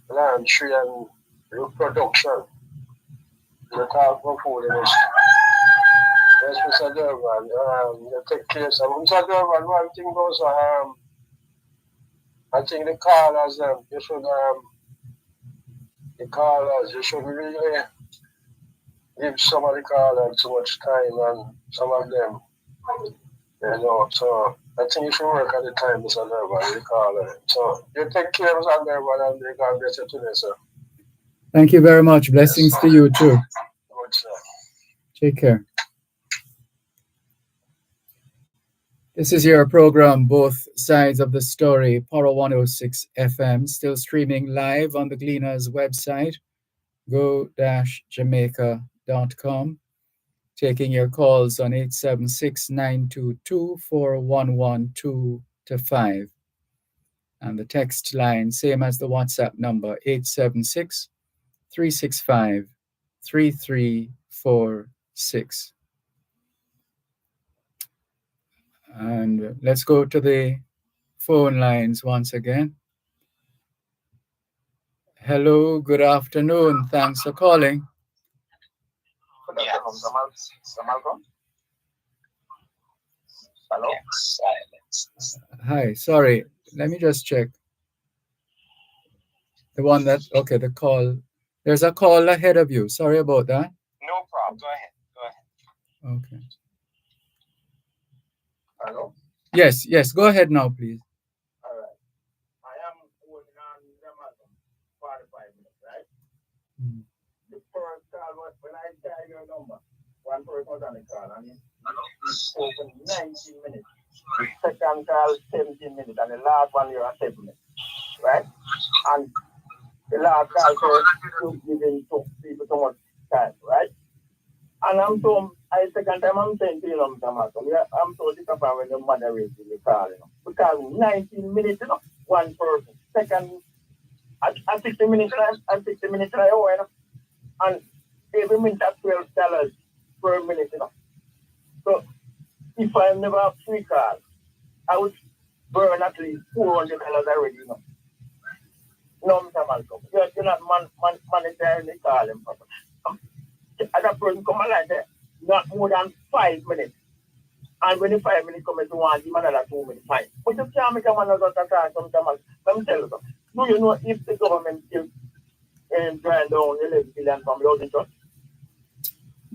plant tree and reproduction. You talk about food in this. Yes, Mr. Dervan, you take care of some. Mr. Dervan, one thing goes, I think the callers, you should, you should really give some of the callers too much time and some of them, so I think you should work at the time, Mr. Dervan, the caller. So you take care of Mr. Dervan and God bless you today, sir. Thank you very much. Blessings to you too. Good, sir. Take care. This is your program, Both Sides of the Story, Power 106 FM, still streaming live on the Gleaners website, go-jamaica.com. Taking your calls on 876-922-4112-5. And the text line, same as the WhatsApp number, 876-365-3346. And let's go to the phone lines once again. Hello, good afternoon. Thanks for calling. Yes. Hello? Silence. Hi, sorry. Let me just check. The one that, okay, the call. There's a call ahead of you. Sorry about that. No problem. Go ahead. Okay. Hello? Yes, go ahead now, please. All right. I am holding on Jamaica 45 minutes, right? The first call was when I dial your number. One person was on the call and it opened 19 minutes. The second call 17 minutes and the last one you're at 7 minutes. Right? And the last call said you giving people so much time, right? And I'm so second time I'm saying to you, I'm so disappointed when your mother raised the call, because 19 minutes, one person. Second, at 60 minutes, and every minute at $12 per minute, So if I never have free call, I would burn at least $400 already, No, Mr. Malcolm, you're not monetary the call him. As a person come along there, not more than 5 minutes. And when the 5 minutes come, you want him another 2 minutes time. But you can't make a man of that time sometimes. Let me tell you, do you know if the government still drawing down 11 billion from the housing trust?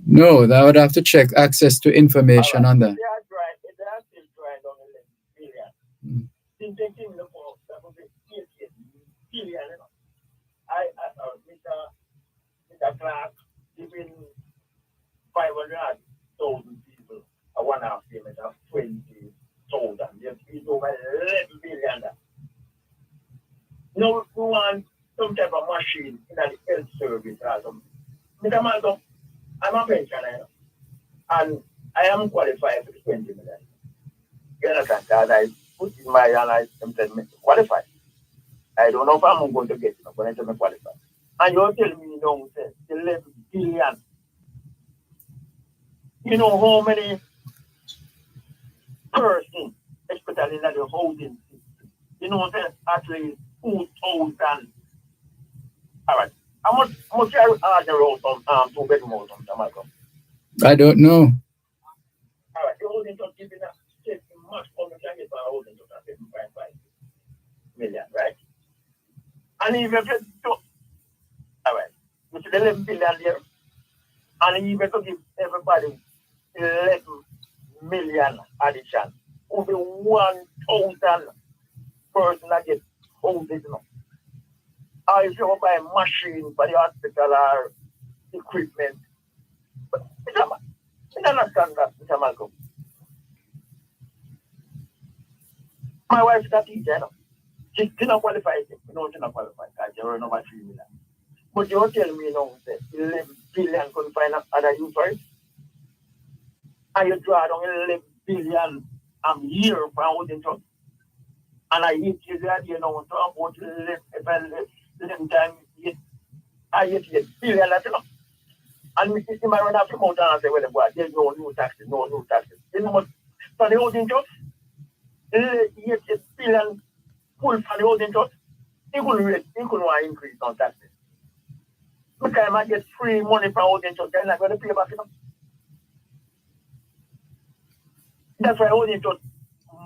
No, I would have to check access to information on that. They are still drawing down 11 billion. Since they came in the fall, that would be 8 billion. Mr. Clark, giving 500,000 people one-half payment of 20,000. It's over 11 billion. Now we want some type of machine in the health service or something. Mr. Malcolm, I'm a pensioner and I am qualified for the 20 million. You understand? That I put in my analysis and said, qualified. I don't know if I'm going to get it, but I'm going to qualify. And you're telling me, 11 billion. You know how many persons, especially in the housing system, actually 2,000. All right. How much are there out on 2 bedroom house on Malcolm? I don't know. All right. The housing just giving us much more than get for housing just 7.5 million, right? And even if you all right, you see the 11 billion there, and even to give everybody 11 million addition, only 1,000 person that get houses now. Or if you buy a machine for the hospital or equipment, but I don't understand that, Mr. Malcolm. My wife is a teacher, she's not qualified. She's not qualified because she earns over 3 million. But you tell me now that 11 billion couldn't find other use for it. And you draw down 11 billion a year for housing trust. And I hate you that you know talk about 11 times I hate 8 billion, that's enough. And we see my run after mountain and say, well, boy, there's no new taxes, no new taxes. You know what? For the housing trust, 8 billion full for the housing trust, he couldn't want to increase on taxes. Look, I might get free money from housing trust, they're not going to pay back enough. That's why housing trust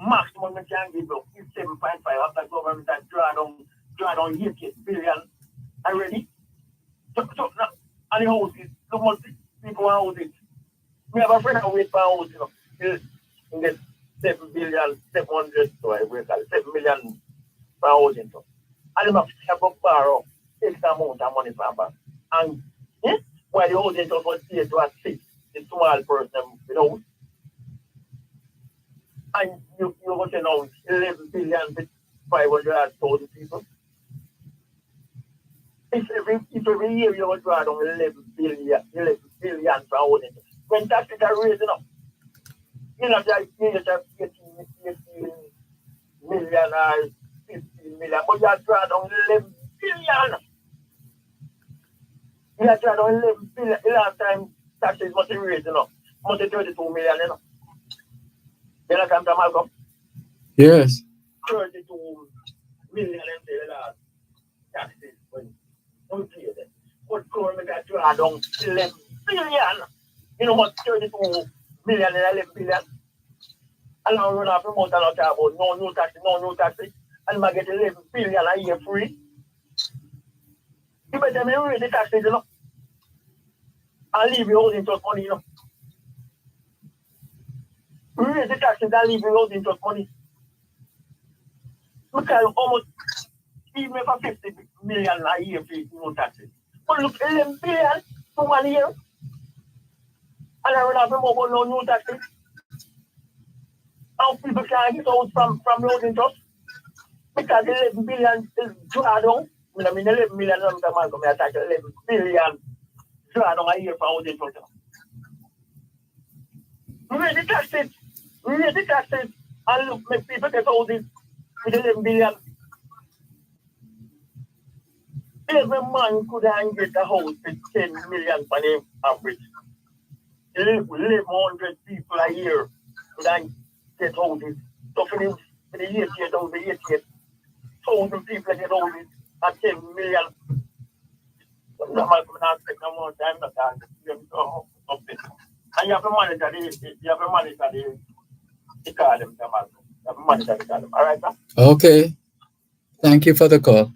maximum we can give up is 7.5 after government has draw down 8 billion already. So now, and the houses, so much people want houses. We have a friend who wait for a house, in the 7 billion, 700, so I will call it 7 million for housing. And they have to borrow extra amount of money from bank. And while the housing was paid to assist the small person, and you want to know 11 billion with 500,000 people. If every year you would draw down 11 billion for housing. When taxes are raising up, you just have 18 million or 15 million, but you have draw down 11 billion. You have draw down 11 billion. The last time taxes must be raising up, must be 32 million, You understand, Malcolm? Yes. 32 million in the last taxes when we pay them. But government got draw down 11 billion. You know what? 32 million and 11 billion. And now run off the month and talk about no new taxes. And I get 11 billion a year free. You better raise the taxes, and leave your housing trust money, Raise the taxes and leave your housing trust money. Because almost, even for 50 million a year free, no taxes. But look, 11 billion for 1 year. And I run off the month no new taxes. And people can't get out from the housing trust. Because 11 billion is drawn down. I mean, 11 million, I'm going to attack 11 billion drawn down a year for housing trust. Raise the taxes, and look, make people get houses with 11 billion. Every man could get a house with 10 million per name average. 1,100 people a year could get houses. So for the year, 1,000 people get houses at 10 million. And you have to manage the call them. You have to manage the call them. All right, sir? Okay. Thank you for the call.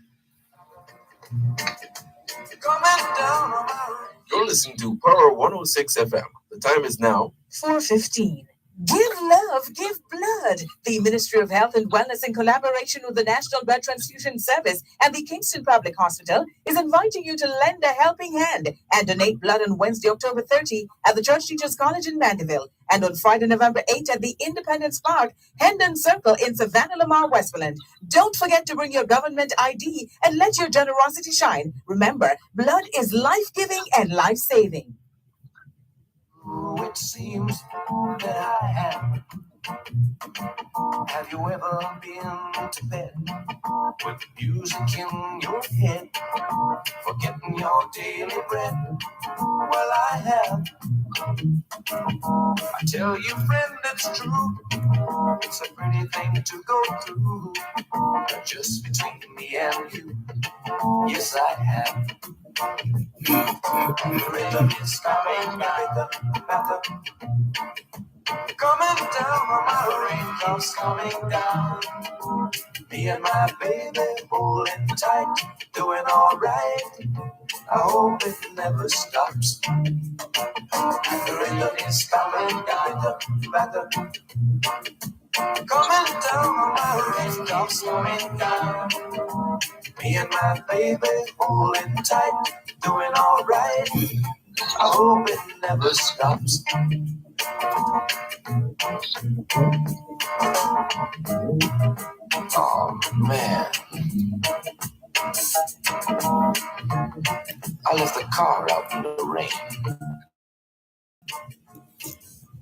You're listening to Power 106 FM. The time is now 4:15. Give love, give blood. The Ministry of Health and Wellness, in collaboration with the National Blood Transfusion Service and the Kingston Public Hospital, is inviting you to lend a helping hand and donate blood on Wednesday, October 30 at the Church Teachers College in Mandeville, and on Friday, November 8 at the Independence Park, Hendon Circle in Savannah, Lamar, Westmoreland. Don't forget to bring your government ID and let your generosity shine. Remember, blood is life-giving and life-saving. It seems that I have. Have you ever been to bed with music in your head, forgetting your daily bread? Well, I have. I tell you, friend, it's true. It's a pretty thing to go through, but just between me and you. Yes, I have. The rhythm is coming back, coming down on my raindrops, coming down. Me and my baby holding tight, doing all right. I hope it never stops. The rhythm is coming down, coming down on my raindrops, coming down. Me and my baby holding tight, doing all right. I hope it never stops. Oh man, I left the car out in the rain.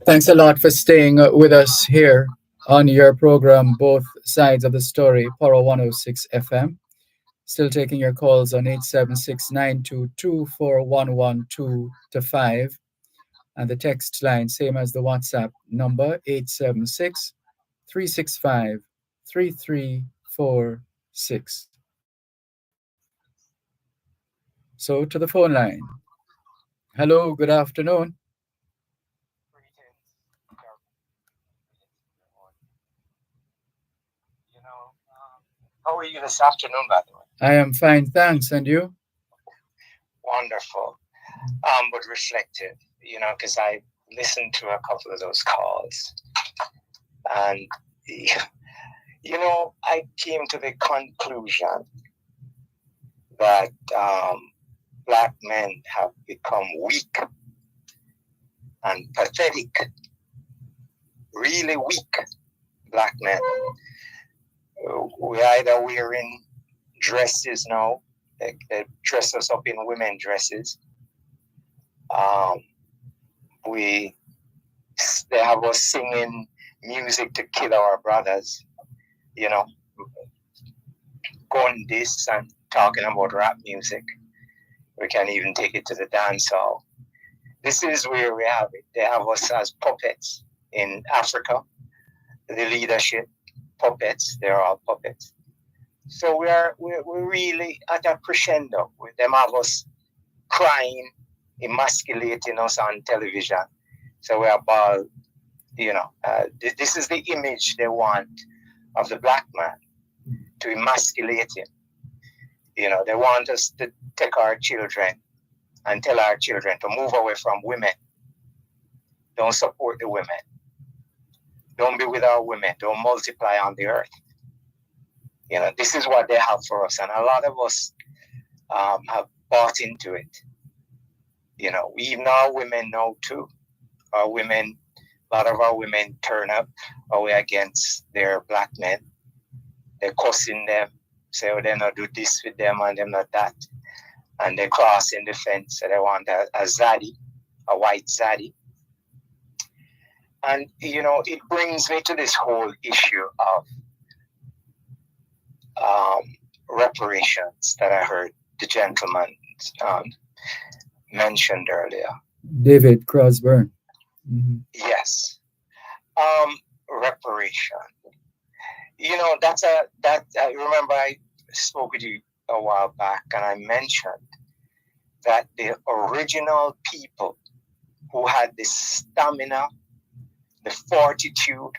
Thanks a lot for staying with us here on your program, Both Sides of the Story, Poro 106 FM. Still taking your calls on 876-922-4112 to 5. And the text line, same as the WhatsApp number, 876-365-3346. So to the phone line. Hello, good afternoon. How are you this afternoon, by the way? I am fine, thanks. And you? Wonderful. But reflective, because I listened to a couple of those calls. And, I came to the conclusion that Black men have become weak and pathetic, really weak Black men. We're either wearing dresses now, they dress us up in women dresses. They have us singing music to kill our brothers, going this and talking about rap music. We can even take it to the dance hall. This is where we have it. They have us as puppets in Africa. The leadership, puppets, they're all puppets. So we're really at a crescendo with them, have us crying, emasculating us on television. So we're about, this is the image they want of the Black man, to emasculate him. They want us to take our children and tell our children to move away from women. Don't support the women. Don't be with our women. Don't multiply on the earth. This is what they have for us. And a lot of us have bought into it. Even our women know too. A lot of our women turn up away against their Black men. They're cussing them, say, they not do this with them and them not that. And they cross in the fence, so they want a zaddy, a white zaddy. And, it brings me to this whole issue of reparations that I heard the gentleman mentioned earlier. David Crosburn. Mm-hmm. Yes. Reparation. I remember I spoke with you a while back and I mentioned that the original people who had the stamina, the fortitude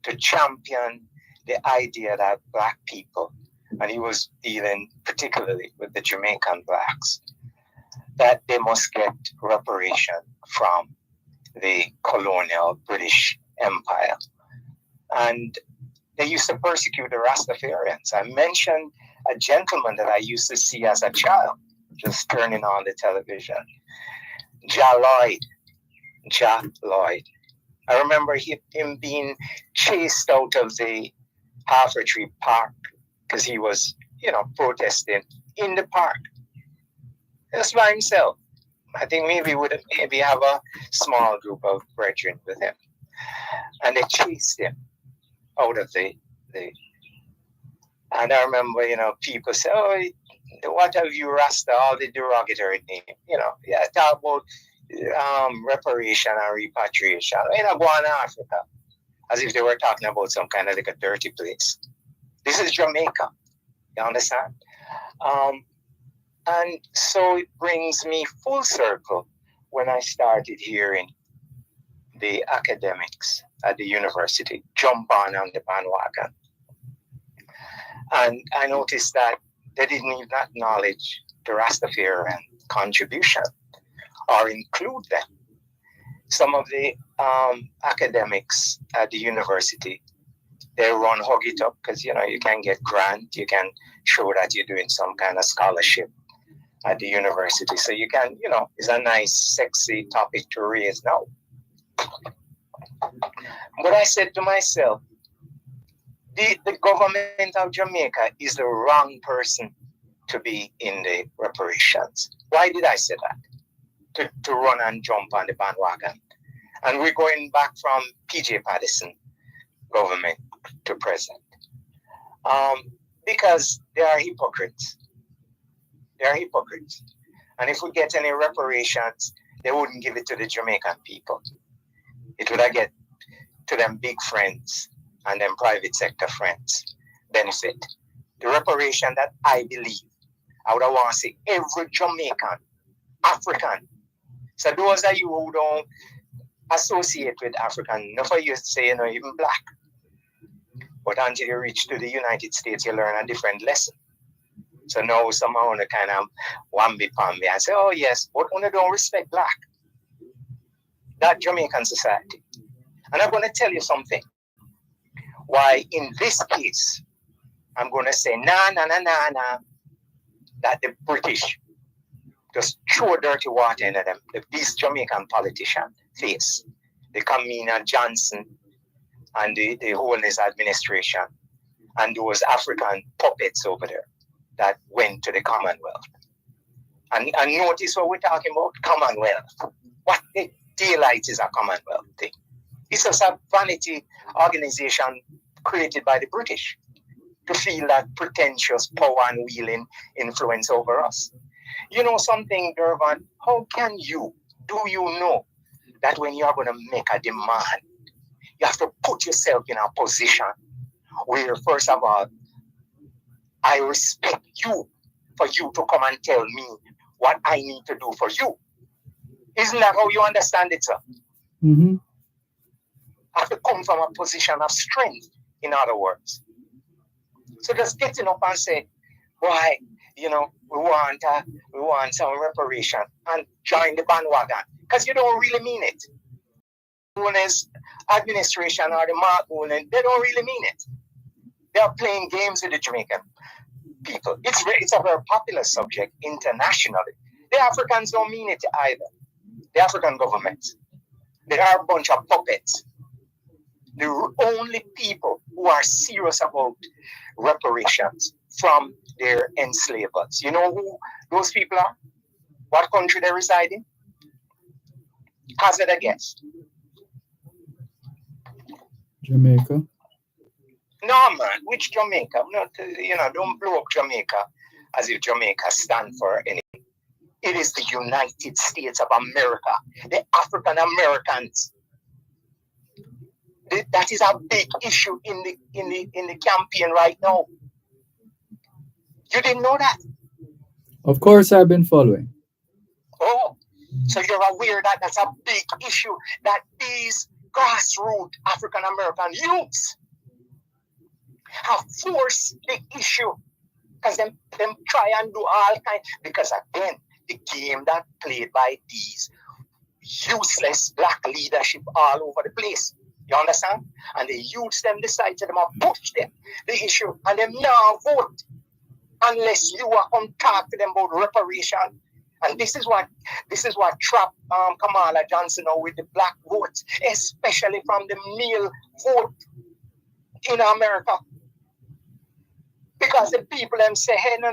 to champion the idea that Black people, and he was dealing particularly with the Jamaican Blacks, that they must get reparation from the colonial British Empire. And they used to persecute the Rastafarians. I mentioned a gentleman that I used to see as a child, just turning on the television. Ja Lloyd. I remember him being chased out of the Halfway Tree Park because he was, protesting in the park. Just by himself. I think maybe would have a small group of brethren with him. And they chased him out of the and I remember, people say, oh, what have you Rasta, all the derogatory name, talk about reparation and repatriation. Go on to Africa, as if they were talking about some kind of like a dirty place. This is Jamaica, you understand? And so it brings me full circle when I started hearing the academics at the university jump on the bandwagon. And I noticed that they didn't even acknowledge the Rastafarian contribution or include them. Some of the academics at the university, they run hug it up because, you can get grant, you can show that you're doing some kind of scholarship at the university. So you can, it's a nice, sexy topic to raise now. But I said to myself, the government of Jamaica is the wrong person to be in the reparations. Why did I say that? To run and jump on the bandwagon. And we're going back from P.J. Patterson government to present. Because they are hypocrites. They are hypocrites. And if we get any reparations, they wouldn't give it to the Jamaican people. It would get to them big friends and them private sector friends benefit. The reparation that I believe, I would want to see every Jamaican, African. So those of you who don't associate with African, not for you to say, even black. But until you reach to the United States, you learn a different lesson. So now somehow on kind of wamby-pamby and say, oh yes, but when you don't respect black, that Jamaican society. And I'm going to tell you something. Why in this case, I'm going to say, nah, that the British just throw dirty water into them, these Jamaican politicians face. The Kamina Johnson and the Holness administration and those African puppets over there that went to the Commonwealth. And notice what we're talking about, Commonwealth. What the daylight is a Commonwealth thing. It's just a vanity organization created by the British to feel that pretentious power and wheeling influence over us. You know something, Dervan? How can you, do you know that when you are going to make a demand, you have to put yourself in a position where, first of all, I respect you for you to come and tell me what I need to do for you. Isn't that how you understand it, sir? Mm-hmm. I have to come from a position of strength, in other words. So just getting up and say, why, we want some reparation and join the bandwagon. Because you don't really mean it. Holness administration or the Mark Holness, they don't really mean it. They are playing games with the Jamaican people. It's a very popular subject internationally. The Africans don't mean it either. The African governments. They are a bunch of puppets. The only people who are serious about reparations from their enslavers. You know who those people are? What country they reside in? Hazard a guess. Jamaica. No, man. Which Jamaica? Don't blow up Jamaica as if Jamaica stands for anything. It is the United States of America, the African Americans. That is a big issue in the campaign right now. You didn't know that? Of course, I've been following. Oh, so you're aware that that's a big issue, that these grassroots African American youths have forced the issue because them try and do all kinds. Because again, the game that played by these useless black leadership all over the place. You understand? And the youths them decide to them push them the issue and them now vote unless you are come talk to them about reparation. And this is what trapped Kamala Johnson now with the black votes, especially from the male vote in America. Because the people them say, hey, no.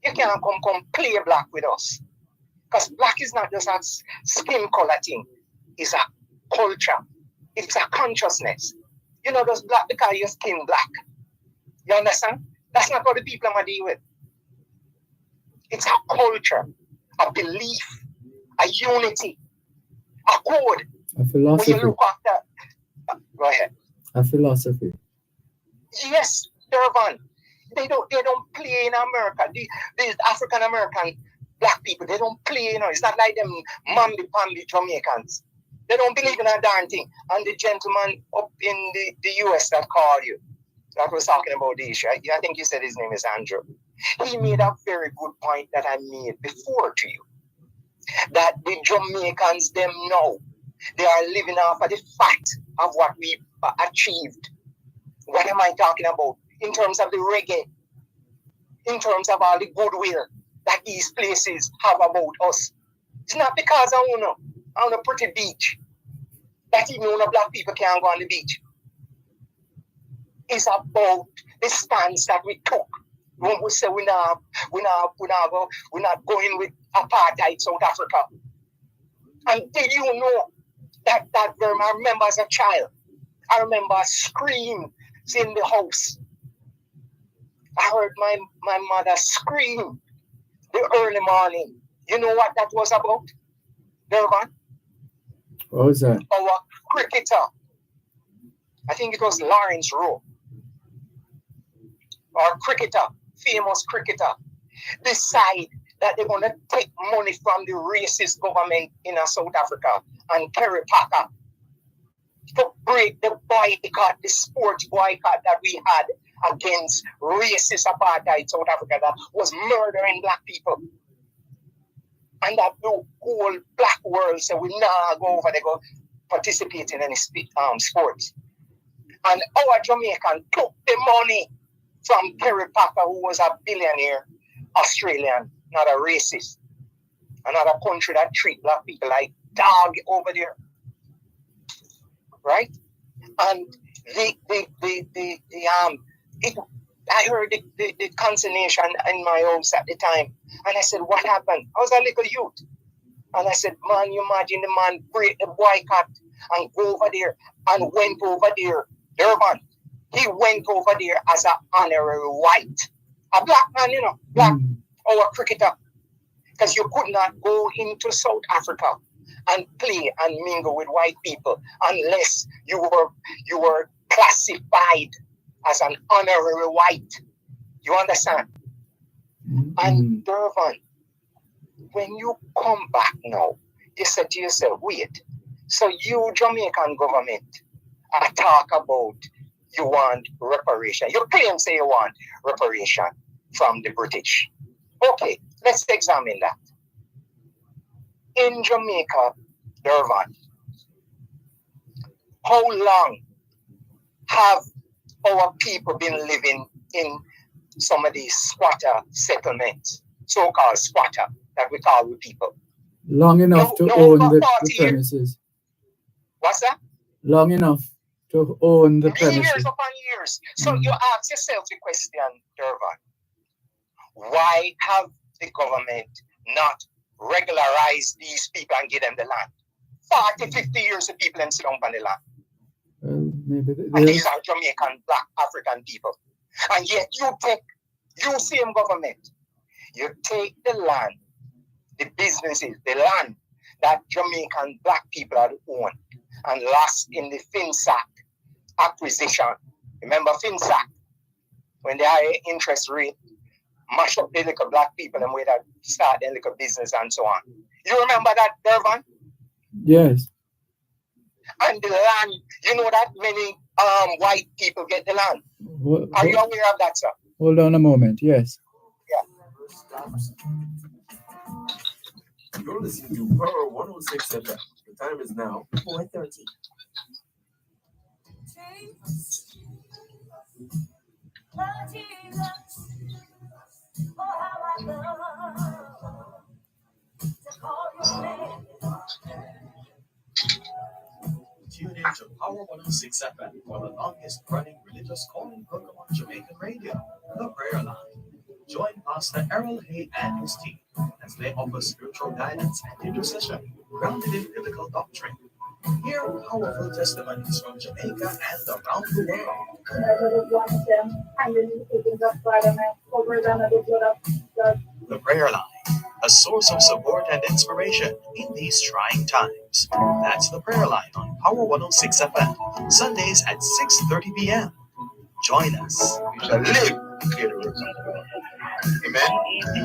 You can't come play black with us. Because black is not just a skin color thing. It's a culture. It's a consciousness. You know, just black because your skin black. You understand? That's not what the people are dealing with. It's a culture, a belief, a unity, a code. A philosophy. When you look at that, go ahead. A philosophy. Yes, Dervan. They don't play in America. These African American black people, they don't play, you know. It's not like them mamby-pamby Jamaicans. They don't believe in a darn thing. And the gentleman up in the US that called you, that was talking about the issue, I think you said his name is Andrew. He made a very good point that I made before to you. That the Jamaicans, them know, they are living off of the fact of what we achieved. What am I talking about? In terms of the reggae, in terms of all the goodwill that these places have about us. It's not because I own a pretty beach that even black people can't go on the beach. It's about the stance that we took when we say we're not going with apartheid South Africa. And did you know that I remember as a child, I remember screams in the house. I heard my mother scream the early morning. You know what that was about, Dervan? What was that? Our cricketer. I think it was Lawrence Rowe. Our cricketer, famous cricketer, decide that they're going to take money from the racist government in South Africa and Kerry Packer to break the boycott, the sports boycott that we had against racist apartheid South Africa that was murdering black people. And that the whole black world said, we now go over there, go participate in any sports. And our Jamaican took the money from Kerry Packer, who was a billionaire Australian, not a racist. Another country that treat black people like dog over there. Right? And I heard the consternation in my house at the time. And I said, what happened? I was a little youth. And I said, man, you imagine the man break the boycott and go over there and went over there. Dervan, he went over there as an honorary white. A black man, you know, black, or a cricketer. Because you could not go into South Africa and play and mingle with white people unless you were classified as an honorary white. You understand? And Dervan, when you come back now, you said to yourself, wait, so you Jamaican government talk about you want reparation. You claim say you want reparation from the British. Okay, let's examine that. In Jamaica, Dervan, how long have our people been living in some of these squatter settlements, so-called squatter, that we call we people? Long enough to own the premises. What's that? Long enough to own the premises. Years upon years. So you ask yourself the question, Dervan, why have the government not regularized these people and give them the land? 40, 50 years the people them sit down on the land. Maybe and these are Jamaican, black, African people. And yet you same government, you take the land, the businesses, the land that Jamaican black people had owned and lost in the FinSac acquisition. Remember FinSac? When the high interest rate mash up the little black people and way that start their little business and so on. You remember that, Dervan? Yes. And the land, you know that many white people get the land. Are you aware of that, sir? Hold on a moment, yes. Yeah. You're listening to Pearl 106 FM. The time is now 4:30. Tune in to Power 106 FM for the longest running religious calling program on Jamaican radio, The Prayer Line. Join Pastor Errol Hay and his team as they offer spiritual guidance and intercession grounded in biblical doctrine. Hear powerful testimonies from Jamaica and around the world. The Prayer Line, a source of support and inspiration in these trying times. That's The Prayer Line on Power 106 FM, Sundays at 6:30 p.m. Join us. We shall live to hear the words of God. Amen.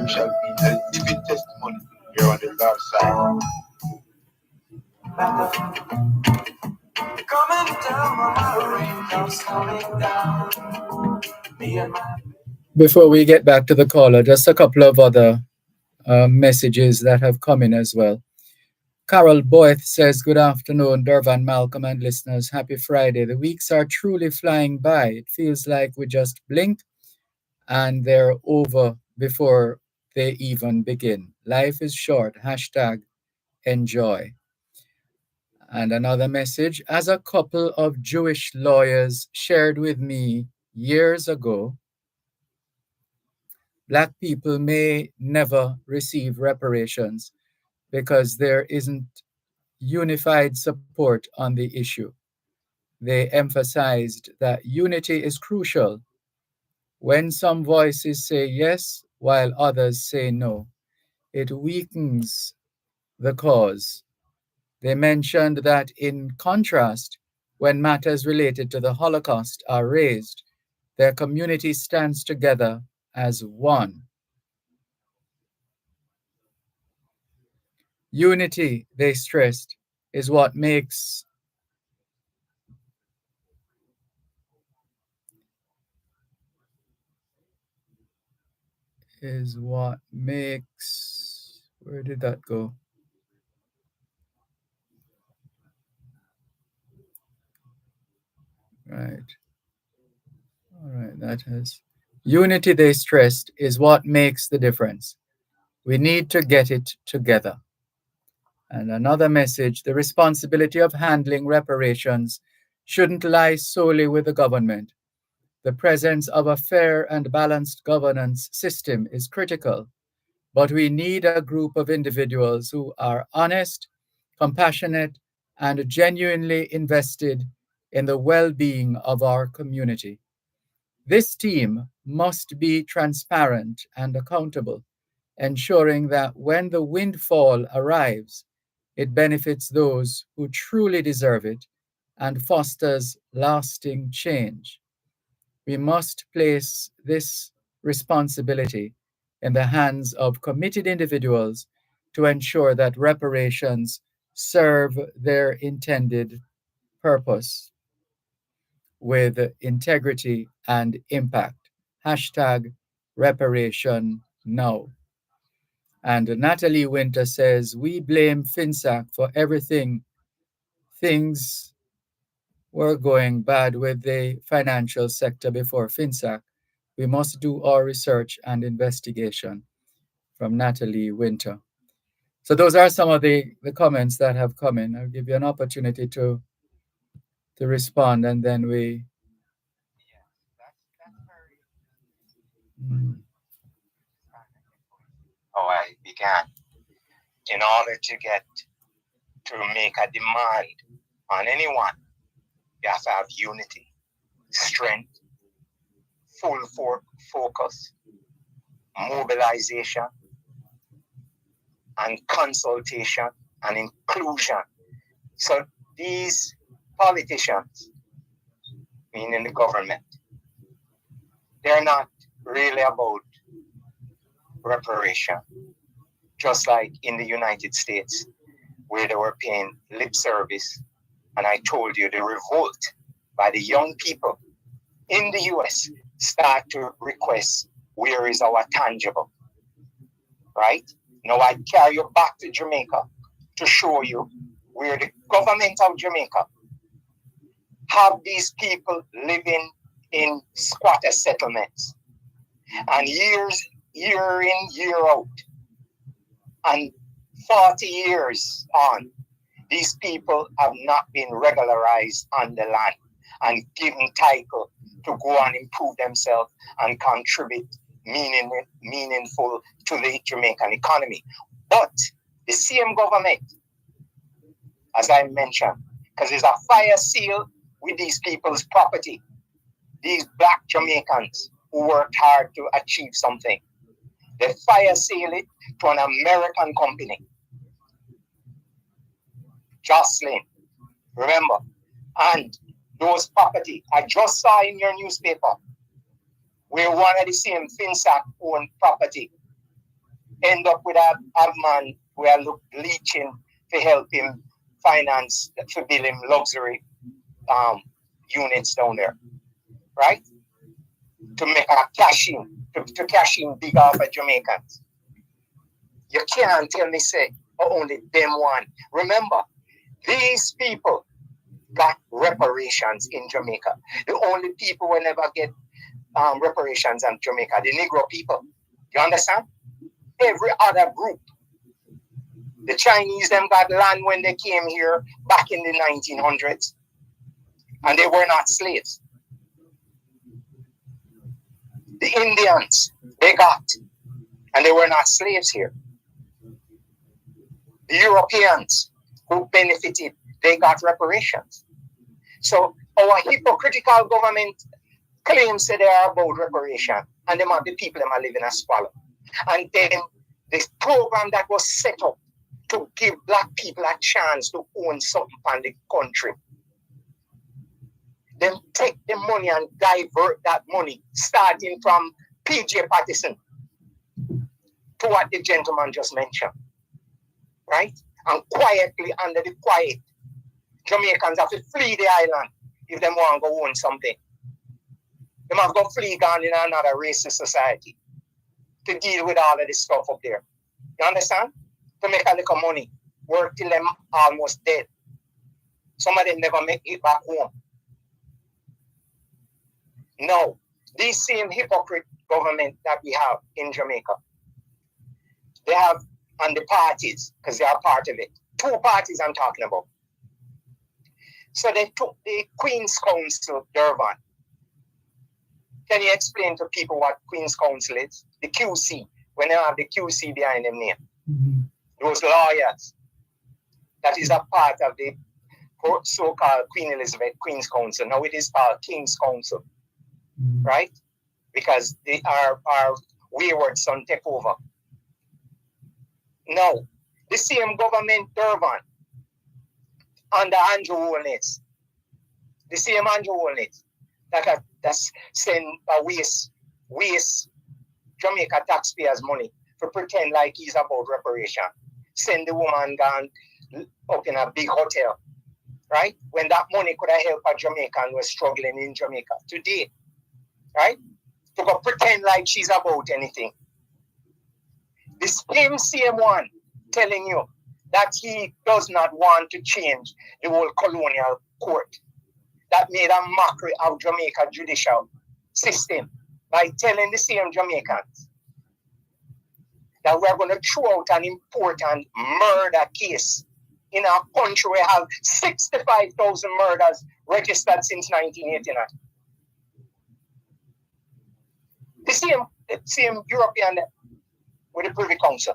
We shall be a living testimony here on the dark side. Coming down, my raindrops coming down. Me and my... Before we get back to the caller, just a couple of other messages that have come in as well. Carol Boyth says, good afternoon, Dervan, Malcolm, and listeners. Happy Friday. The weeks are truly flying by. It feels like we just blink and they're over before they even begin. Life is short. Hashtag enjoy. And another message, as a couple of Jewish lawyers shared with me years ago, Black people may never receive reparations because there isn't unified support on the issue. They emphasized that unity is crucial. When some voices say yes, while others say no, it weakens the cause. They mentioned that in contrast, when matters related to the Holocaust are raised, their community stands together as one. Unity, they stressed, is what makes where did that go? Right. All right, that has. Unity, they stressed, is what makes the difference. We need to get it together. And another message, the responsibility of handling reparations shouldn't lie solely with the government. The presence of a fair and balanced governance system is critical, but we need a group of individuals who are honest, compassionate, and genuinely invested in the well-being of our community. This team must be transparent and accountable, ensuring that when the windfall arrives, it benefits those who truly deserve it and fosters lasting change. We must place this responsibility in the hands of committed individuals to ensure that reparations serve their intended purpose with integrity and impact. Hashtag reparation now. And Natalie Winter says, we blame FinSAC for everything. Things were going bad with the financial sector before FinSAC. We must do our research and investigation. From Natalie Winter. So those are some of the comments that have come in. I'll give you an opportunity to respond, and then we... How I began. In order to make a demand on anyone, you have to have unity, strength, full focus, mobilization, and consultation and inclusion. So these politicians, meaning the government, they're not really about reparation, just like in the United States, where they were paying lip service. And I told you the revolt by the young people in the US start to request, where is our tangible? Right? Now I carry you back to Jamaica to show you where the government of Jamaica have these people living in squatter settlements. And year in, year out, and 40 years on, these people have not been regularized on the land and given title to go and improve themselves and contribute meaningful to the Jamaican economy. But the same government, as I mentioned, because there's a fire seal with these people's property, these black Jamaicans who worked hard to achieve something. They fire seal it to an American company. Jocelyn, remember, and those property I just saw in your newspaper where one of the same FinSac owned property end up with a man who are leeching to help him finance, to build him luxury units down there, right? To make a cash in, to cash in big off of Jamaicans. You can't tell me, say, only them one. Remember, these people got reparations in Jamaica. The only people who never get reparations in Jamaica, the Negro people. You understand? Every other group. The Chinese, them got land when they came here back in the 1900s. And they were not slaves. The Indians, they got, and they were not slaves here. The Europeans who benefited, they got reparations. So our hypocritical government claims that they are about reparation, and them are the people that are living as squalor. And then this program that was set up to give black people a chance to own something in the country, then take the money and divert that money, starting from PJ Patterson to what the gentleman just mentioned, right? And quietly, under the quiet, Jamaicans have to flee the island if they want to go own something. They must go flee gone in another racist society to deal with all of this stuff up there. You understand? To make a little money, work till them almost dead. Some of them never make it back home. No, these same hypocrite government that we have in Jamaica, they have, and the parties, because they are part of it. Two parties I'm talking about. So they took the Queen's Council, Dervan. Can you explain to people what Queen's Council is? The QC, when they have the QC behind them name. Mm-hmm. Those lawyers. That is a part of the so-called Queen Elizabeth Queen's Council. Now it is called King's Council. Right? Because they are wayward son take over. Now, the same government Dervan under Andrew Holness, the same Andrew Holness that's send waste Jamaica taxpayers' money to pretend like he's about reparation. Send the woman gone up in a big hotel, right? When that money could have helped a Jamaican who was struggling in Jamaica today. Right? To go pretend like she's about anything. This same one telling you that he does not want to change the whole colonial court that made a mockery of Jamaica judicial system by telling the same Jamaicans that we're going to throw out an important murder case in our country. We have 65,000 murders registered since 1989. The same European with the Privy Council.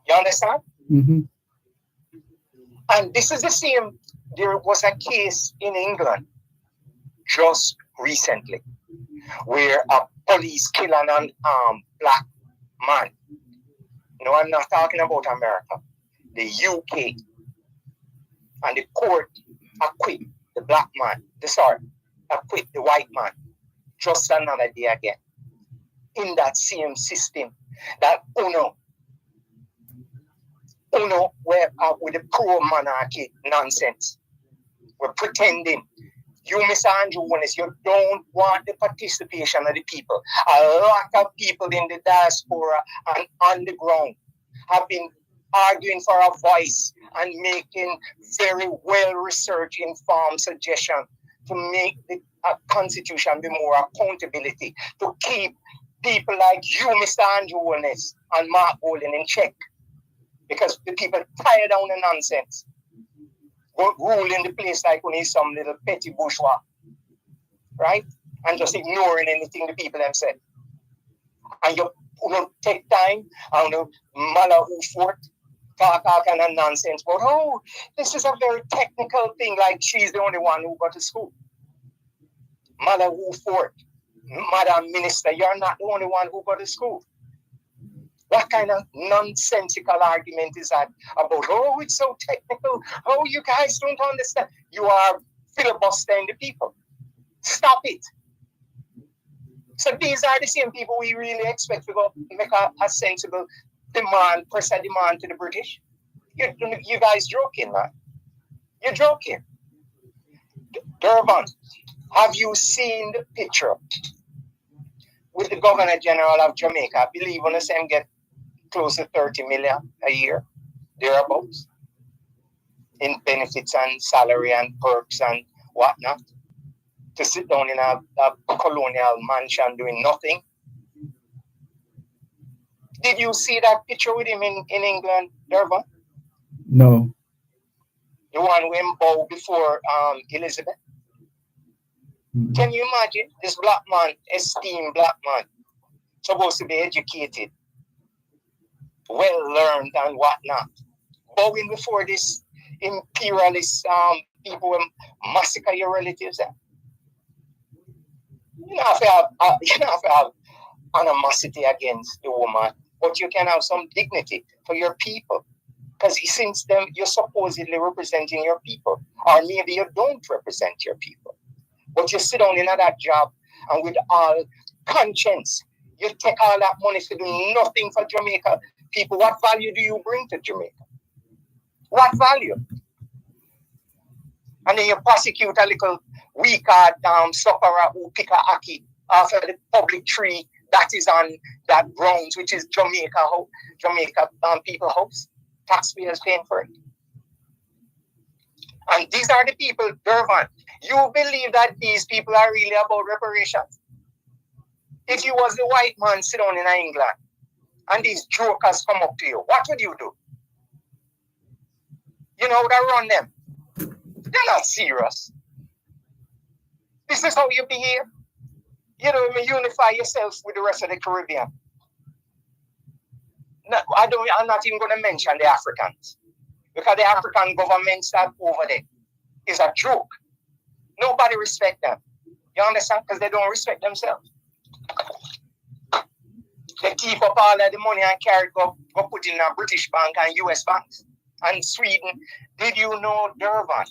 You understand? Mm-hmm. And this is the same. There was a case in England just recently where a police killed an unarmed black man. No, I'm not talking about America. The UK. And the court acquit the black man. Acquit the white man. Just another day again. In that same system that UNO were with the pro-monarchy nonsense. We're pretending. You, Mr. Andrew Holness, you don't want the participation of the people. A lot of people in the diaspora and on the ground have been arguing for a voice and making very well-researched, informed suggestions to make the Constitution be more accountability, to keep people like you, Mr. Andrew Holness, and Mark Bolin in check. Because the people tired down the nonsense. Ruling the place like when he's some little petty bourgeois. Right? And just ignoring anything the people have said. And you take time and mala who fort, talk all kind of nonsense. But this is a very technical thing, like she's the only one who got to school. Mala who fort, Madam Minister, you're not the only one who got to school. What kind of nonsensical argument is that about, it's so technical, you guys don't understand. You are filibustering the people. Stop it. So these are the same people we really expect to go make a sensible demand, press a demand to the British. You guys joking, man. You're joking. Dervan, have you seen the picture with the Governor General of Jamaica? I believe on the same get close to 30 million a year, thereabouts, in benefits and salary and perks and whatnot, to sit down in a colonial mansion doing nothing. Did you see that picture with him in England, Dervan? No. The one with him bow before Elizabeth? Mm-hmm. Can you imagine this black man, esteemed black man, supposed to be educated, well-learned and whatnot, bowing before this imperialist people who massacre your relatives? You don't have to have animosity against the woman, but you can have some dignity for your people. Because since then, you're supposedly representing your people. Or maybe you don't represent your people. But you sit down in that job and with all conscience, you take all that money to do nothing for Jamaica people. What value do you bring to Jamaica? What value? And then you prosecute a little weak-eyed sufferer who pick a ackee off of the public tree that is on that grounds, which is Jamaica people house. Taxpayers paying for it. And these are the people, Dervan. You believe that these people are really about reparations? If you was the white man sit down in England and these jokers come up to you, what would you do? You know, would I run them? They're not serious. This is how you behave. You know, unify yourself with the rest of the Caribbean. No, I'm not even going to mention the Africans. Because the African governments that over there is a joke. Nobody respects them. You understand? Because they don't respect themselves. They keep up all of the money and carry it, go put in a British bank and US banks. And Sweden. Did you know, Dervan,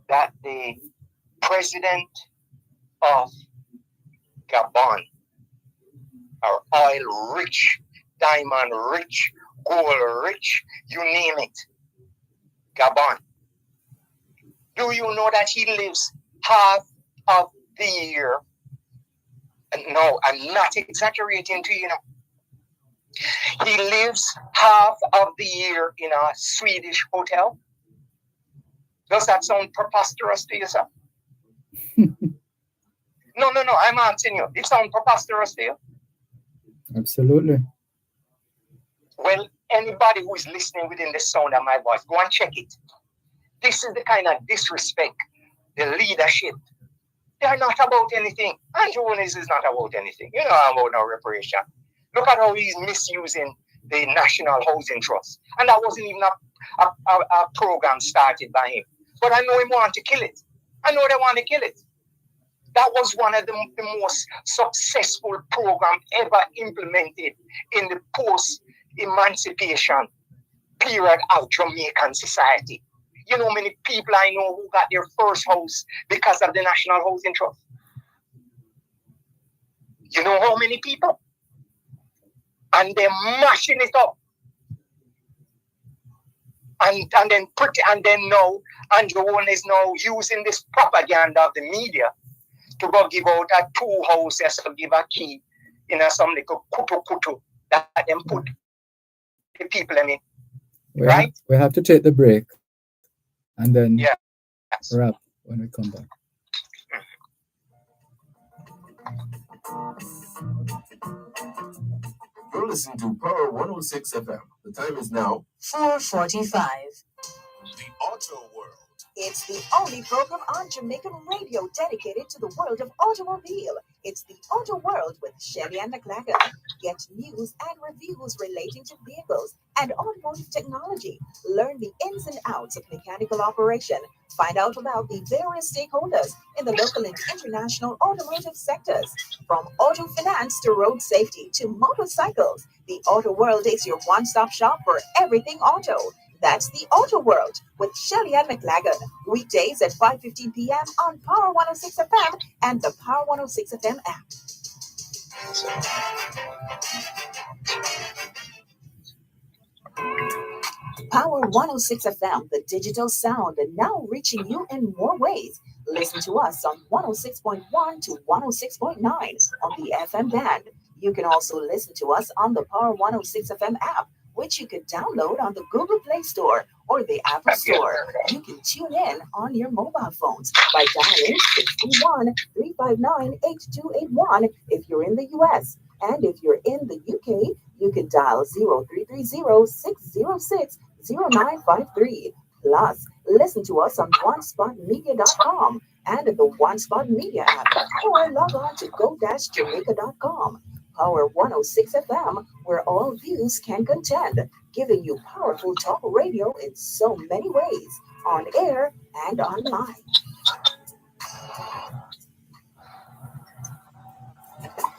that the president of Gabon are oil rich, diamond rich, gold rich, you name it. Gabon. Do you know that he lives half of the year? No, I'm not exaggerating to you now. He lives half of the year in a Swedish hotel. Does that sound preposterous to you, sir? No, I'm asking you. It sounds preposterous to you? Absolutely. Well, anybody who is listening within the sound of my voice, go and check it. This is the kind of disrespect, the leadership. They are not about anything. Andrew Holness is not about anything. You know about no reparation. Look at how he's misusing the National Housing Trust. And that wasn't even a program started by him. But I know he wanted to kill it. I know they want to kill it. That was one of the most successful programs ever implemented in the post-emancipation period of Jamaican society. You know how many people I know who got their first house because of the National Housing Trust? You know how many people? And they're mashing it up. And then now Andrew Holness is now using this propaganda of the media to go give out a 2 houses to give a key in some little kutu that them put the people in. right? We have to take the break and then Yes. wrap when we come back. You're listening to Power 106 FM. The time is now 4:45. the Auto World. It's the only program on Jamaican radio dedicated to the world of automobile. It's the Auto World with Shelly and McLagan. Get news and reviews relating to vehicles and automotive technology. Learn the ins and outs of mechanical operation. Find out about the various stakeholders in the local and international automotive sectors. From auto finance to road safety to motorcycles, the Auto World is your one-stop shop for everything auto. That's the Auto World with Shelly and McLagan. Weekdays at 5:15 p.m. on Power 106 FM and the Power 106 FM app. Power 106 FM, the digital sound, and now reaching you in more ways. Listen to us on 106.1 to 106.9 on the FM band. You can also listen to us on the Power 106 FM app, which you can download on the Google Play Store or the Apple Store. You can tune in on your mobile phones by dialing 631-359-8281 if you're in the US. And if you're in the UK, you can dial 0330-606-0953. Plus, listen to us on onespotmedia.com and the One Spot Media app, or log on to go-jamaica.com. Power 106 FM, where all views can contend, giving you powerful talk radio in so many ways, on air and online.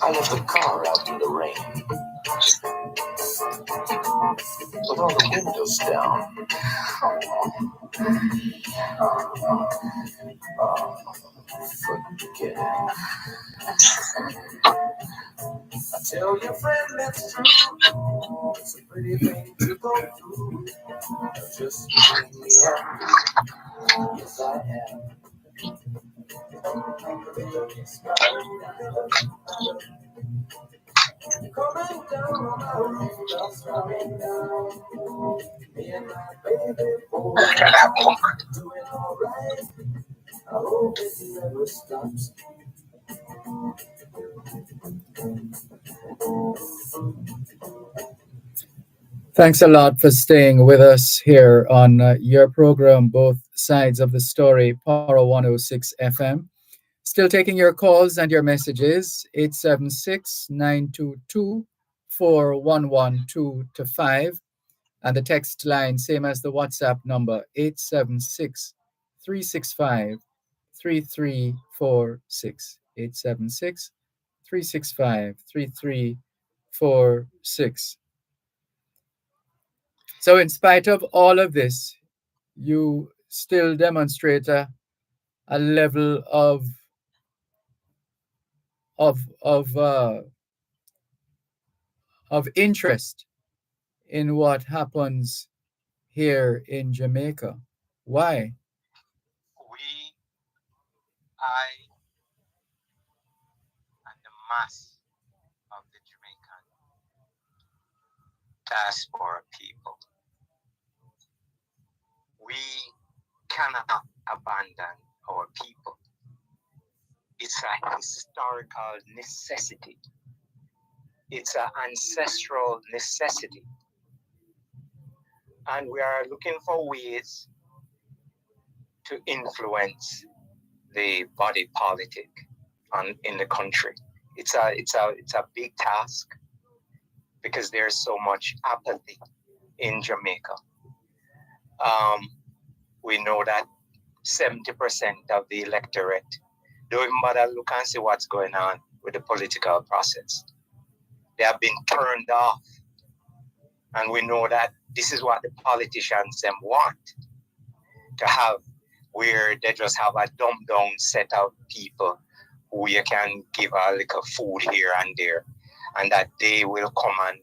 I left the car out in the rain, with all the windows down. Forget it. I tell your friend that's true. It's a pretty thing to go through. Just make me happy. Yes, I am. Coming down on my roof, just coming down. Me and my baby boy doing alright. I hope it never stops. Thanks a lot for staying with us here on your program, Both Sides of the Story, Power 106 FM. Still taking your calls and your messages, 876-922-4112 and the text line, same as the WhatsApp number, 876-365-3346. 876-365-3346. So in spite of all of this, you still demonstrate a level of of uh, of interest in what happens here in Jamaica. Why? I, and the mass of the Jamaican diaspora people, we cannot abandon our people. It's a historical necessity. It's an ancestral necessity. And we are looking for ways to influence the body politic in the country. It's a big task because there's so much apathy in Jamaica. We know that 70% of the electorate don't even bother look and see what's going on with the political process. They have been turned off. And we know that this is what the politicians them want to have, where they just have a dumbed down set of people who you can give a little food here and there, and that they will come and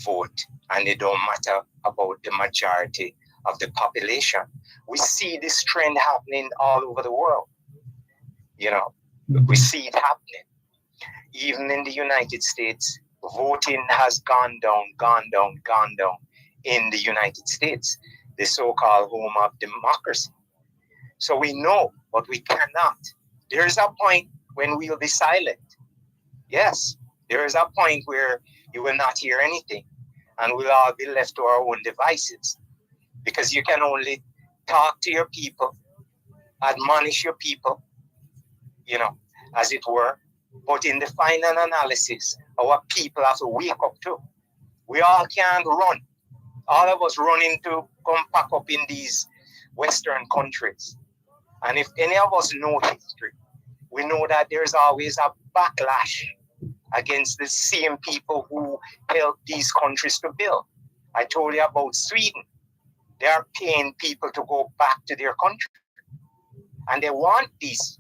vote, and it don't matter about the majority of the population. We see this trend happening all over the world. You know, we see it happening. Even in the United States, voting has gone down. in the United States, the so-called home of democracy. So we know, but we cannot. There is a point when we'll be silent. Yes, there is a point where you will not hear anything, and we'll all be left to our own devices, because you can only talk to your people, admonish your people, as it were. But in the final analysis, our people have to wake up too. We all can't run. All of us running to come pack up in these Western countries. And if any of us know history, we know that there's always a backlash against the same people who helped these countries to build. I told you about Sweden. They are paying people to go back to their country. And they want these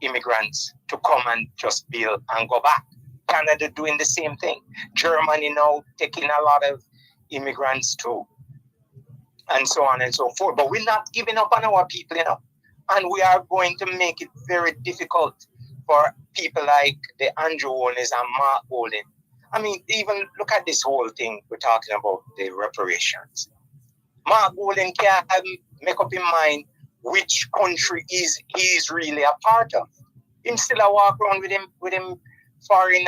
immigrants to come and just build and go back. Canada doing the same thing. Germany now taking a lot of immigrants too. And so on and so forth. But we're not giving up on our people, And we are going to make it very difficult for people like the Andrew Holness and Mark Golden. I mean, even look at this whole thing we're talking about, the reparations. Mark Golden can't make up his mind which country he is really a part of. Him still walk around with him foreign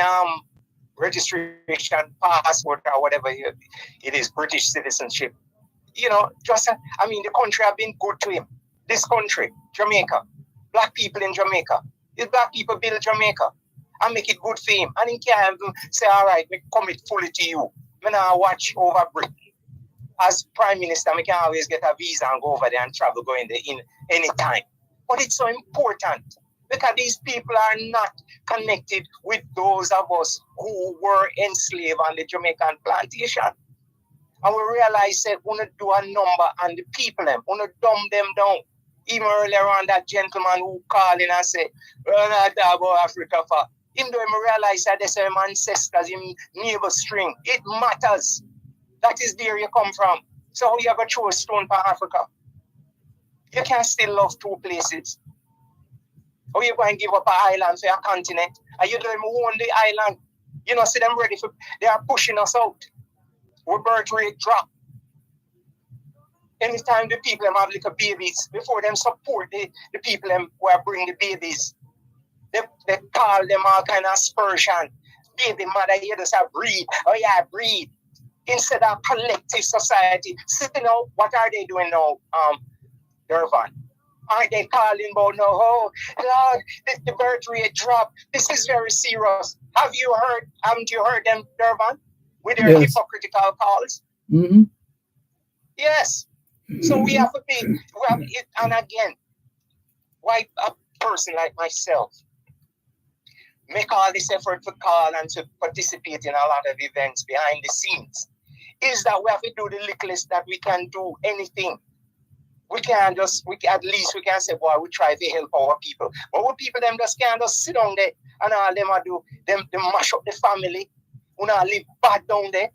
registration, passport, or whatever it is, British citizenship. The country have been good to him. This country, Jamaica, black people in Jamaica. If black people build Jamaica and make it good for him, and he can't even say, all right, we commit fully to you. I now watch over Britain. As Prime Minister, I can always get a visa and go over there and travel, go in there in any time. But it's so important because these people are not connected with those of us who were enslaved on the Jamaican plantation. And we realize that we want to do a number on the people, we want to dumb them down. Even earlier on, that gentleman who called in and said, we're not talking about Africa for. Even though he realized that there's some ancestors in neighbor string, it matters. That is where you come from. So how you ever throw a stone for Africa? You can still love two places. How you going to give up an island for a continent? Are you doing own the island? See them ready for, they are pushing us out. Our birth rate drop. Anytime the people have little babies, before them support the people who are bringing the babies, they call them all kind of aspersion. Baby mother, you just have breed. Oh yeah, breed. Instead of collective society. Sitting out, what are they doing now, Dervan? Aren't they calling about no, oh, Lord, the birth rate drop. This is very serious. Haven't you heard them, Dervan? With their hypocritical calls? Mm-hmm. Yes. So we have to be, and again, why a person like myself make all this effort to call and to participate in a lot of events behind the scenes is that we have to do the littlest that we can do anything. We at least we can say, boy, we try to help our people. But what people them just can't just sit down there and all them do, them mash up the family. We not live bad down there.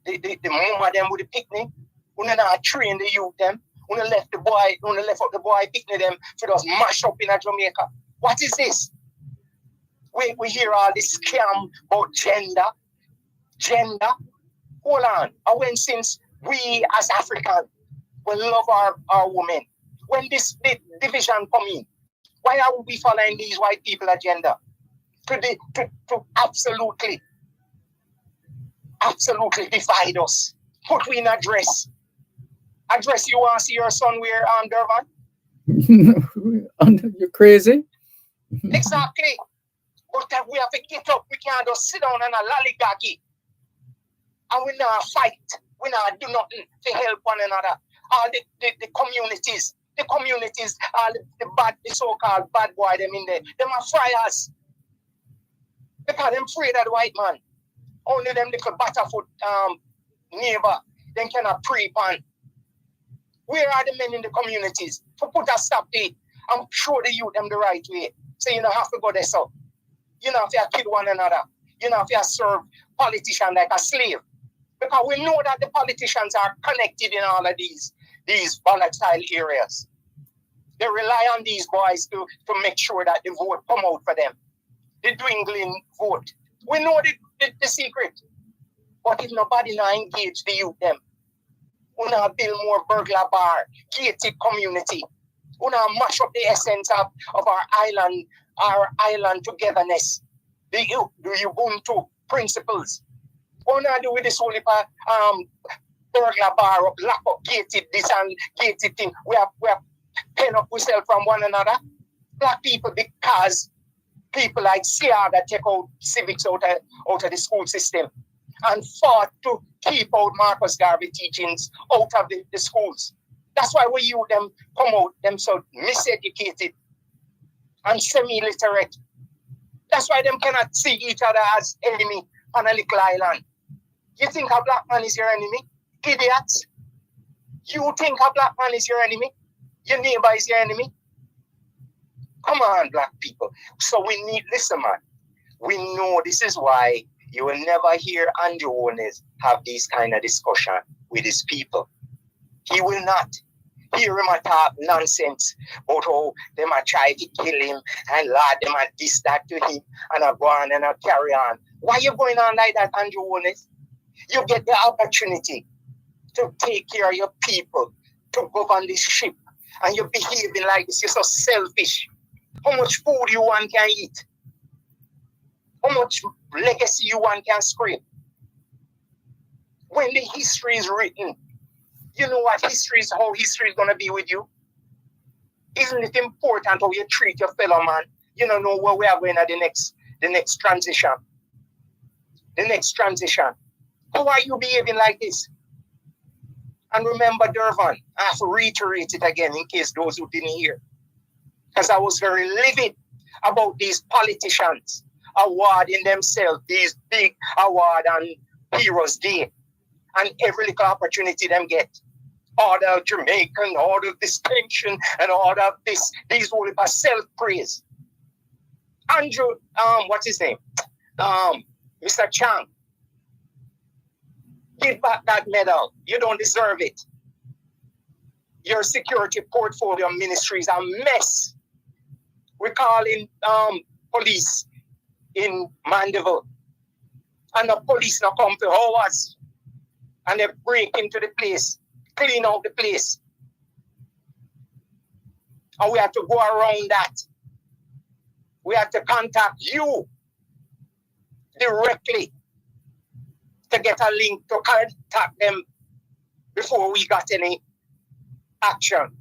The mama them with the picnic. We not train the youth them. We not left up the boy picnic them for us mash up in Jamaica. What is this? We hear all this scam about gender. Hold on. And when since we as Africans we love our women, when this division come in, why are we following these white people agenda? To absolutely divide us. Put we in address. Address you want to see your son wear Dervan? You're crazy? Exactly. But that we have to get up. We can't just sit down and a lollygaggy. And we not fight. We not do nothing to help one another. All the communities, all the so-called bad boy them in there, them are friars. Because them afraid of the white man. Only them little Butterfoot neighbor, them cannot pray upon. Where are the men in the communities to put a stop to it and show the youth them the right way? So you don't have to go there, so. You don't have to kill one another. You don't have to serve politicians like a slave. Because we know that the politicians are connected in all of these volatile areas. They rely on these boys to make sure that the vote come out for them. The dwindling vote. We know the secret. But if nobody now engage the youth them, Una build more burglar bar, gated community. Una mash up the essence of our island togetherness. The Ubuntu principles. Una do with this only burglar bar up, lock up, gated this and gated thing. We have pen up ourselves from one another. Black people, because people like Siaga take out civics out of the school system and fought to keep out Marcus Garvey teachings out of the schools. That's why we you them come out, them so miseducated and semi-literate. That's why them cannot see each other as enemy on a little island. You think a black man is your enemy? Idiots. You think a black man is your enemy? Your neighbor is your enemy? Come on, black people. So we need, listen, man. We know this is why you will never hear Andrew Owens have these kind of discussion with his people. He will not hear him talk nonsense about how they might try to kill him and lad them and this, that to him and I go on and I carry on. Why are you going on like that, Andrew Owens? You get the opportunity to take care of your people, to govern this ship, and you're behaving like this. You're so selfish. How much food you want can eat? How much legacy you want can scrape? When the history is written, you know what history is, how history is going to be with you? Isn't it important how you treat your fellow man? You don't know where we are going at the next transition. The next transition. How are you behaving like this? And remember, Dervan, I have to reiterate it again in case those who didn't hear. Because I was very livid about these politicians awarding themselves these big award on Heroes Day. And every little opportunity them get. All the Jamaican, all the distinction, and all of this. These all are self-praise. Andrew, what's his name? Mr. Chang. Give back that medal. You don't deserve it. Your security portfolio ministry is a mess. We're calling police in Mandeville. And the police now come to us. And they break into the place, clean out the place. And we have to go around that. We have to contact you directly to get a link to contact them before we got any action.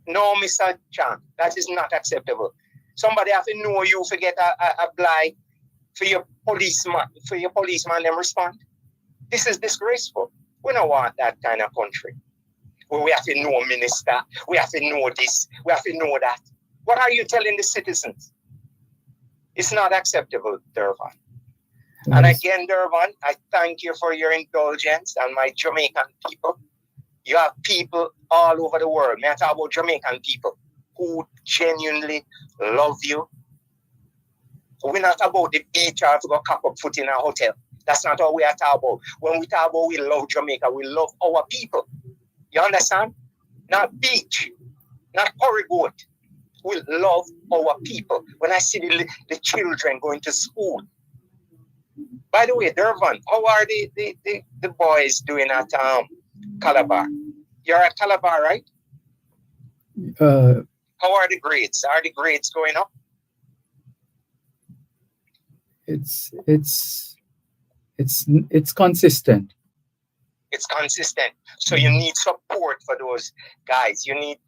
No, Mr. Chan, that is not acceptable. Somebody have to know you to get a blight for your policeman them respond. This is disgraceful. We don't want that kind of country where we have to know a minister, we have to know this, we have to know that. What are you telling the citizens? It's not acceptable, Dervan. Yes. And again, Dervan, I thank you for your indulgence and my Jamaican people. You have people all over the world. May I talk about Jamaican people who genuinely love you. We're not about the beach or to go cock up foot in a hotel. That's not what we are talking about. When we talk about we love Jamaica, we love our people. You understand? Not beach, not curry goat. We love our people. When I see the children going to school. By the way, Dervan, how are the boys doing at Calabar? You're at Calabar, right? How are the grades? Are the grades going up? It's consistent. It's consistent. So you need support for those guys. You need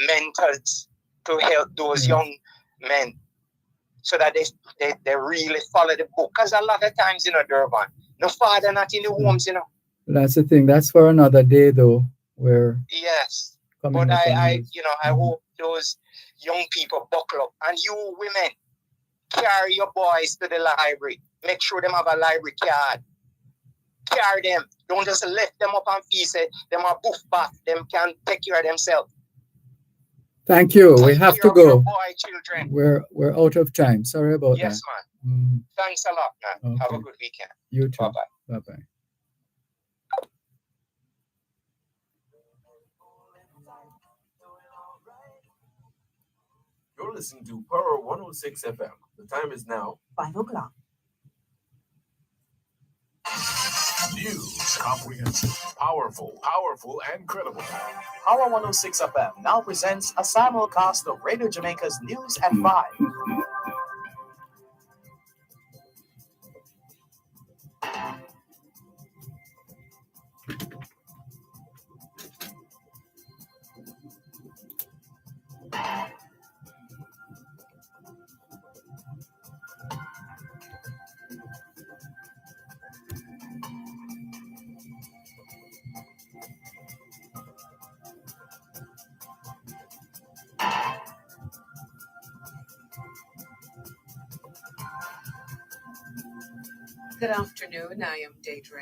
mentors to help those young men so that they really follow the book. Because a lot of times, Dervan, no father not in the homes, That's the thing. That's for another day, though. Where yes, but I hope those young people buckle up, and you women carry your boys to the library. Make sure them have a library card. Carry them. Don't just lift them up and feed them are boof back. Them can take care of themselves. Thank you. We have to go. Boy, children. We're out of time. Sorry about that. Yes, man. Thanks a lot, man. Okay. Have a good weekend. You too. Bye-bye. Bye-bye. You're listening to Power 106 FM. The time is now 5 o'clock. The News, comprehensive, powerful, and credible. Power 106 FM now presents a simulcast of Radio Jamaica's News at 5. Good afternoon. I am Deidre